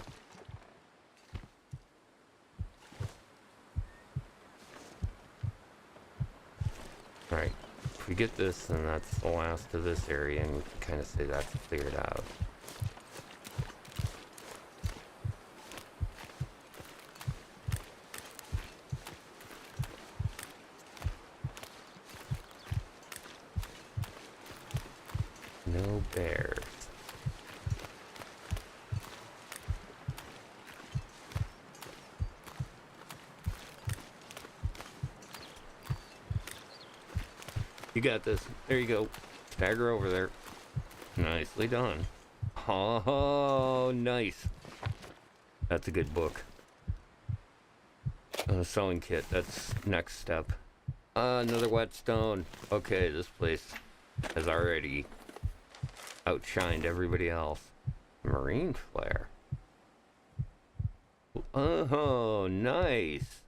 Alright, if we get this, then that's the last of this area, and we can kind of say that's figured out. No bears. You got this. There you go. Stagger over there. Nicely done. Oh, nice. That's a good book. Sewing kit. That's next step. Another whetstone. Okay, this place has already outshined everybody else. Marine flare. Oh, nice.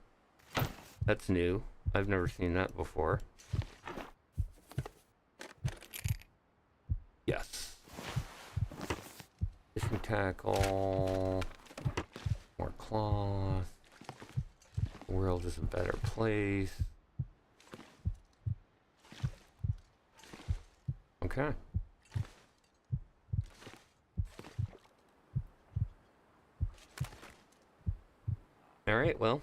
That's new. I've never seen that before. Yes. Fishing tackle. More cloth. The world is a better place. Okay. All right, well,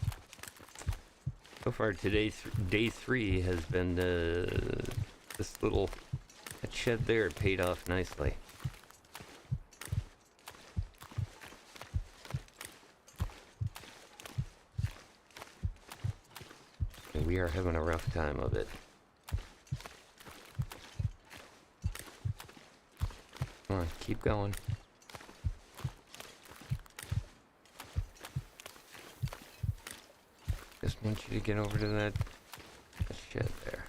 so far today's day 3 has been this little that shed there paid off nicely. And we are having a rough time of it. Come on, keep going. Just want you to get over to that shed there.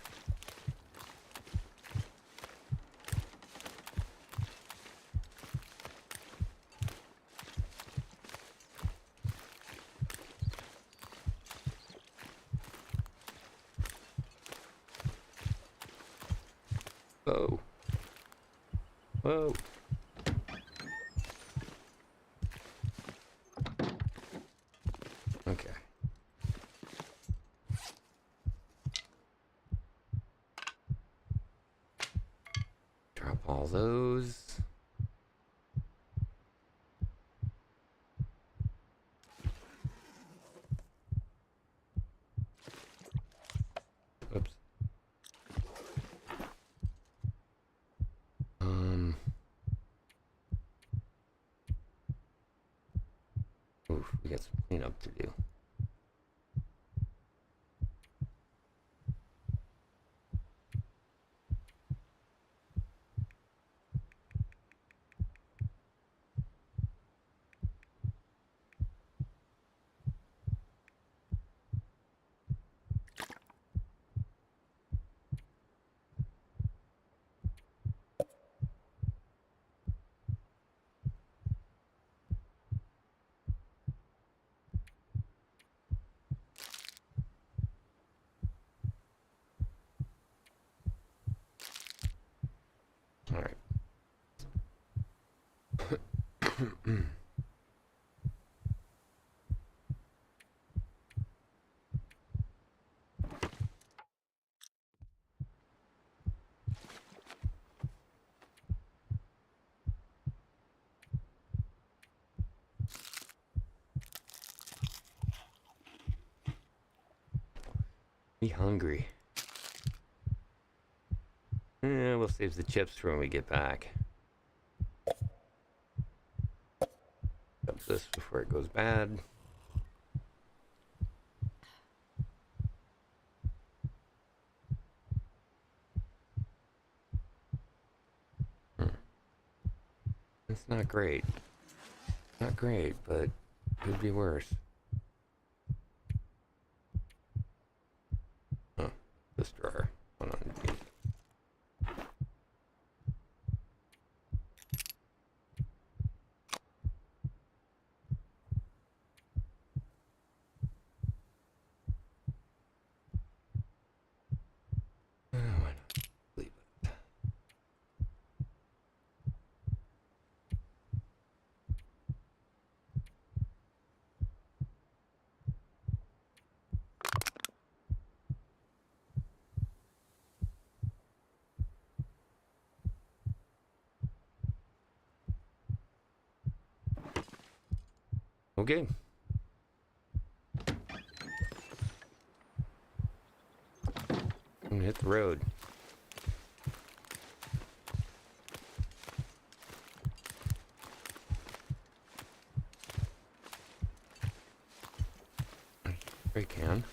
Whoa. Whoa. Okay. Drop all those. Oops. Oof, we got some cleanup to do. All right. Be hungry. Yeah, we'll save the chips for when we get back. Dump this before it goes bad. It's not great. Not great, but could be worse. Oh, this drawer. Hold on. Why not? Leave it. Okay. I'm gonna hit the road. I can.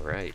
right.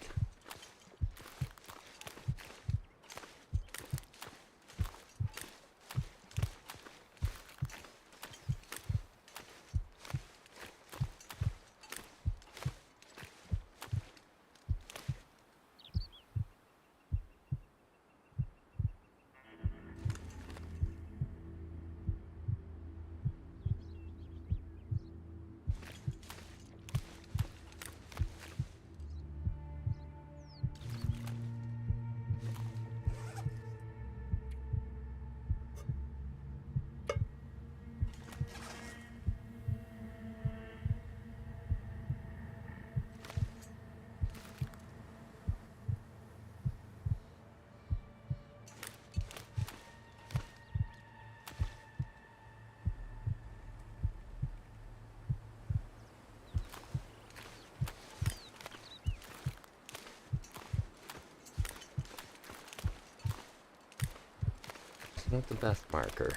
It's not the best marker.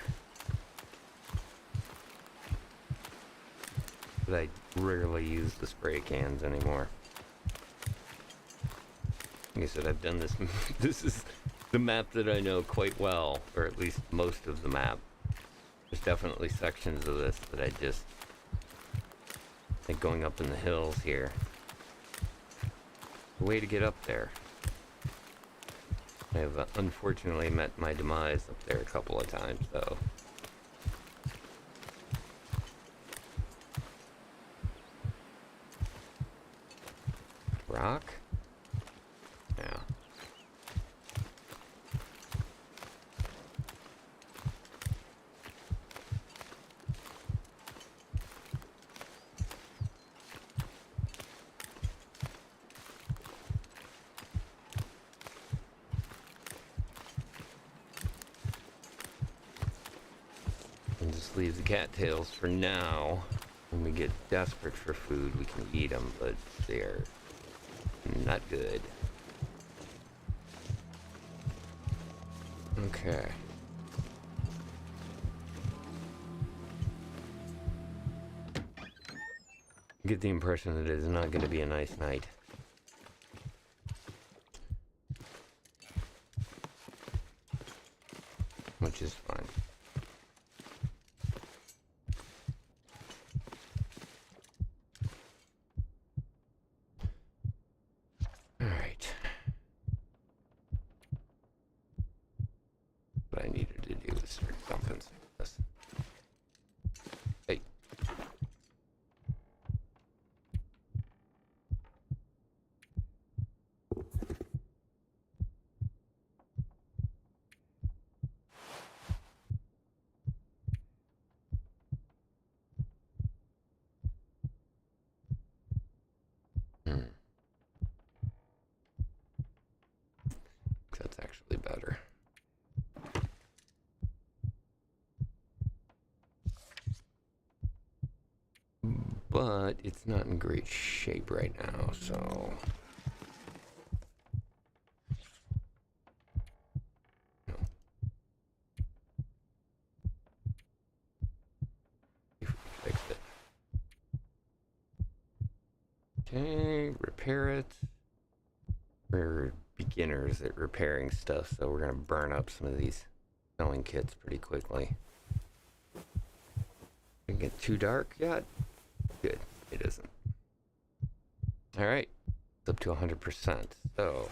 But I rarely use the spray cans anymore. Like I said, I've done this. This is the map that I know quite well, or at least most of the map. There's definitely sections of this that I just, like going up in the hills here. The way to get up there. I have unfortunately met my demise up there a couple of times, though. Rock? Yeah. And just leave the cattails for now. When we get desperate for food, we can eat them, but they're not good. Okay. Get the impression that it is not going to be a nice night. Which is fine. Alright. What I needed to do is start dumping some of this. Hey. That's actually better. But it's not in great shape right now, so... No. If we fix it. Okay, repair it. We're beginners at repairing stuff, so we're gonna burn up some of these sewing kits pretty quickly. Didn't get too dark yet? Good, it isn't. Alright, it's up to 100%, so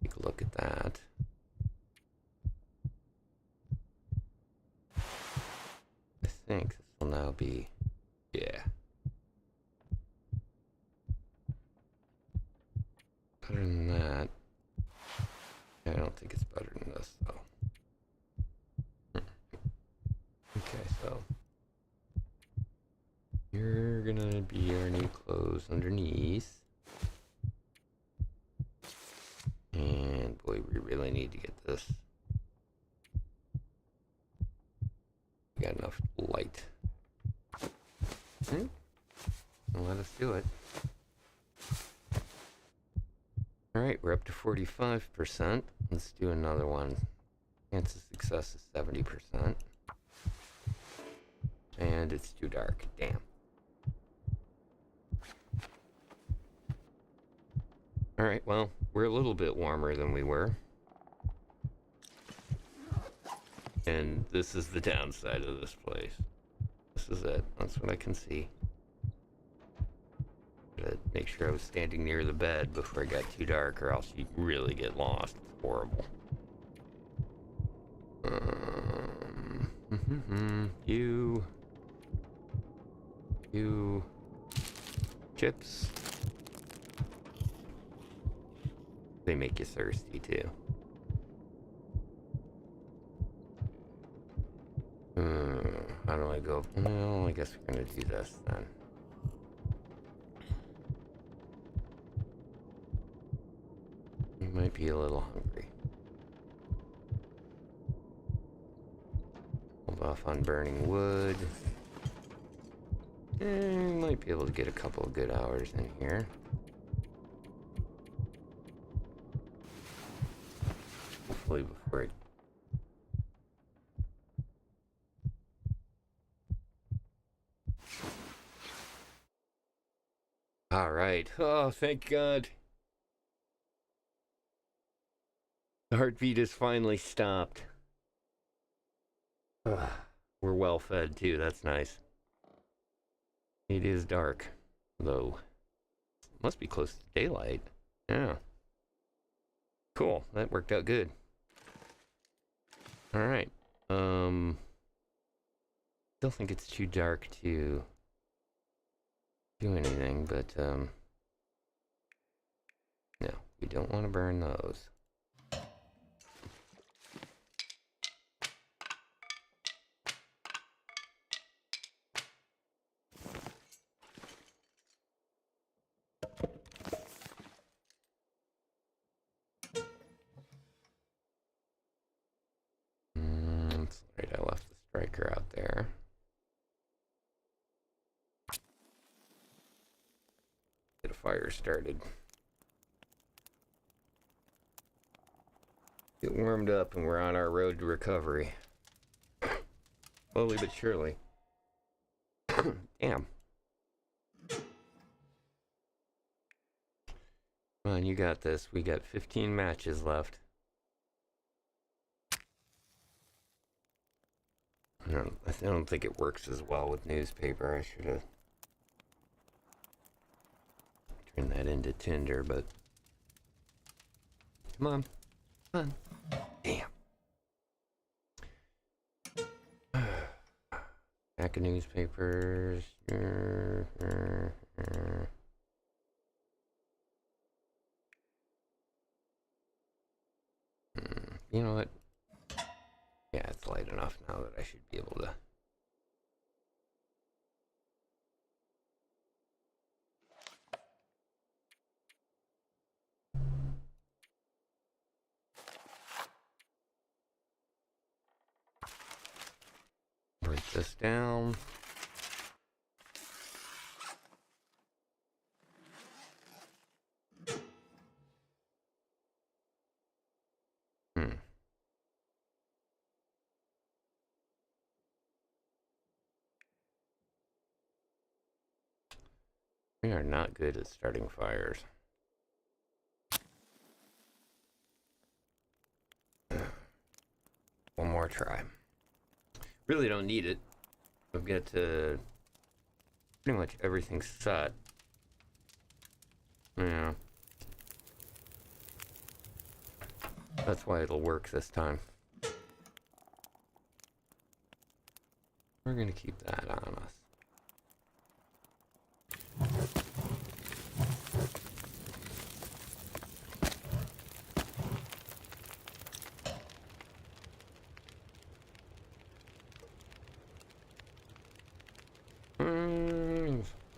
take a look at that. I think this will now be, yeah. Better than that. I don't think it's better than this, though. Okay, so you're gonna be our new clothes underneath. And boy, we really need to get this. We got enough light. Let us do it. Alright, we're up to 45%. Let's do another one. Chance of success is 70%. And it's too dark. Damn. Alright, well, we're a little bit warmer than we were. And this is the downside of this place. This is it. That's what I can see. Gotta make sure I was standing near the bed before it got too dark, or else you'd really get lost. It's horrible. You chips. They make you thirsty too. How do I go? Well, I guess we're gonna do this then. We might be a little hungry. Hold off on burning wood. We might be able to get a couple of good hours in here. Hopefully before it... Alright. Oh, thank God. The heartbeat has finally stopped. We're well fed too, that's nice. It is dark, though. Must be close to daylight. Yeah. Cool, that worked out good. Alright. Still think it's too dark to do anything, but no, we don't want to burn those. That's right, I left the striker out there. Get a fire started. Get warmed up and we're on our road to recovery. Slowly but surely. Damn. Come on, you got this. We got 15 matches left. I don't think it works as well with newspaper. I should have turned that into Tinder, but come on. Come on. Damn. Pack of newspapers. You know what? Yeah, it's light enough now that I should be able to. Break this down. We are not good at starting fires. One more try. Really don't need it. I've got pretty much everything set. Yeah. That's why it'll work this time. We're gonna keep that on us.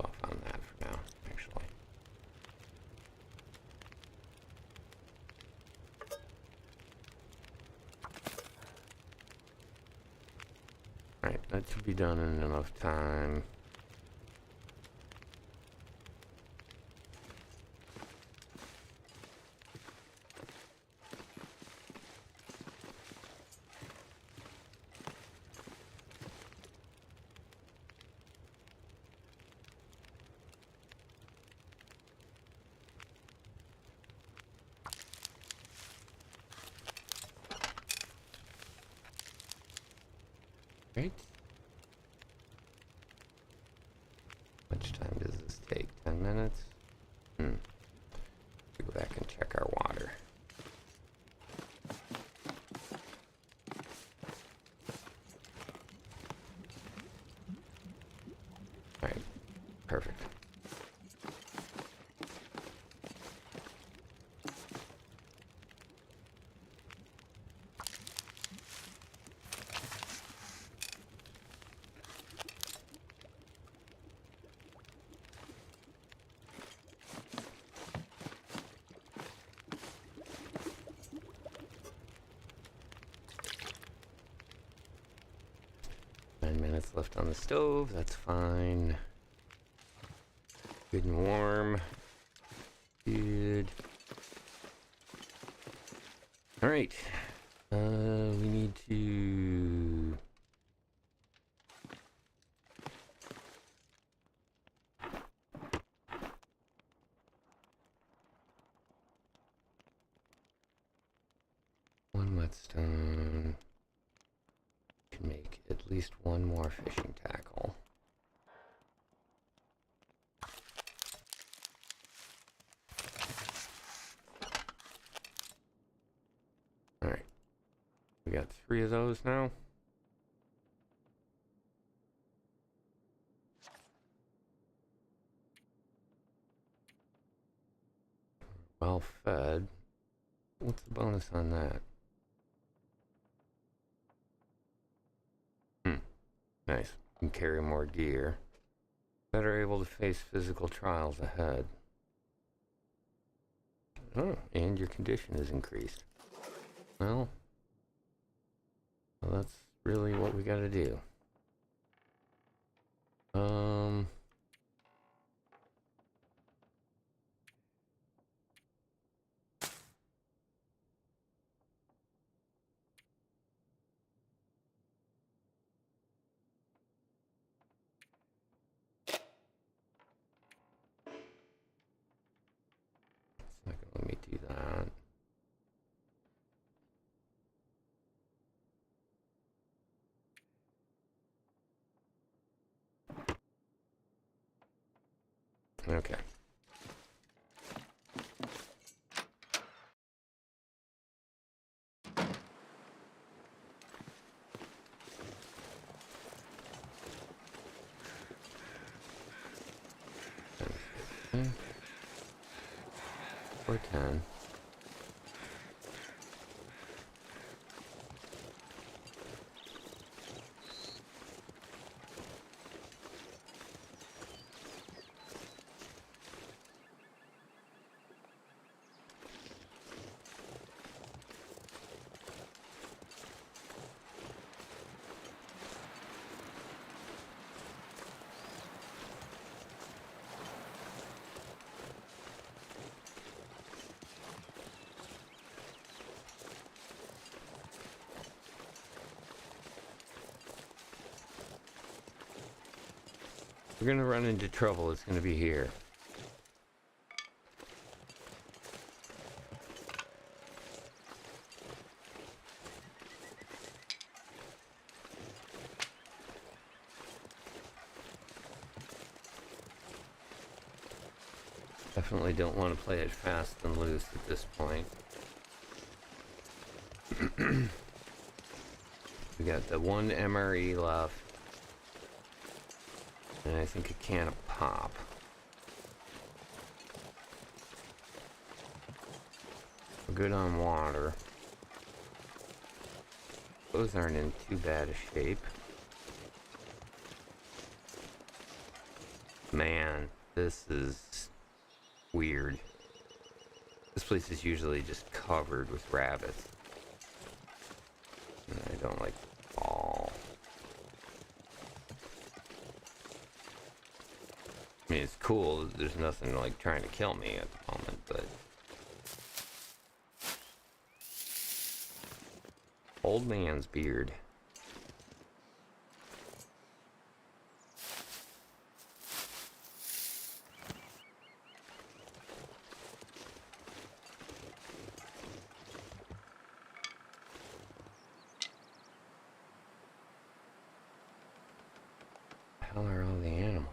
Off on that for now, actually. Alright, that should be done in enough time. Alright. How much time does this take? 10 minutes? We go back and check our water. Alright, perfect. Minutes left on the stove, that's fine. Good and warm. Good. Alright. We need to... one whetstone. Can make at least one more fishing tackle. Alright. We got 3 of those now. Well fed. What's the bonus on that? Nice. You can carry more gear. Better able to face physical trials ahead. Oh, and your condition is increased. Well, that's really what we gotta do. It's not gonna let me do that. Okay. Or 10. We're gonna run into trouble. It's gonna be here. Definitely don't want to play it fast and loose at this point. We got the 1 MRE left. And I think a can of pop. We're good on water. Those aren't in too bad a shape. Man, this is weird. This place is usually just covered with rabbits. And I don't like fall. I mean, it's cool. There's nothing like trying to kill me at the moment, but... Old man's beard. hell are all the animals?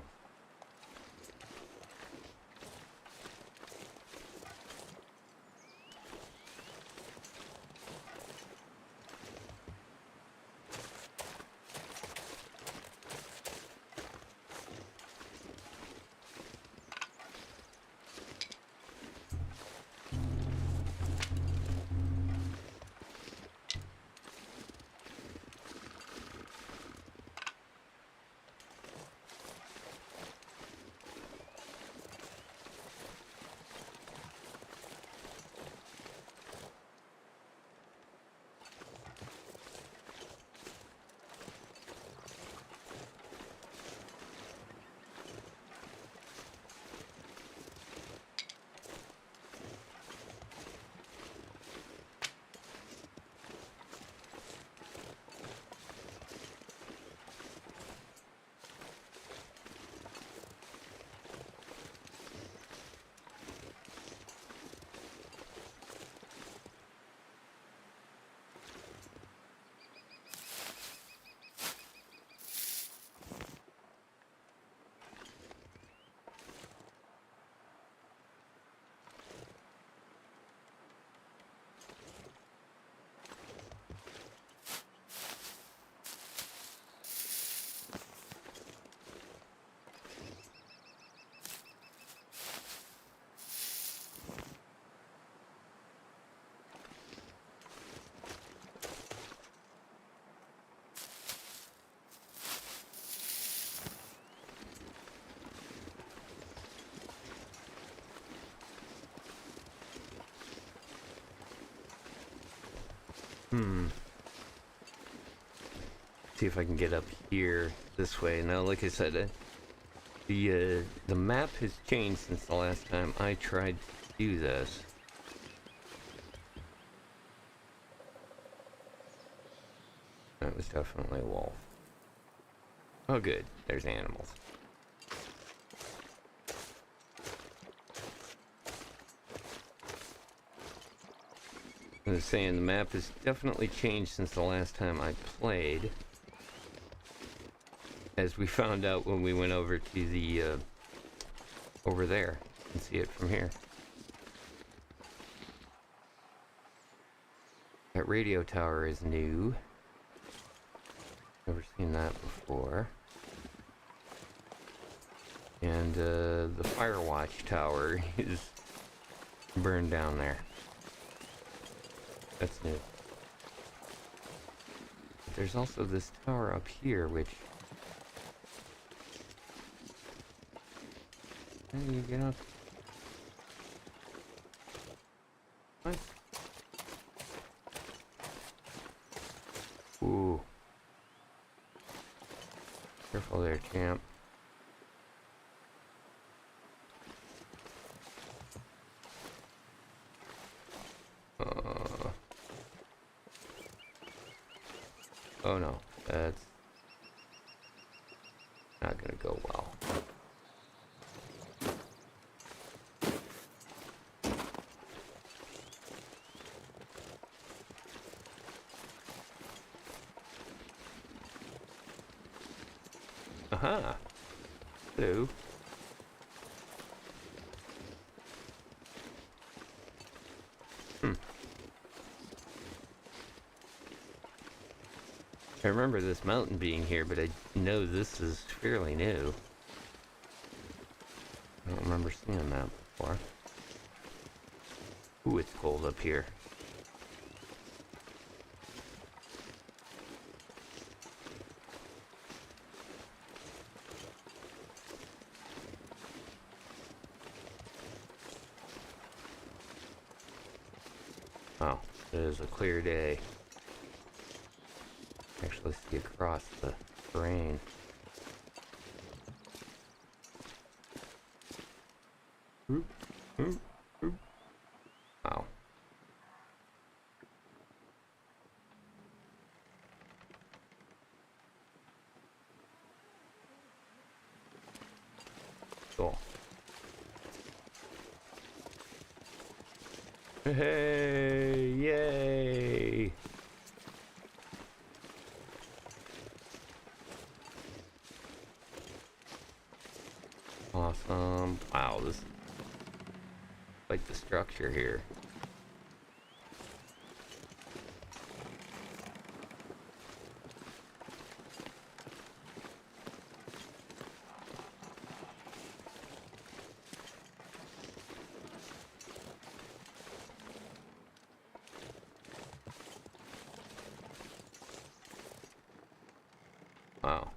See if I can get up here this way. Now, like I said, the map has changed since the last time I tried to do this. That was definitely a wolf. Oh, good. There's animals. I was saying the map has definitely changed since the last time I played. As we found out when we went over to the, over there. You can see it from here. That radio tower is new. Never seen that before. And, the Firewatch tower is burned down there. That's new. But there's also this tower up here, which... How do you get up? What? Ooh. Careful there, champ. Oh no, that's not gonna go well. Aha! Hello. I remember this mountain being here, but I know this is fairly new. I don't remember seeing that before. Ooh, it's cold up here. Oh, it is a clear day. Actually see across the terrain. Oop, oop, oop. Wow. Cool. Hey, yay! awesome. Wow, this is like the structure here. Wow.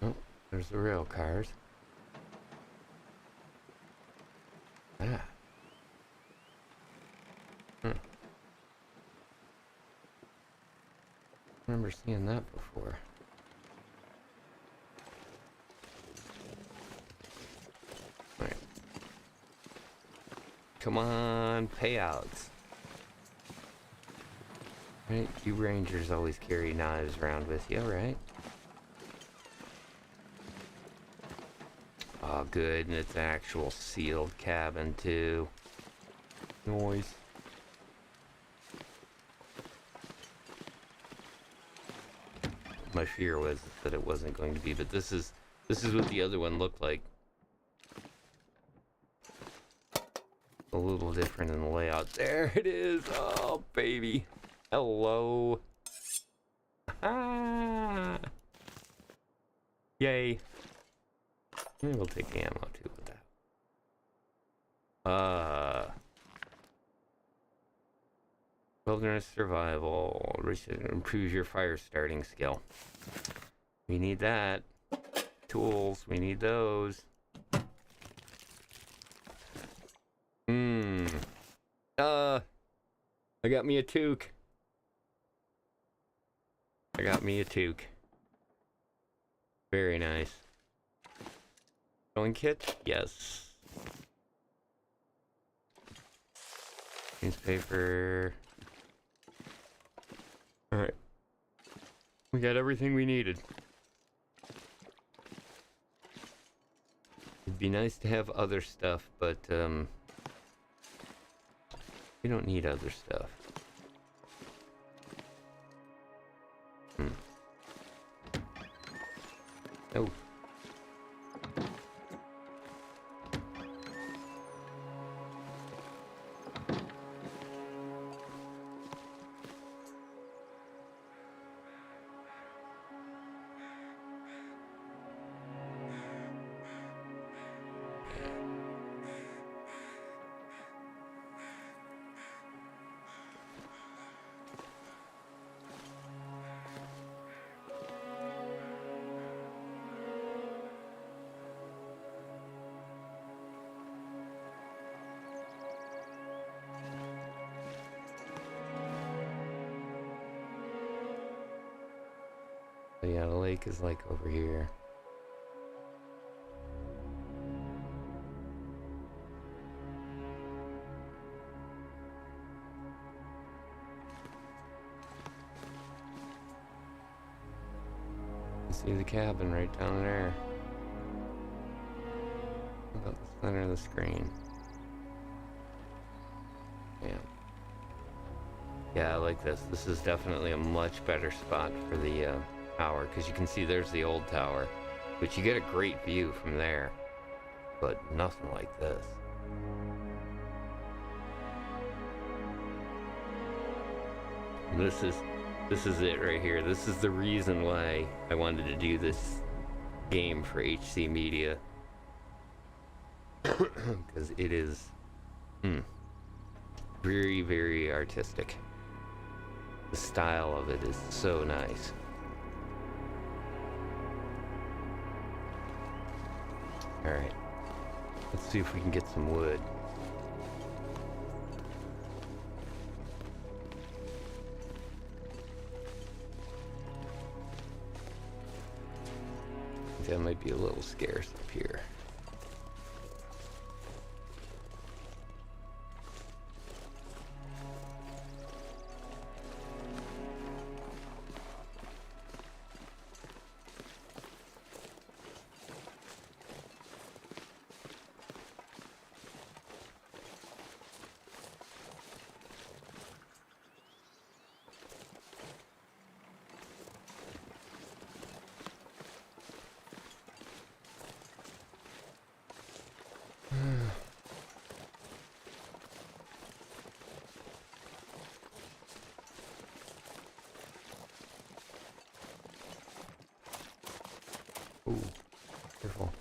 Oh, there's the rail cars. Ah. Remember seeing that before. Alright. Come on, payouts. Right, you rangers always carry knives around with you, right? Oh, good, and it's an actual sealed cabin, too. Noise. My fear was that it wasn't going to be, but this is what the other one looked like. A little different in the layout. There it is. Oh, baby. Hello. Ah. Yay. Maybe we'll take the ammo too with that. Wilderness survival. Improves your fire starting skill. We need that. Tools. We need those. I got me a toque. Very nice. Going kit? Yes. Newspaper. Alright. We got everything we needed. It'd be nice to have other stuff, but, we don't need other stuff. Oh. So yeah, the lake is like over here. You see the cabin right down there. About the center of the screen. Yeah, I like this. This is definitely a much better spot for the tower, because you can see there's the old tower, but you get a great view from there, but nothing like this. This is it right here. This is the reason why I wanted to do this game for HC Media, because it is very, very artistic. The style of it is so nice. Alright. Let's see if we can get some wood. That might be a little scarce up here. Ooh, careful.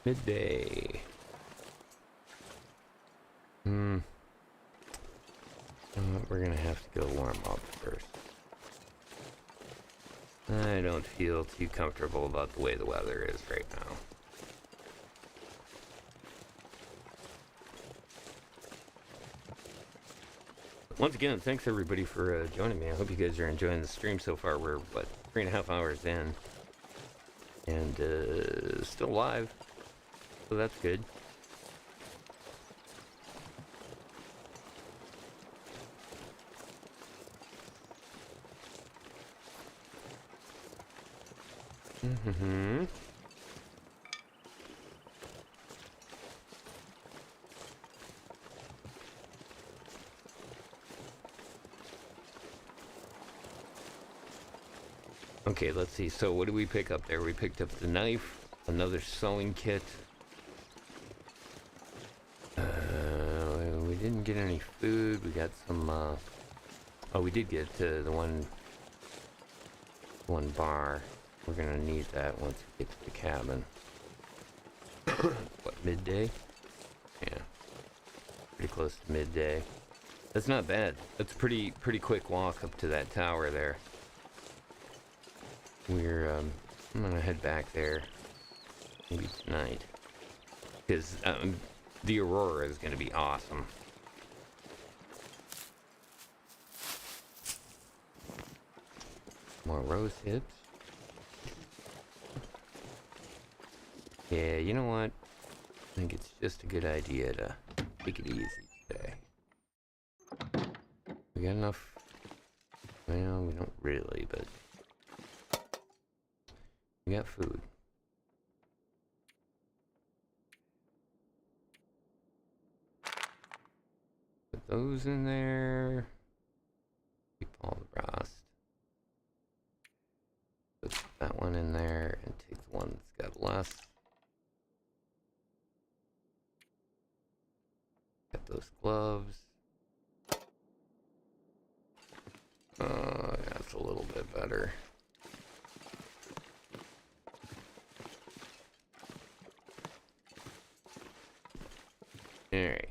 Midday. We're gonna have to go warm up first. I don't feel too comfortable about the way the weather is right now. Once again, thanks everybody for joining me. I hope you guys are enjoying the stream so far. We're, what, 3.5 hours in. And still live. So that's good. Mm-hmm. Okay, let's see. So what did we pick up there? We picked up the knife, another sewing kit. We didn't get any food. We got some, oh, we did get the one bar. We're gonna need that once we get to the cabin. What, midday? Yeah. Pretty close to midday. That's not bad. That's a pretty quick walk up to that tower there. I'm gonna head back there maybe tonight. Because, the aurora is gonna be awesome. More rose hips. Yeah, you know what? I think it's just a good idea to take it easy today. We got enough? Well, we don't really, but we got food. Put those in there. Keep all the rest. Put that one in there and take the one that's got less. Got those gloves. That's a little bit better. Alright.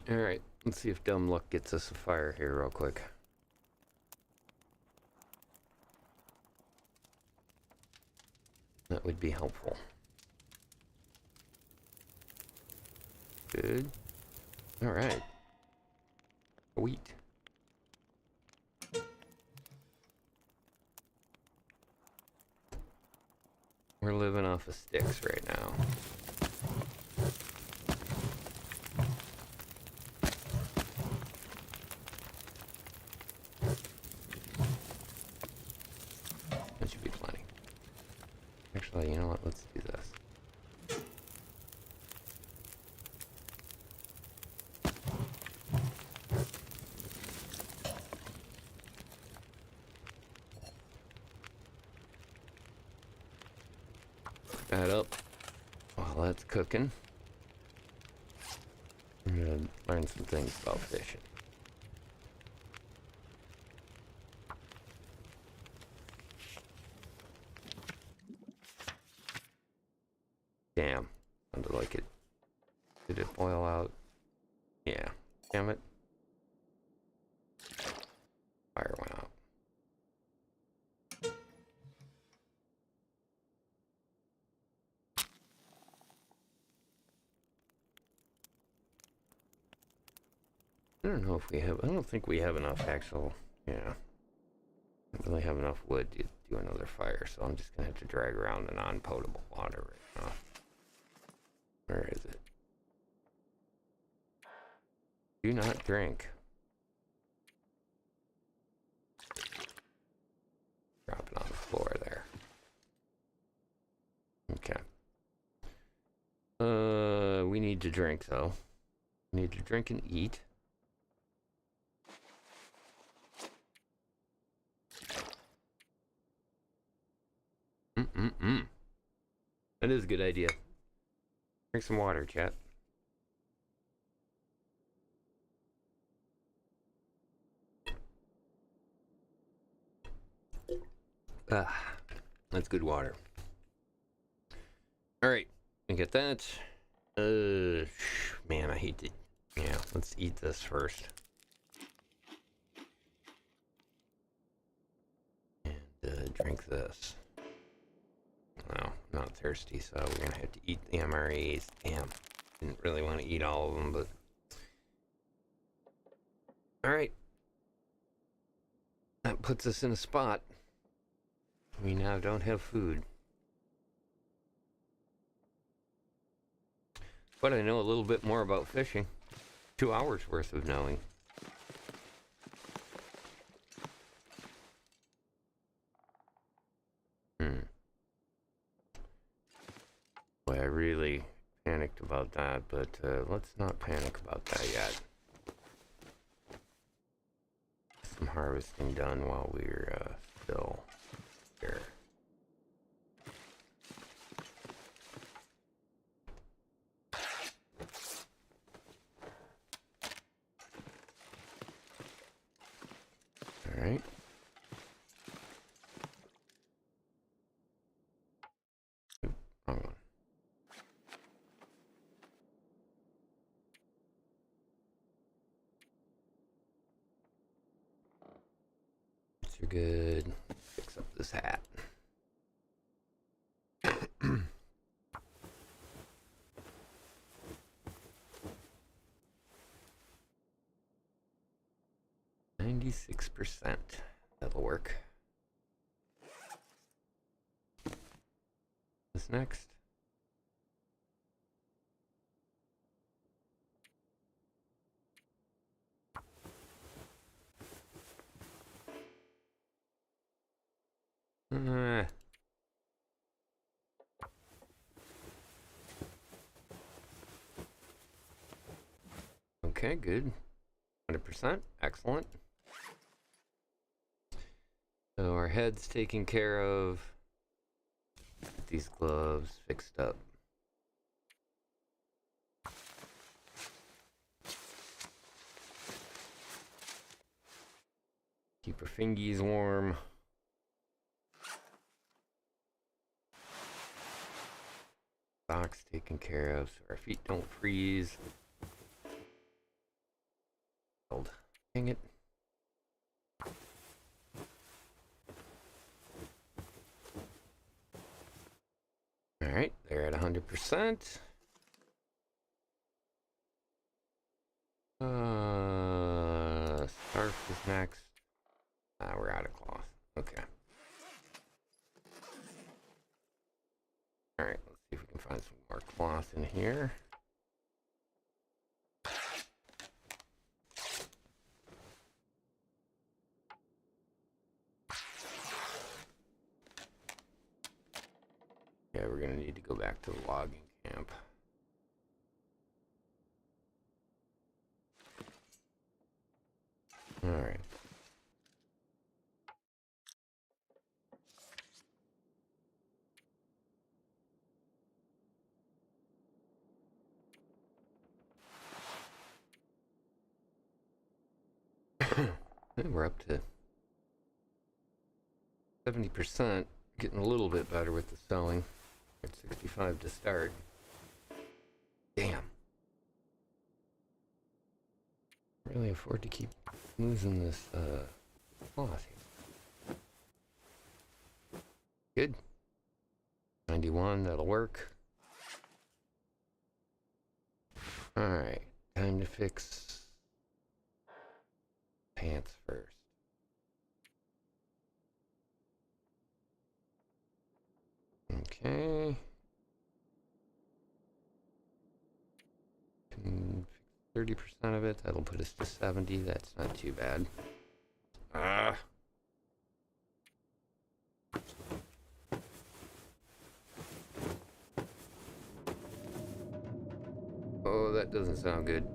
Alright, let's see if dumb luck gets us a fire here real quick. That would be helpful. Good. Alright. Wheat. We're living off of sticks right now. That should be plenty. Actually, you know what? Let's do this. That up. While what's cooking. I'm gonna learn some things about fishing. Damn, sounded like it. Did it boil out? Yeah. Damn it. Fire went out. I don't know if we have, I don't think we have enough actual, yeah. I don't really have enough wood to do another fire, so I'm just gonna have to drag around the non-potable water right now. Where is it? Do not drink. Drop it on the floor there. Okay. We need to drink though. We need to drink and eat. That is a good idea. Drink some water, chat. Ah, that's good water. All right, we get that. Man, I hate it. Yeah, let's eat this first. And drink this. No, I'm not thirsty, so we're gonna have to eat the MREs. Damn, didn't really want to eat all of them, but all right. That puts us in a spot. We now don't have food. But I know a little bit more about fishing. 2 hours worth of knowing. Boy, I really panicked about that, but let's not panic about that yet. Some harvesting done while we're still here. All right. Wrong one. You're good. Fix up this hat. %. That'll work. What's next? Okay, good. 100%. Excellent. So our head's taken care of. Get these gloves fixed up. Keep our fingies warm. Socks taken care of so our feet don't freeze. Dang it. Alright, they're at 100%. Scarf is next. We're out of cloth. Okay. Alright, let's see if we can find some more cloth in here. Yeah, we're gonna need to go back to the logging camp. All right. We're up to 70%, getting a little bit better with the sowing. At 65 to start. Damn. Really afford to keep losing this cloth here. Good. 91, that'll work. Alright, time to fix pants first. Okay. Can fix 30% of it. That'll put us to 70. That's not too bad. Oh, that doesn't sound good.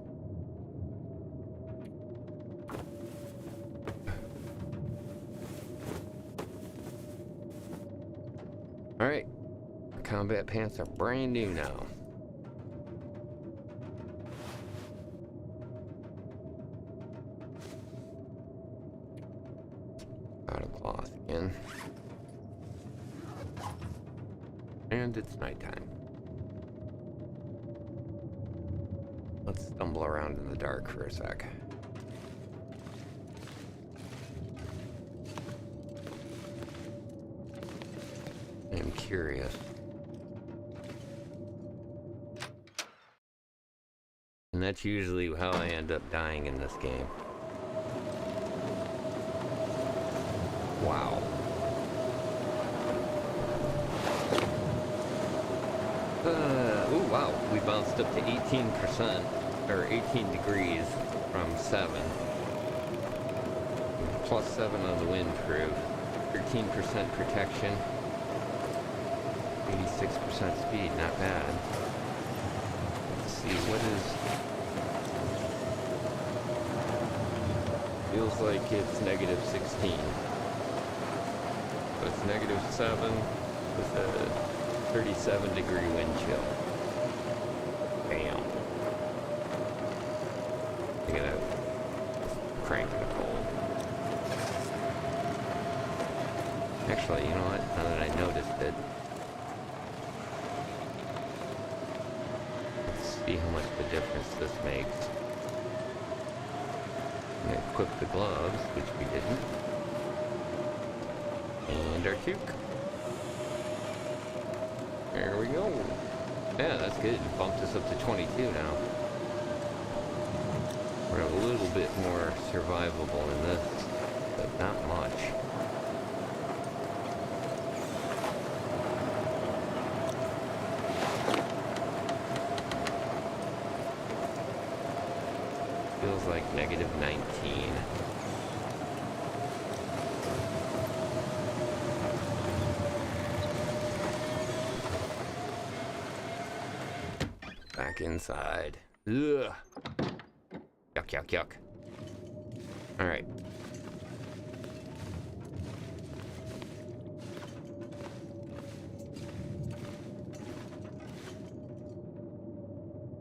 Alright. Combat pants are brand new now. Out of cloth again. And it's nighttime. Let's stumble around in the dark for a sec. I'm curious. And that's usually how I end up dying in this game. Wow. Oh wow, we bounced up to 18%, or 18 degrees from 7. Plus 7 on the windproof. 13% protection. 86% speed, not bad. Let's see, what is... Feels like it's negative 16. So it's negative 7 with a 37-degree wind chill. Bam. I'm gonna crank it cold. Actually, you know what? Now that I noticed it, let's see how much the difference this makes. I'm gonna equip the gloves, which we didn't. And our toque. There we go. Yeah, that's good. It bumped us up to 22 now. We're a little bit more survivable in this, but not much. Feels like negative 19. Back inside. Ugh. Yuck, yuck, yuck. Alright.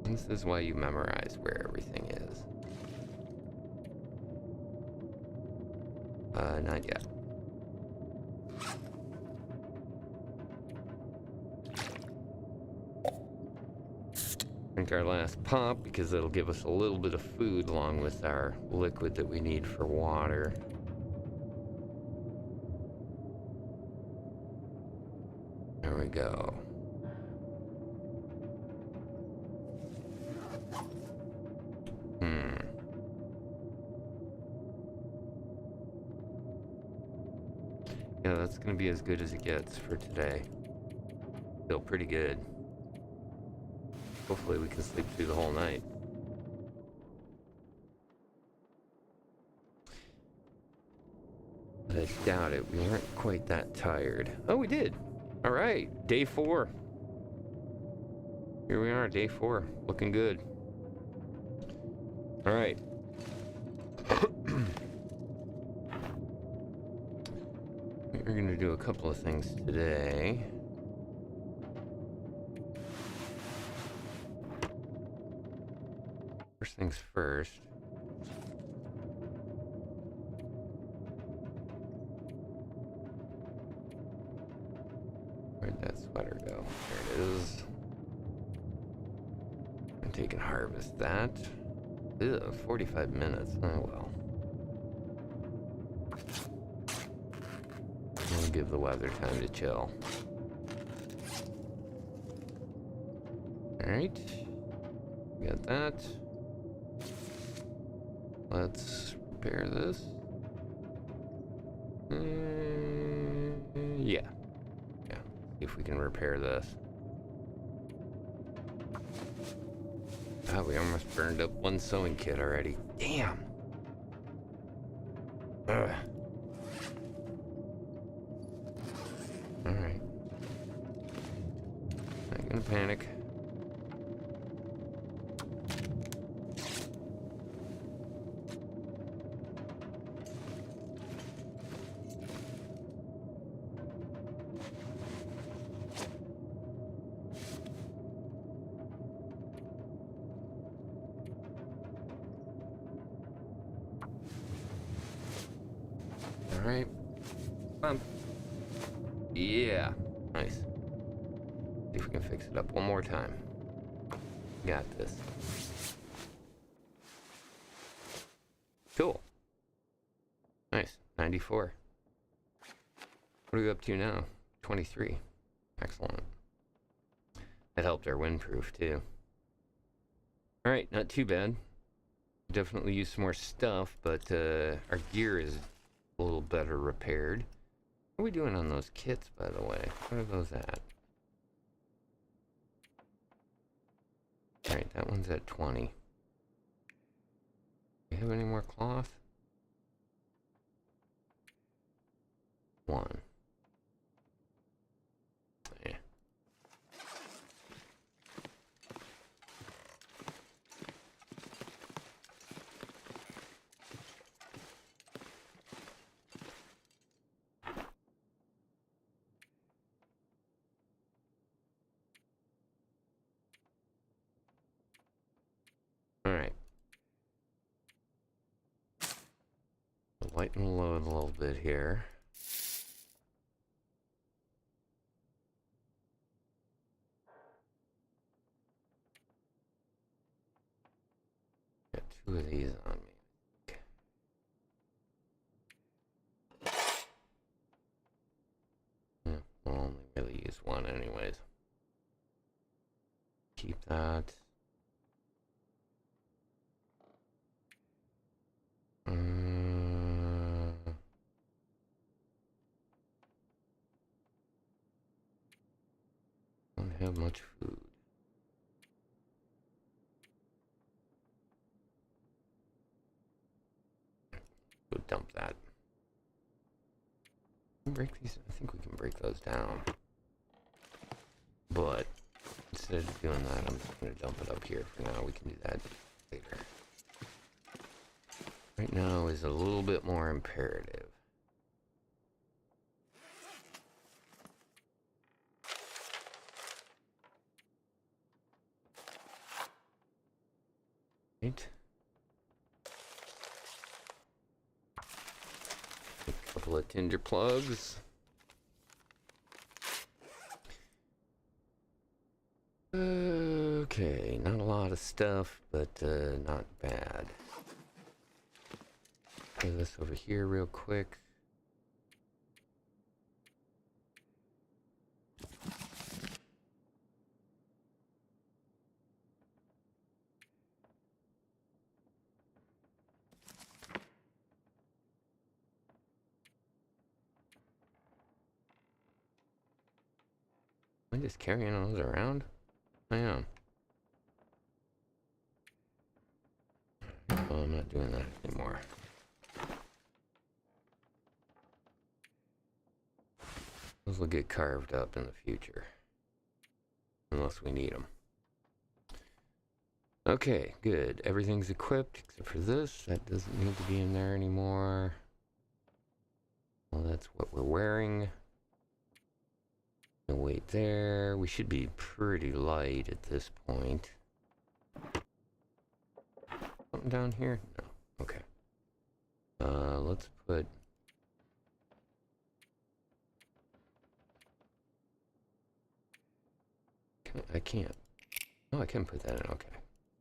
This is why you memorize where everything is. Not yet. Drink our last pop because it'll give us a little bit of food along with our liquid that we need for water. There we go. Yeah, that's gonna be as good as it gets for today. Feel pretty good. Hopefully we can sleep through the whole night. But I doubt it. We weren't quite that tired. Oh, we did. All right, day 4. Here we are, day 4. Looking good. All right. We're going to do a couple of things today. First things first. Where'd that sweater go? There it is. And take and harvest that. Ew, 45 minutes. Oh well. We'll give the weather time to chill. Alright. Got that. Let's repair this. Yeah. Yeah. See if we can repair this. Oh, we almost burned up one sewing kit already. Damn. Ugh. Alright. Not gonna panic. Alright. Come on. Yeah. Nice. See if we can fix it up one more time. Got this. Cool. Nice. 94. What are we up to now? 23. Excellent. That helped our windproof too. Alright, not too bad. Definitely use some more stuff, but our gear is a little better repaired. What are we doing on those kits, by the way? What are those at? Alright, that one's at 20. Do we have any more cloth? 1. Yeah. Alright. Lighten the load a little bit here. Got 2 of these on me. Yeah, we'll only really use 1 anyways. Keep that. Don't have much food. Go dump that. Break these. I think we can break those down. But instead of doing that, I'm just going to dump it up here for now. We can do that later. Right now is a little bit more imperative. Right. A couple of tinder plugs. Okay, not a lot of stuff, but not bad. Put this over here real quick. Am I just carrying those around? I am. Well, I'm not doing that anymore. Those will get carved up in the future. Unless we need them. Okay, good. Everything's equipped except for this. That doesn't need to be in there anymore. Well, that's what we're wearing. No weight there. We should be pretty light at this point. Something down here? No. Okay. Let's put... I can't. Oh, I can put that in. Okay.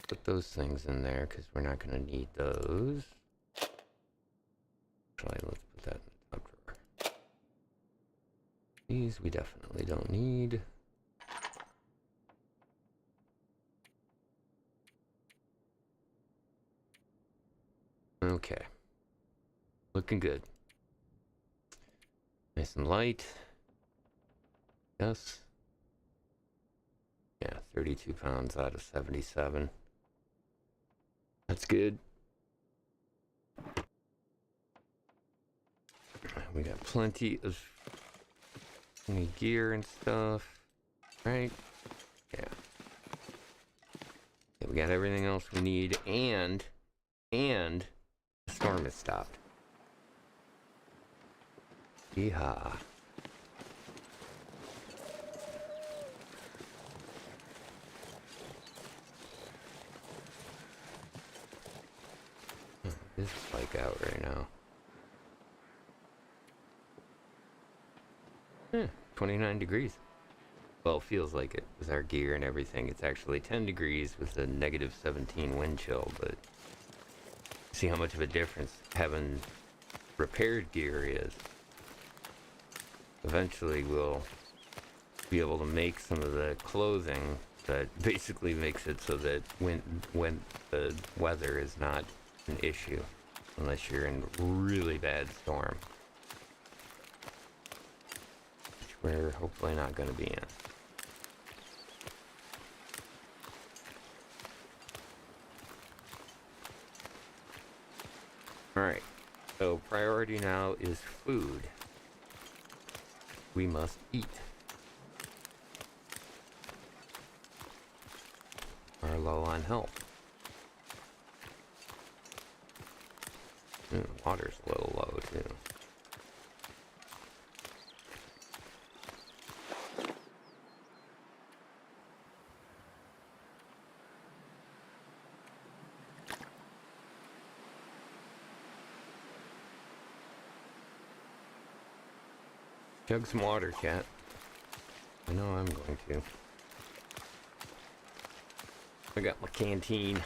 Put those things in there because we're not going to need those. Actually, let's put that in the top drawer. These we definitely don't need. Okay. Looking good. Nice and light. Yes. Yeah, 32 pounds out of 77. That's good. We got plenty of gear and stuff, right? Yeah. Okay, we got everything else we need, and the storm has stopped. Yeehaw. This is like out right now. 29 degrees. Well, it feels like it with our gear and everything. It's actually 10 degrees with a negative 17 wind chill, but see how much of a difference having repaired gear is. Eventually we'll be able to make some of the clothing that basically makes it so that when the weather is not an issue, unless you're in really bad storm. Which we're hopefully not going to be in. Alright, so priority now is food. We must eat. We're low on health. Water's a little low too. Chug some water, cat. I know I'm going to. I got my canteen.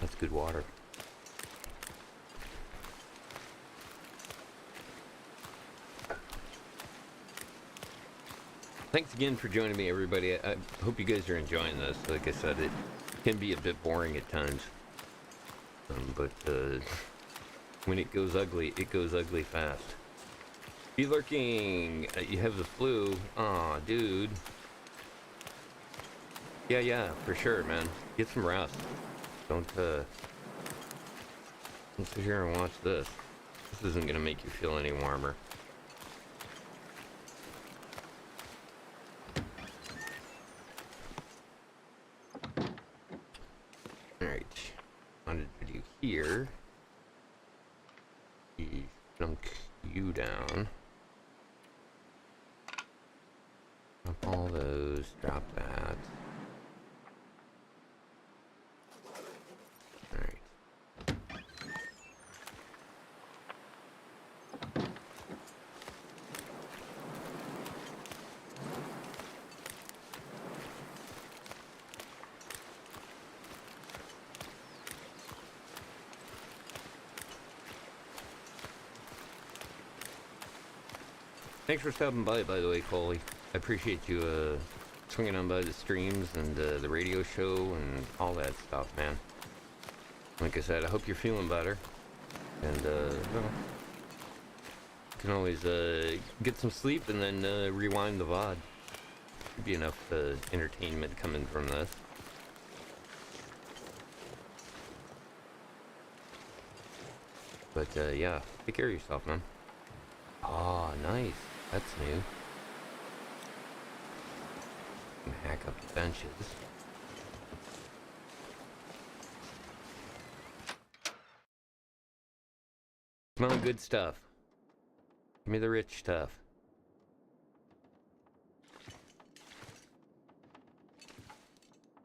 That's good water. Thanks again for joining me, everybody. I hope you guys are enjoying this. Like I said, it can be a bit boring at times. But when it goes ugly fast. Be lurking. You have the flu. Aw, dude. Yeah, for sure, man. Get some rest. Don't sit here and watch this. This isn't gonna make you feel any warmer. Alright. Wanted to do here. Dunk you down. Drop all those. Drop that. Alright. Thanks for stopping by the way, Coley. I appreciate you swinging on by the streams and the radio show and all that stuff, man. Like I said, I hope you're feeling better. And, well, you can always get some sleep and then rewind the VOD. Should be enough entertainment coming from this. But, yeah, take care of yourself, man. Oh, nice. That's new. Can hack up the benches. Smelling good stuff. Give me the rich stuff.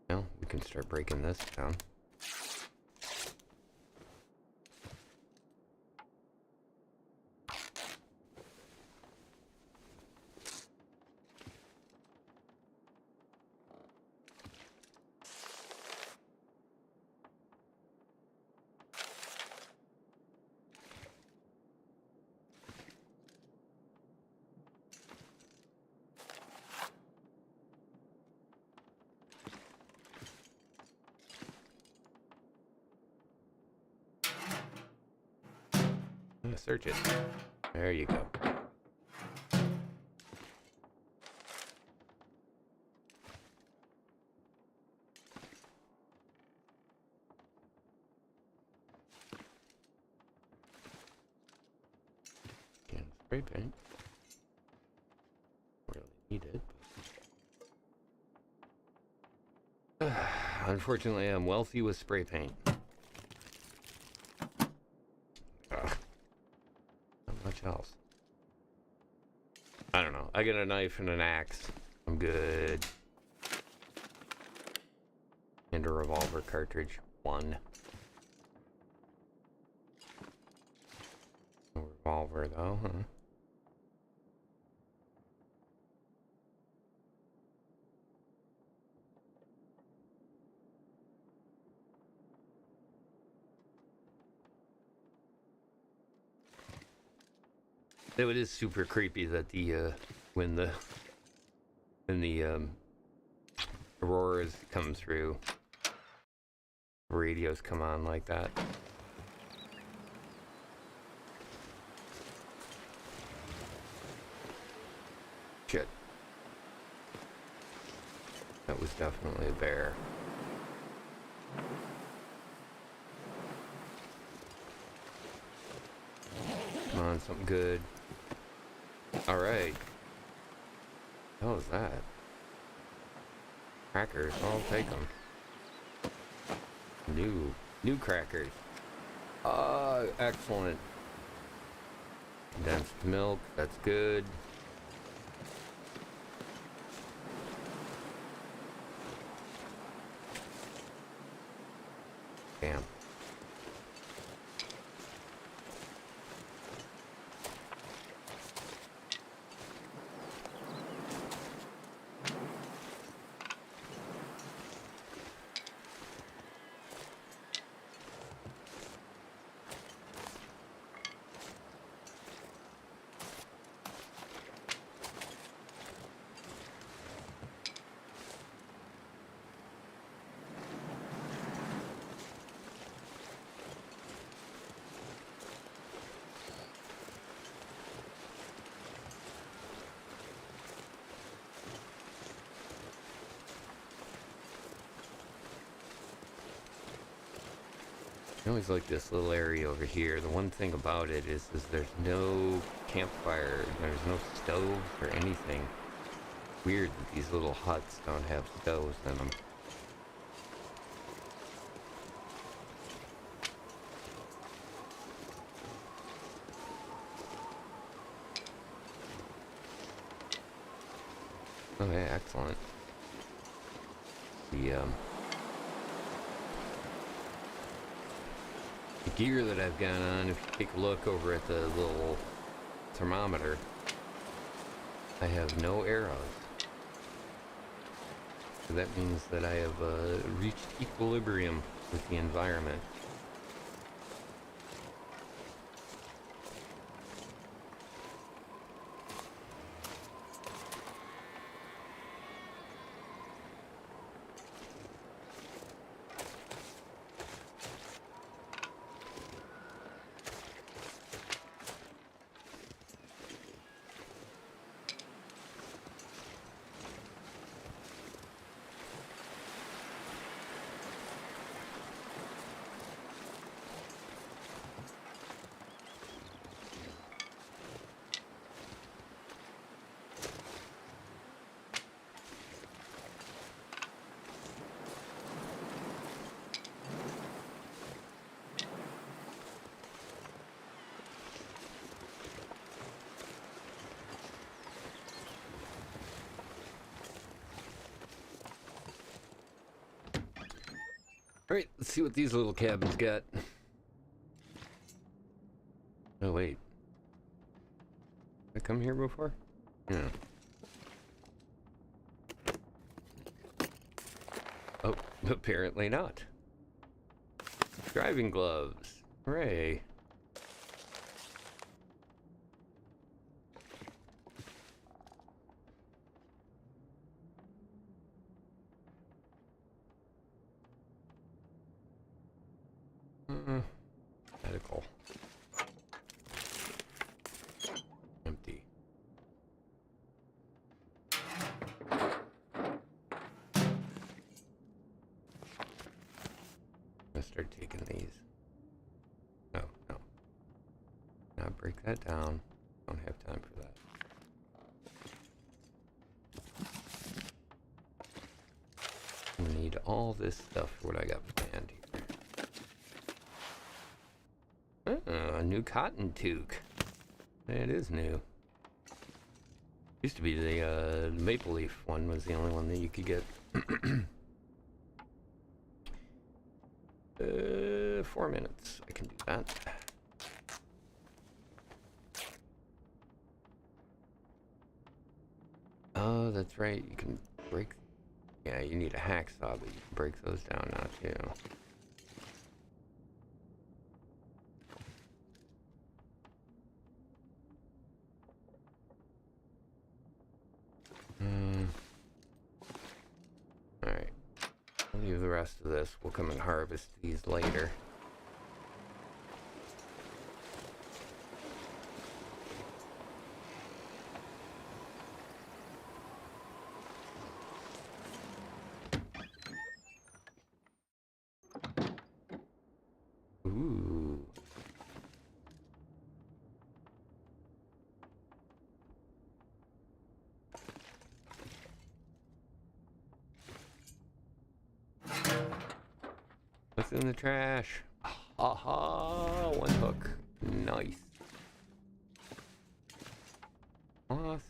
Well, we can start breaking this down. Search it. There you go. Can spray paint. Really need it. Unfortunately, I'm wealthy with spray paint. Not much else. I don't know. I get a knife and an axe. I'm good. And a revolver cartridge. 1. No revolver though, huh? Though it is super creepy that the when the auroras come through, radios come on like that. Shit. That was definitely a bear. Come on, something good. Alright. What was that? Crackers, I'll take them. New crackers. Excellent. Condensed milk, that's good. Damn. I always like this little area over here. The one thing about it is there's no campfire, there's no stove or anything. Weird that these little huts don't have stoves in them. Okay, excellent. The gear that I've got on, if you take a look over at the little thermometer, I have no arrows. So that means that I have reached equilibrium with the environment. Alright, let's see what these little cabins got. Oh, wait. Did I come here before? Yeah. Oh, apparently not. Driving gloves. Hooray. Medical. gonna start taking these. No, no. Now break that down. Don't have time for that. We need all this stuff for what I got planned here. A new cotton toque. It is new. Used to be the maple leaf one was the only one that you could get. 4 minutes. I can do that. Oh, that's right. You can break. Yeah, you need a hacksaw, but you can break those down now too. Alright. I'll leave the rest of this. We'll come and harvest these later. Ooh. What's in the trash? Aha! One hook. Nice. Moss.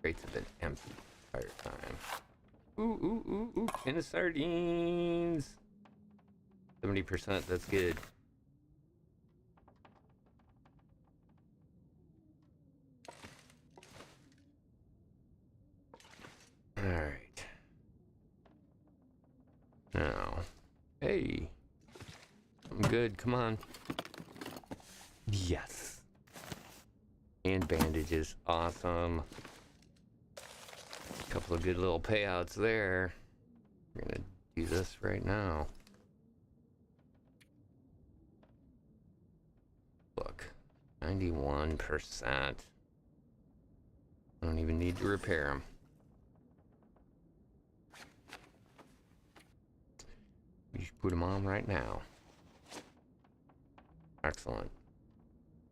Crates have been empty the entire time. Ooh, ooh, ooh, ooh. Tin of sardines. 70%, that's good. Alright. Now. Hey. I'm good, come on. Yes. And bandages. Awesome. Couple of good little payouts there. We're gonna do this right now. Look, 91%. I don't even need to repair them. We just put them on right now. Excellent.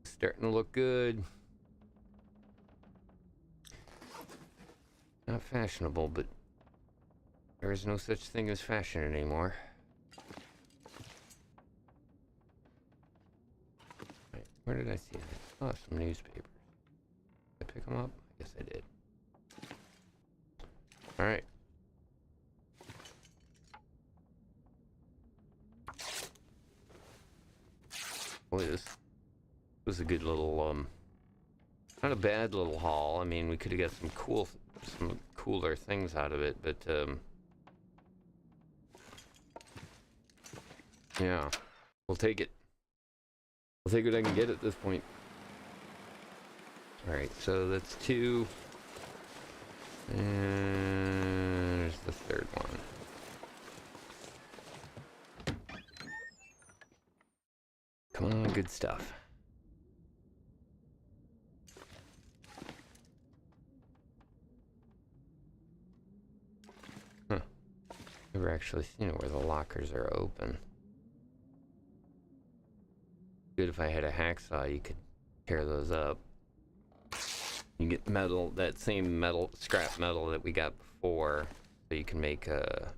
Starting to look good. Not fashionable, but there is no such thing as fashion anymore. Right, where did I see that? Oh, some newspapers. Did I pick them up? I guess I did. Alright. Boy, this was a good little, not a bad little haul. I mean, we could have got some cooler things out of it, but, yeah, we'll take it. I'll take what I can get at this point. Alright, so that's 2. And there's the third one. Come on, good stuff. Huh. Never actually seen it where the lockers are open. Good if I had a hacksaw, you could tear those up. You get metal, that same metal, scrap metal that we got before, so you can make a,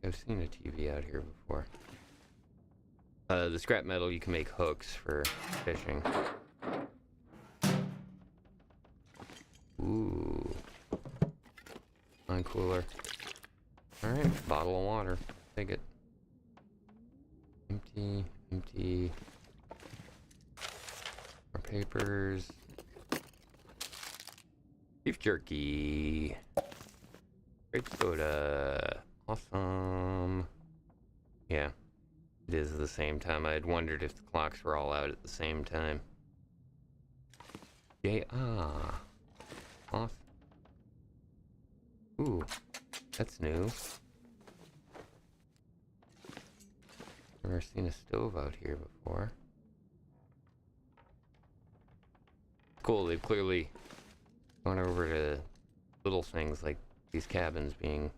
I've seen a TV out here before. The scrap metal, you can make hooks for fishing. Ooh. Wine cooler. Alright, bottle of water. Take it. Empty, empty. papers. Beef jerky. Grape soda. Awesome. Yeah, it is the same time. I had wondered if the clocks were all out at the same time. Yeah, awesome. Ooh, that's new. Never seen a stove out here before. Cool, they've clearly gone over to little things like these cabins being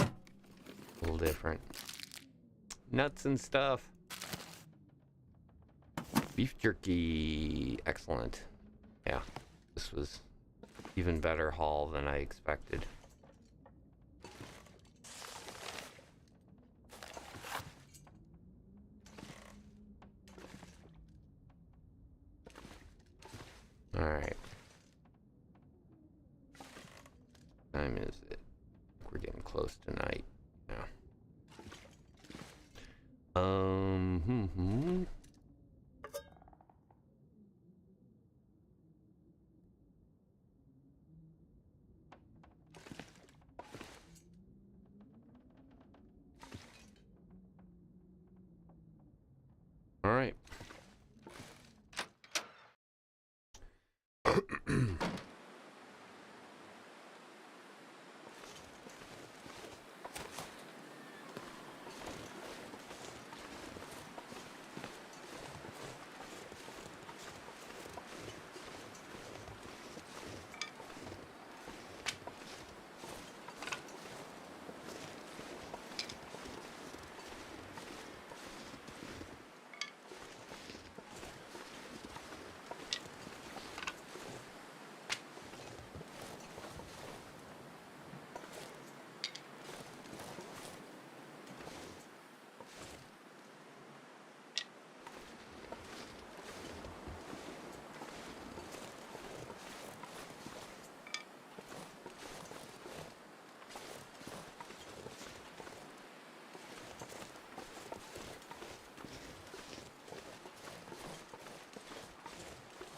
a little different. Nuts and stuff. Beef jerky. Excellent. Yeah, this was even better haul than I expected. All right. Time is it? We're getting close to night now. All right.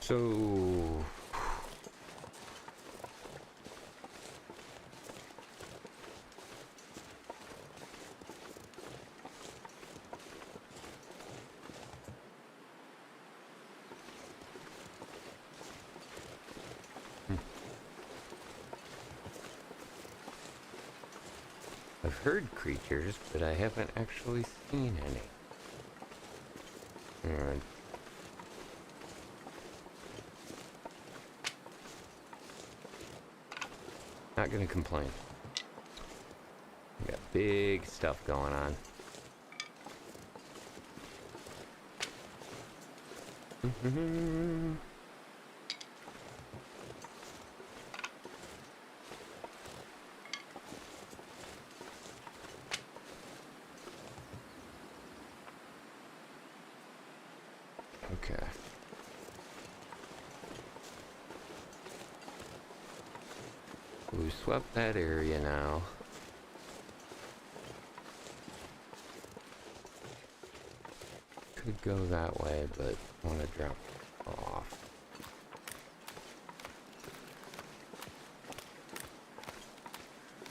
So I've heard creatures, but I haven't actually seen any. Alright. Not gonna complain. We got big stuff going on. Okay. We swept that area now. Could go that way, but I want to drop off.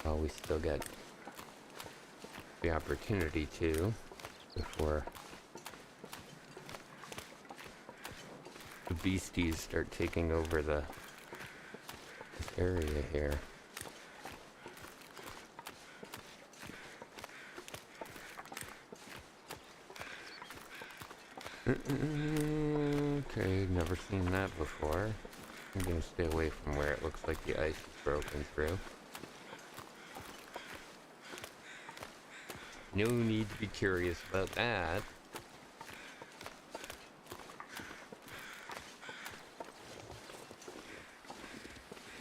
Oh, we still get the opportunity to before the beasties start taking over this area here. Okay, never seen that before. I'm gonna stay away from where it looks like the ice is broken through. No need to be curious about that.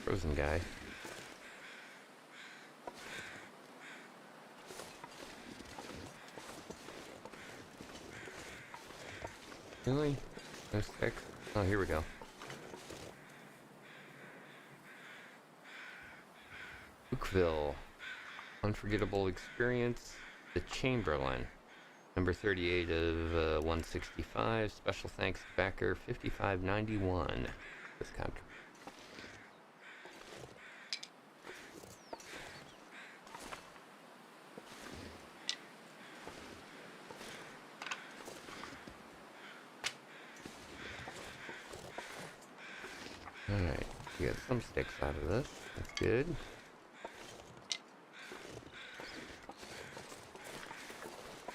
Frozen guy. Really? No stick? Oh, here we go. Oakville. Unforgettable experience. The Chamberlain. Number 38 of 165. Special thanks to backer 5591. This contribution. Alright, we got some sticks out of this. That's good.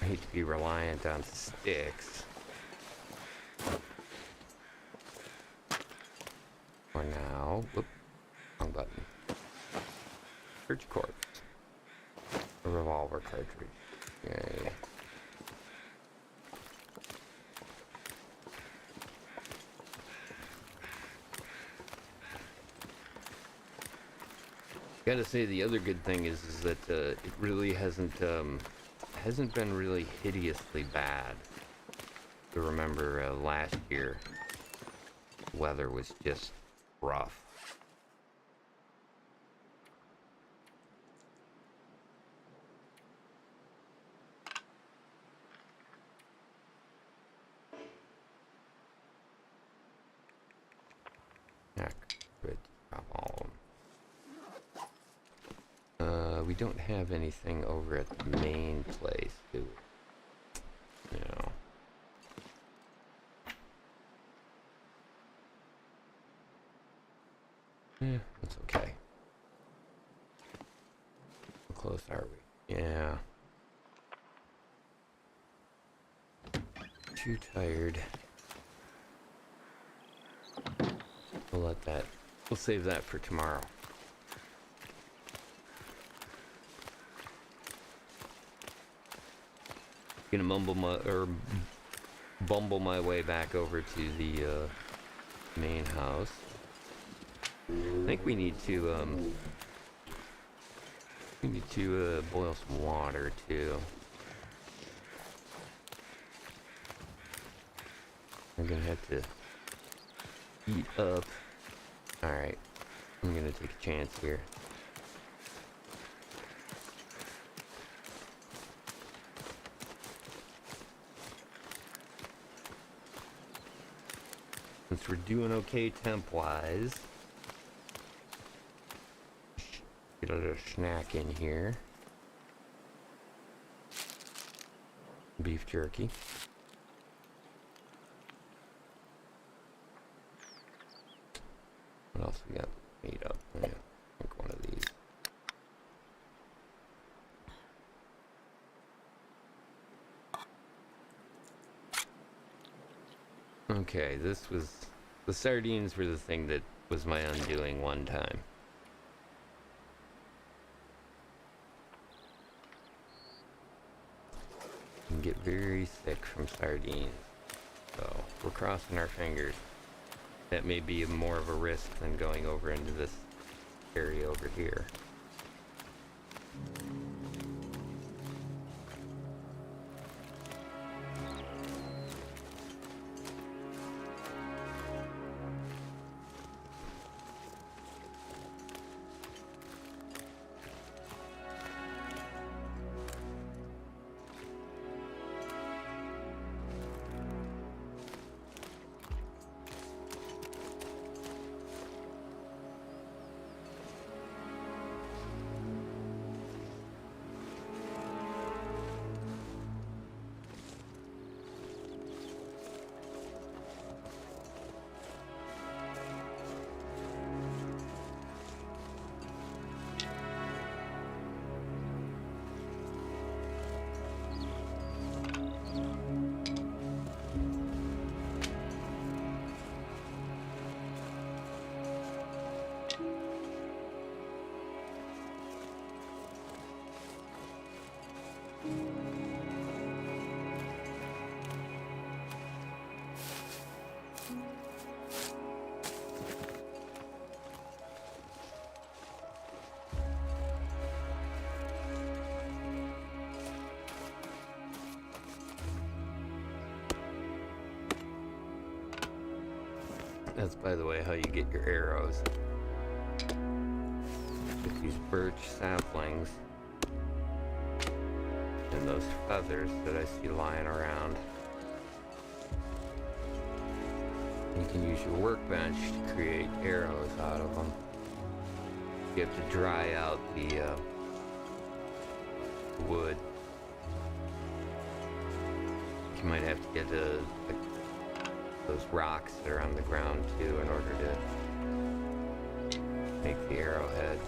I hate to be reliant on sticks. For now. Whoop. Wrong button. Search corpse. A revolver cartridge. Yay. Gotta say, the other good thing is that it really hasn't been really hideously bad. I remember last year, weather was just rough. Yeah, good. Drop all of them. We don't have anything over at the main place, do we? No. Yeah, that's okay. How close are we? Yeah. Too tired. We'll save that for tomorrow. Gonna bumble my way back over to the main house. I think we need to boil some water too. I'm gonna have to eat up. All right, I'm gonna take a chance here. Since we're doing okay temp-wise, get a little snack in here. Beef jerky. What else we got? Meat up. Yeah, I think one of these. Okay, the sardines were the thing that was my undoing one time. You can get very sick from sardines, so we're crossing our fingers. That may be more of a risk than going over into this area over here. That's, by the way, how you get your arrows. With these birch saplings. using those feathers that I see lying around. You can use your workbench to create arrows out of them. You have to dry out the wood. You might have to get those rocks that are on the ground too in order to make the arrowhead.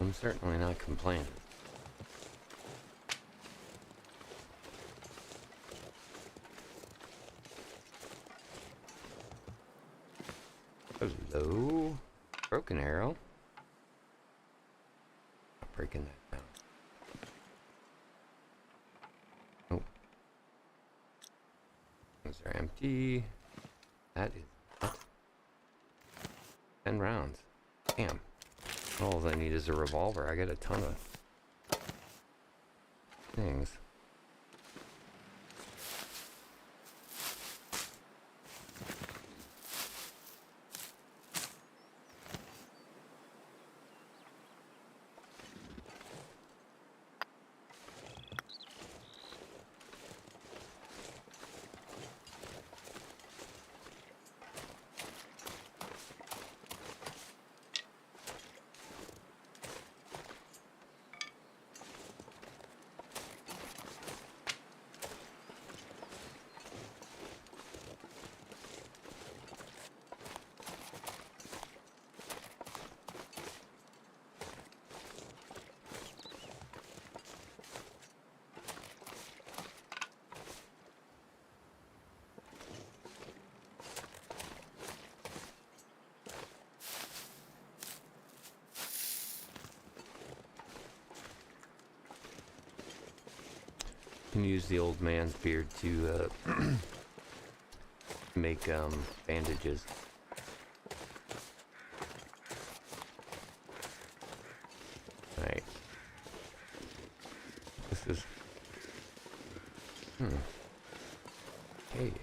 I'm certainly not complaining. Hello? Broken arrow? Not breaking that down. Oh. Those are empty. That is what? 10 rounds. Damn. All I need is a revolver. I got a ton of things. Can use the old man's beard to make bandages. Right. This is cave.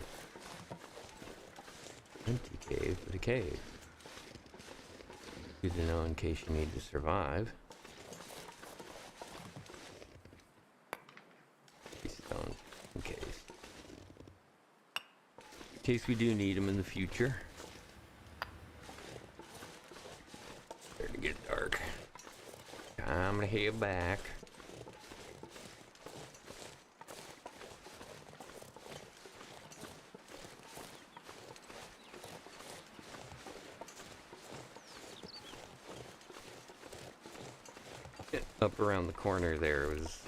Empty cave, but a cave. Good to know in case you need to survive. In case we do need them in the future. Starting to get dark. Time to head back. Up around the corner there was,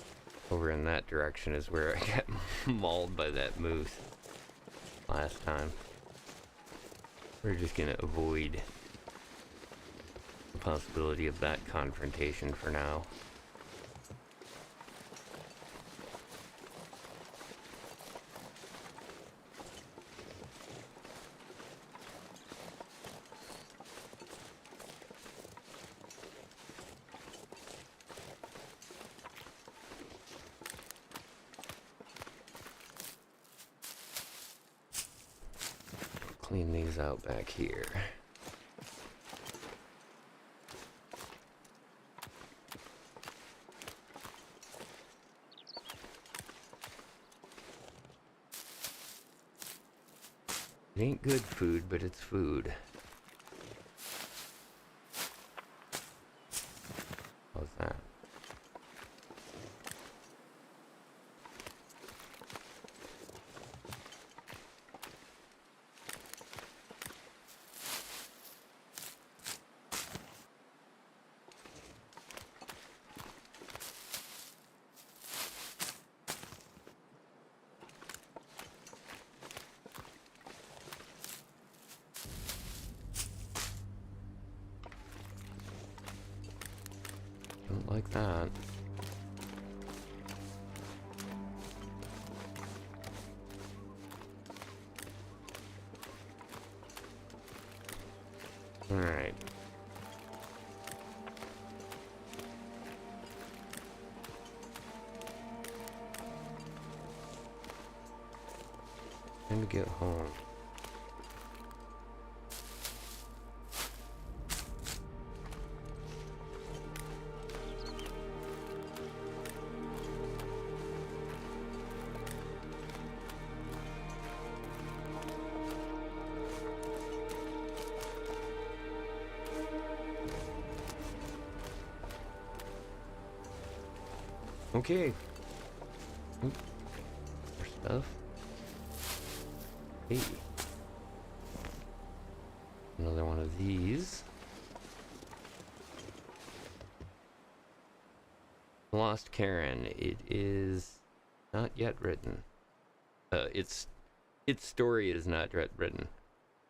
over in that direction is where I got mauled by that moose last time. We're just gonna avoid the possibility of that confrontation for now. clean these out back here. It ain't good food, but it's food. How's that? Don't like that. All right. Time to get home. Okay. Oop. More stuff. Hey. Another one of these. Lost Karen. It is not yet written. Its story is not yet written.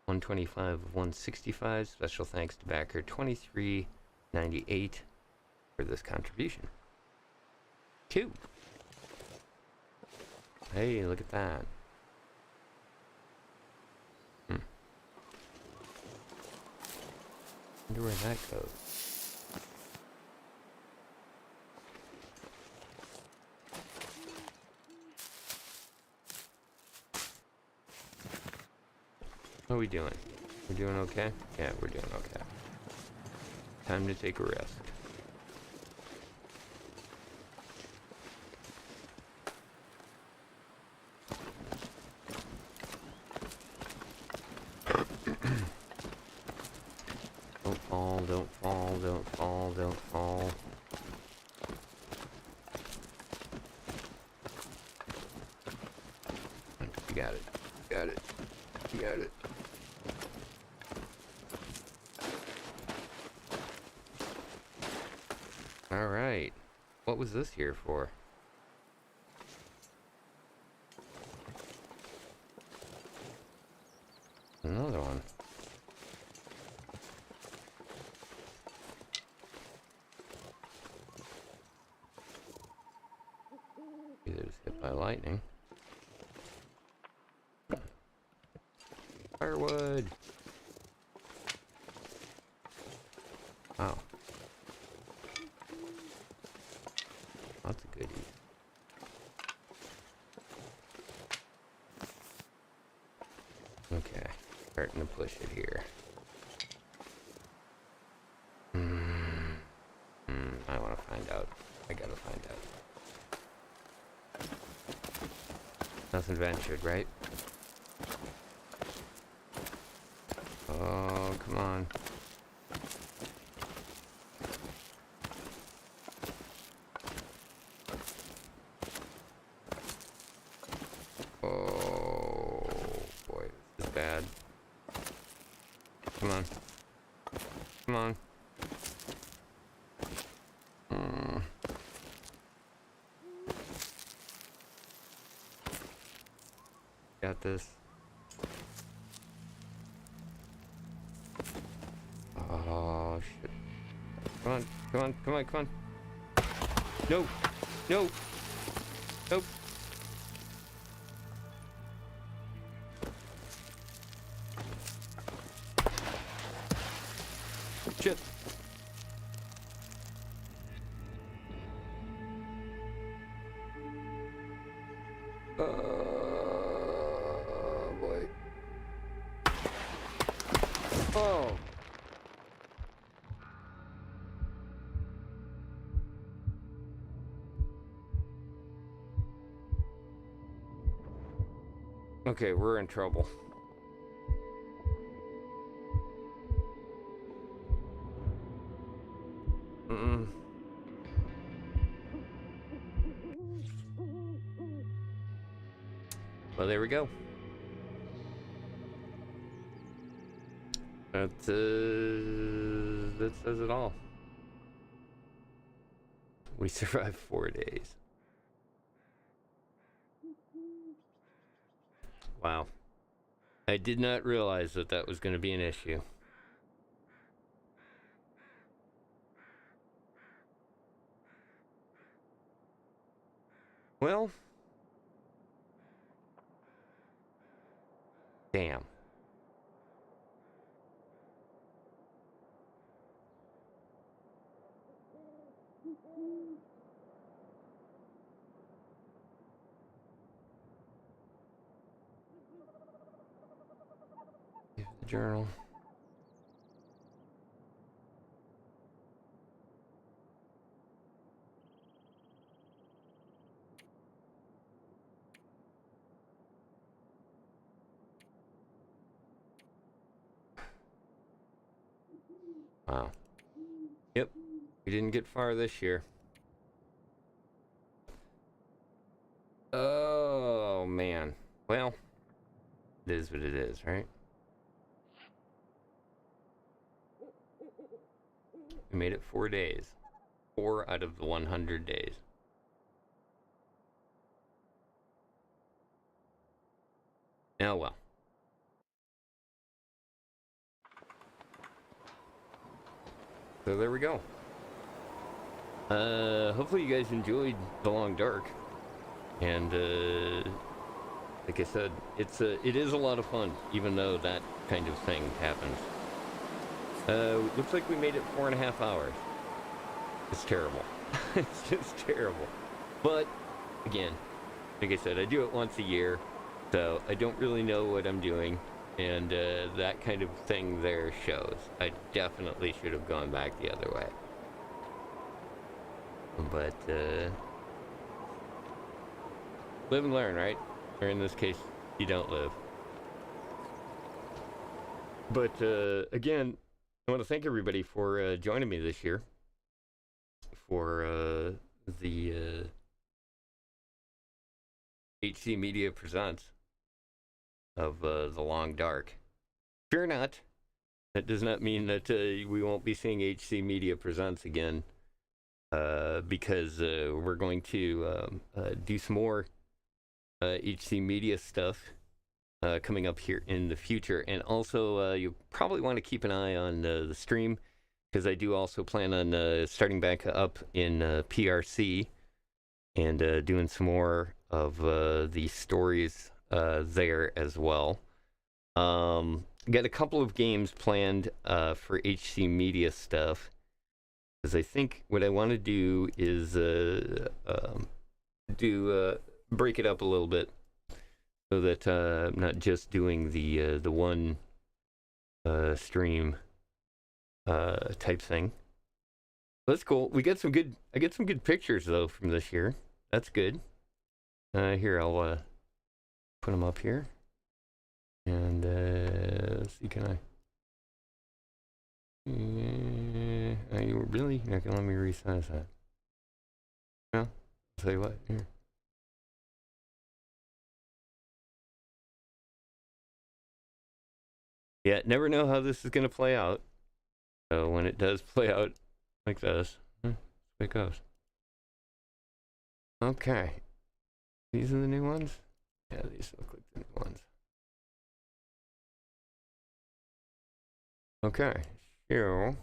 125 of 165. Special thanks to backer 2398 for this contribution. 2. Hey, look at that. Wonder where that goes. How are we doing? We're doing okay? Yeah, we're doing okay. Time to take a rest. Don't fall, don't fall, don't fall, don't fall. You got it. You got it. You got it. Alright. What was this here for? Another one. Either just hit by lightning. Firewood! Wow. Lots of goodies. Okay. Starting to push it here. I want to find out. I gotta find out. Nothing ventured, right? Oh, come on. Oh, boy, this is bad. Come on. Come on. Got this. Oh, shit. Come on, come on, come on, come on. No! No! Nope. Shit. Oh, boy. Oh. Okay, we're in trouble. Well, there we go. That says it all. We survived 4 days. Wow. I did not realize that that was going to be an issue. Well, damn. The journal. Wow. Yep. We didn't get far this year. Oh, man. Well, it is what it is, right? We made it 4 days. 4 out of the 100 days. Oh, well. So there we go. Hopefully you guys enjoyed The Long Dark. And, like I said, it is a lot of fun, even though that kind of thing happens. Looks like we made it 4.5 hours. It's terrible. It's just terrible. But, again, like I said, I do it once a year, so I don't really know what I'm doing. And that kind of thing there shows. I definitely should have gone back the other way. But, live and learn, right? Or in this case, you don't live. But, again, I want to thank everybody for joining me this year for the HC Media Presents of The Long Dark. Fear not, that does not mean that we won't be seeing HC Media Presents again, because we're going to do some more HC Media stuff coming up here in the future. And also, you probably want to keep an eye on the stream, because I do also plan on starting back up in PRC and doing some more of the stories there as well. Got a couple of games planned for HC Media stuff, because I think what I want to do is break it up a little bit, so that I'm not just doing the one stream type thing. That's cool. I get some good pictures though from this year. That's good. Here, I'll put them up here. And let's see, can I? Are you really not gonna let me resize that? No, I'll tell you what. Here. Yeah, never know how this is gonna play out. So when it does play out like this, it goes. Okay, these are the new ones. Yeah, these look like the new ones. Okay, so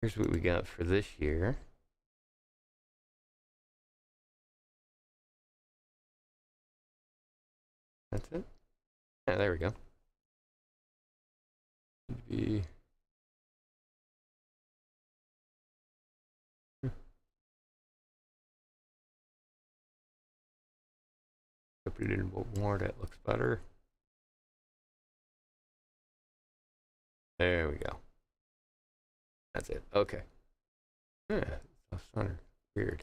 here's what we got for this year. That's it. Yeah, there we go. Should be. Up a little bit more. That looks better. There we go. That's it. Okay. Yeah, that's weird.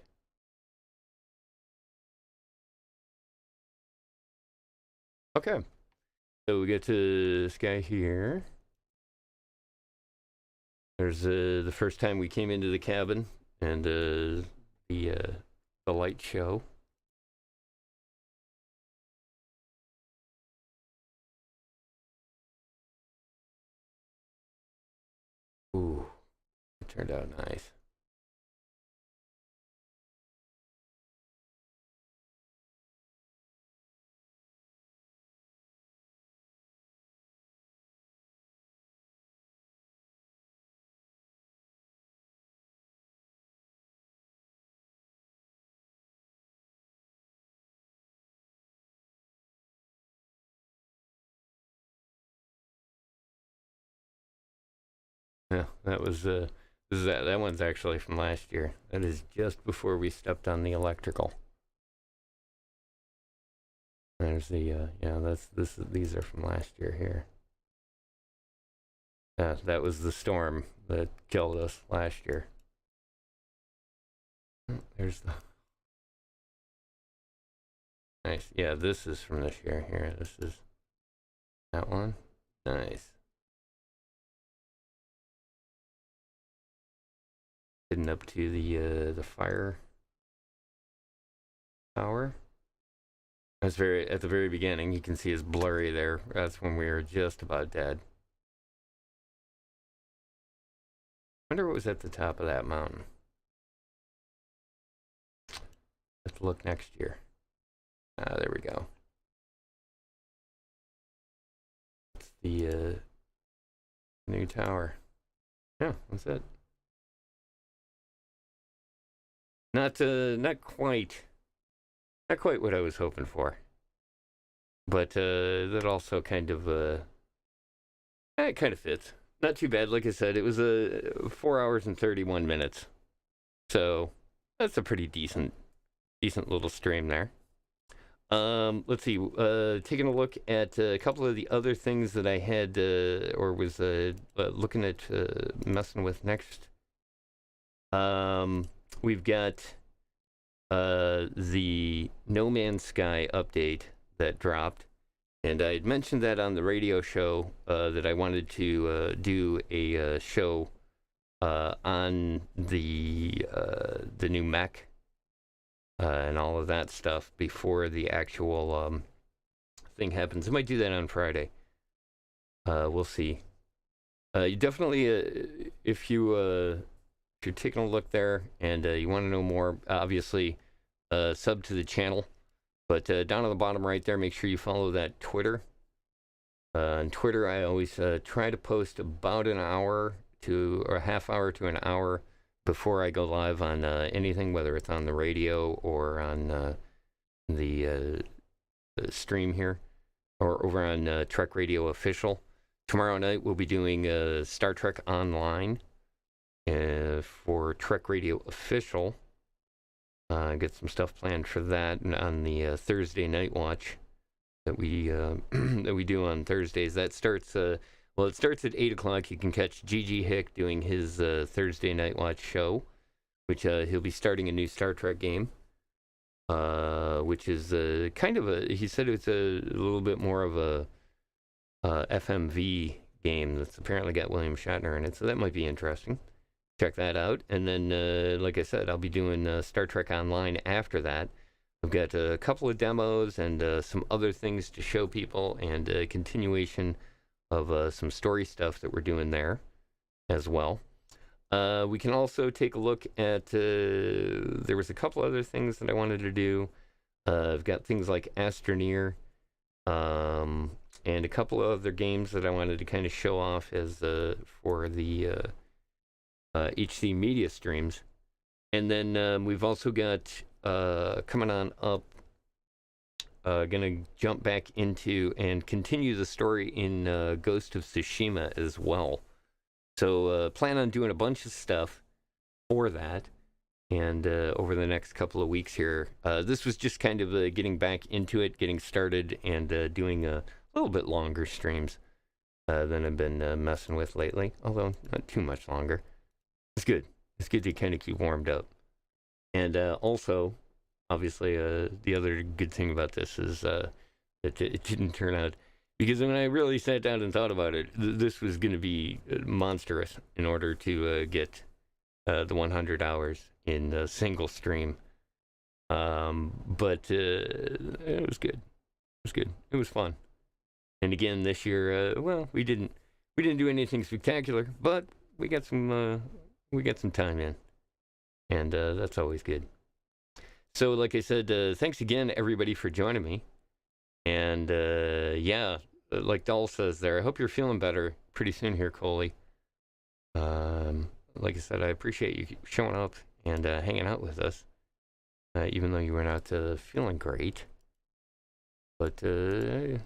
Okay. So we get to this guy here. There's the first time we came into the cabin and the light show. Ooh, it turned out nice. Yeah, that was that one's actually from last year. That is just before we stepped on the electrical. There's the these are from last year here. That was the storm that killed us last year. There's the nice. Yeah, this is from this year here. This is that one. Nice. Heading up to the fire tower. That's at the very beginning. You can see it's blurry there. That's when we were just about dead. Wonder what was at the top of that mountain. Let's look next year. There we go. It's the new tower. Yeah, that's it. Not quite what I was hoping for. But that also kind of it kind of fits. Not too bad. Like I said, it was 4 hours and 31 minutes. So that's a pretty decent little stream there. Let's see. Taking a look at a couple of the other things that I had or was looking at messing with next. We've got the No Man's Sky update that dropped, and I had mentioned that on the radio show that I wanted to do a show on the new mech and all of that stuff before the actual thing happens. I might do that on Friday. We'll see. You definitely, if you're taking a look there and you want to know more, obviously sub to the channel. But down on the bottom right there, make sure you follow that Twitter. On Twitter, I always try to post about an hour or a half hour to an hour before I go live on anything, whether it's on the radio or on the stream here, or over on Trek Radio Official. Tomorrow night, we'll be doing Star Trek Online for Trek Radio Official. Get some stuff planned for that on the Thursday Night Watch that we do on Thursdays. That starts it starts at 8 o'clock. You can catch Gigi Hick doing his Thursday Night Watch show, which he'll be starting a new Star Trek game, which is kind of he said it's a little bit more of a FMV game that's apparently got William Shatner in it, so that might be interesting. Check that out. And then, like I said, I'll be doing Star Trek Online after that. I've got a couple of demos and some other things to show people, and a continuation of some story stuff that we're doing there as well. We can also take a look at, there was a couple other things that I wanted to do. I've got things like Astroneer, and a couple of other games that I wanted to kind of show off as for the HC Media streams. And then we've also got coming on up, gonna jump back into and continue the story in Ghost of Tsushima as well. So plan on doing a bunch of stuff for that, and over the next couple of weeks here. This was just kind of getting back into it, getting started, and doing a little bit longer streams. than I've been messing with lately, although not too much longer. It's good. It's good to kind of keep warmed up. And also, obviously, the other good thing about this is that it didn't turn out, because when I really sat down and thought about it, this was going to be monstrous in order to get the 100 hours in a single stream. But it was good. It was good. It was fun. And again, this year, well, we didn't do anything spectacular, but we got some time in, and that's always good. So, like I said, thanks again, everybody, for joining me. And yeah, like Doll says there, I hope you're feeling better pretty soon here, Coley. Like I said, I appreciate you showing up and hanging out with us, even though you were not feeling great. But like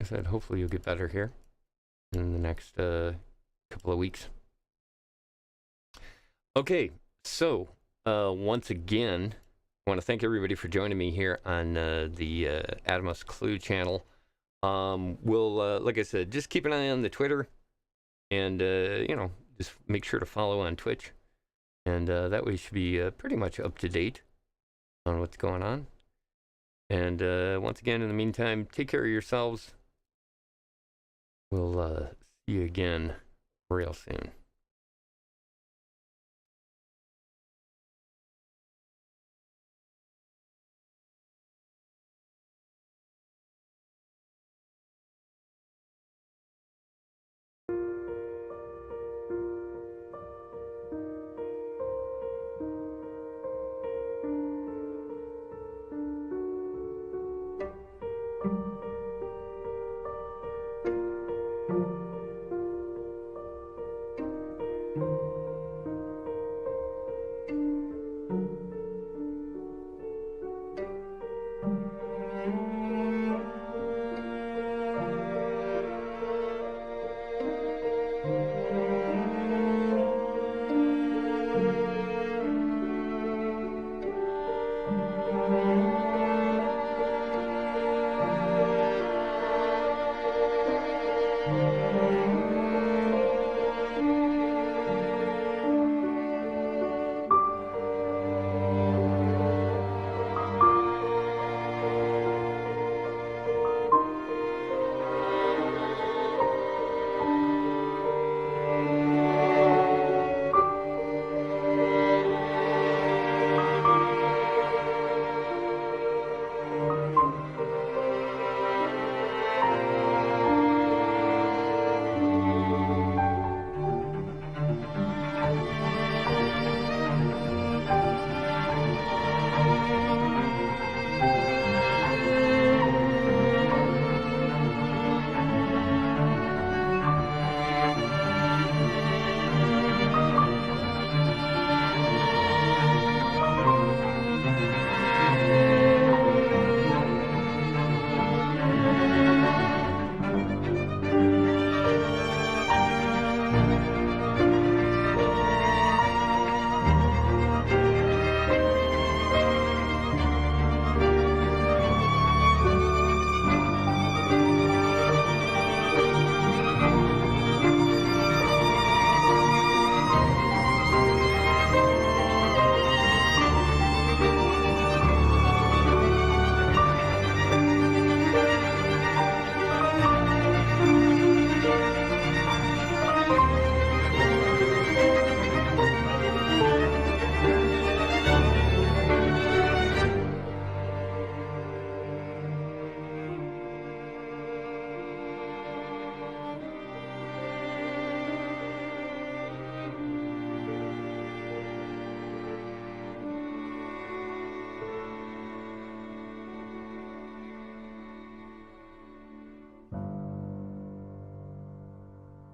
I said, hopefully you'll get better here in the next couple of weeks. Okay, so once again, I want to thank everybody for joining me here on the Adamus Clue channel. We'll, like I said, just keep an eye on the Twitter, and just make sure to follow on Twitch, and that way you should be pretty much up to date on what's going on. And once again, in the meantime, take care of yourselves. We'll see you again real soon.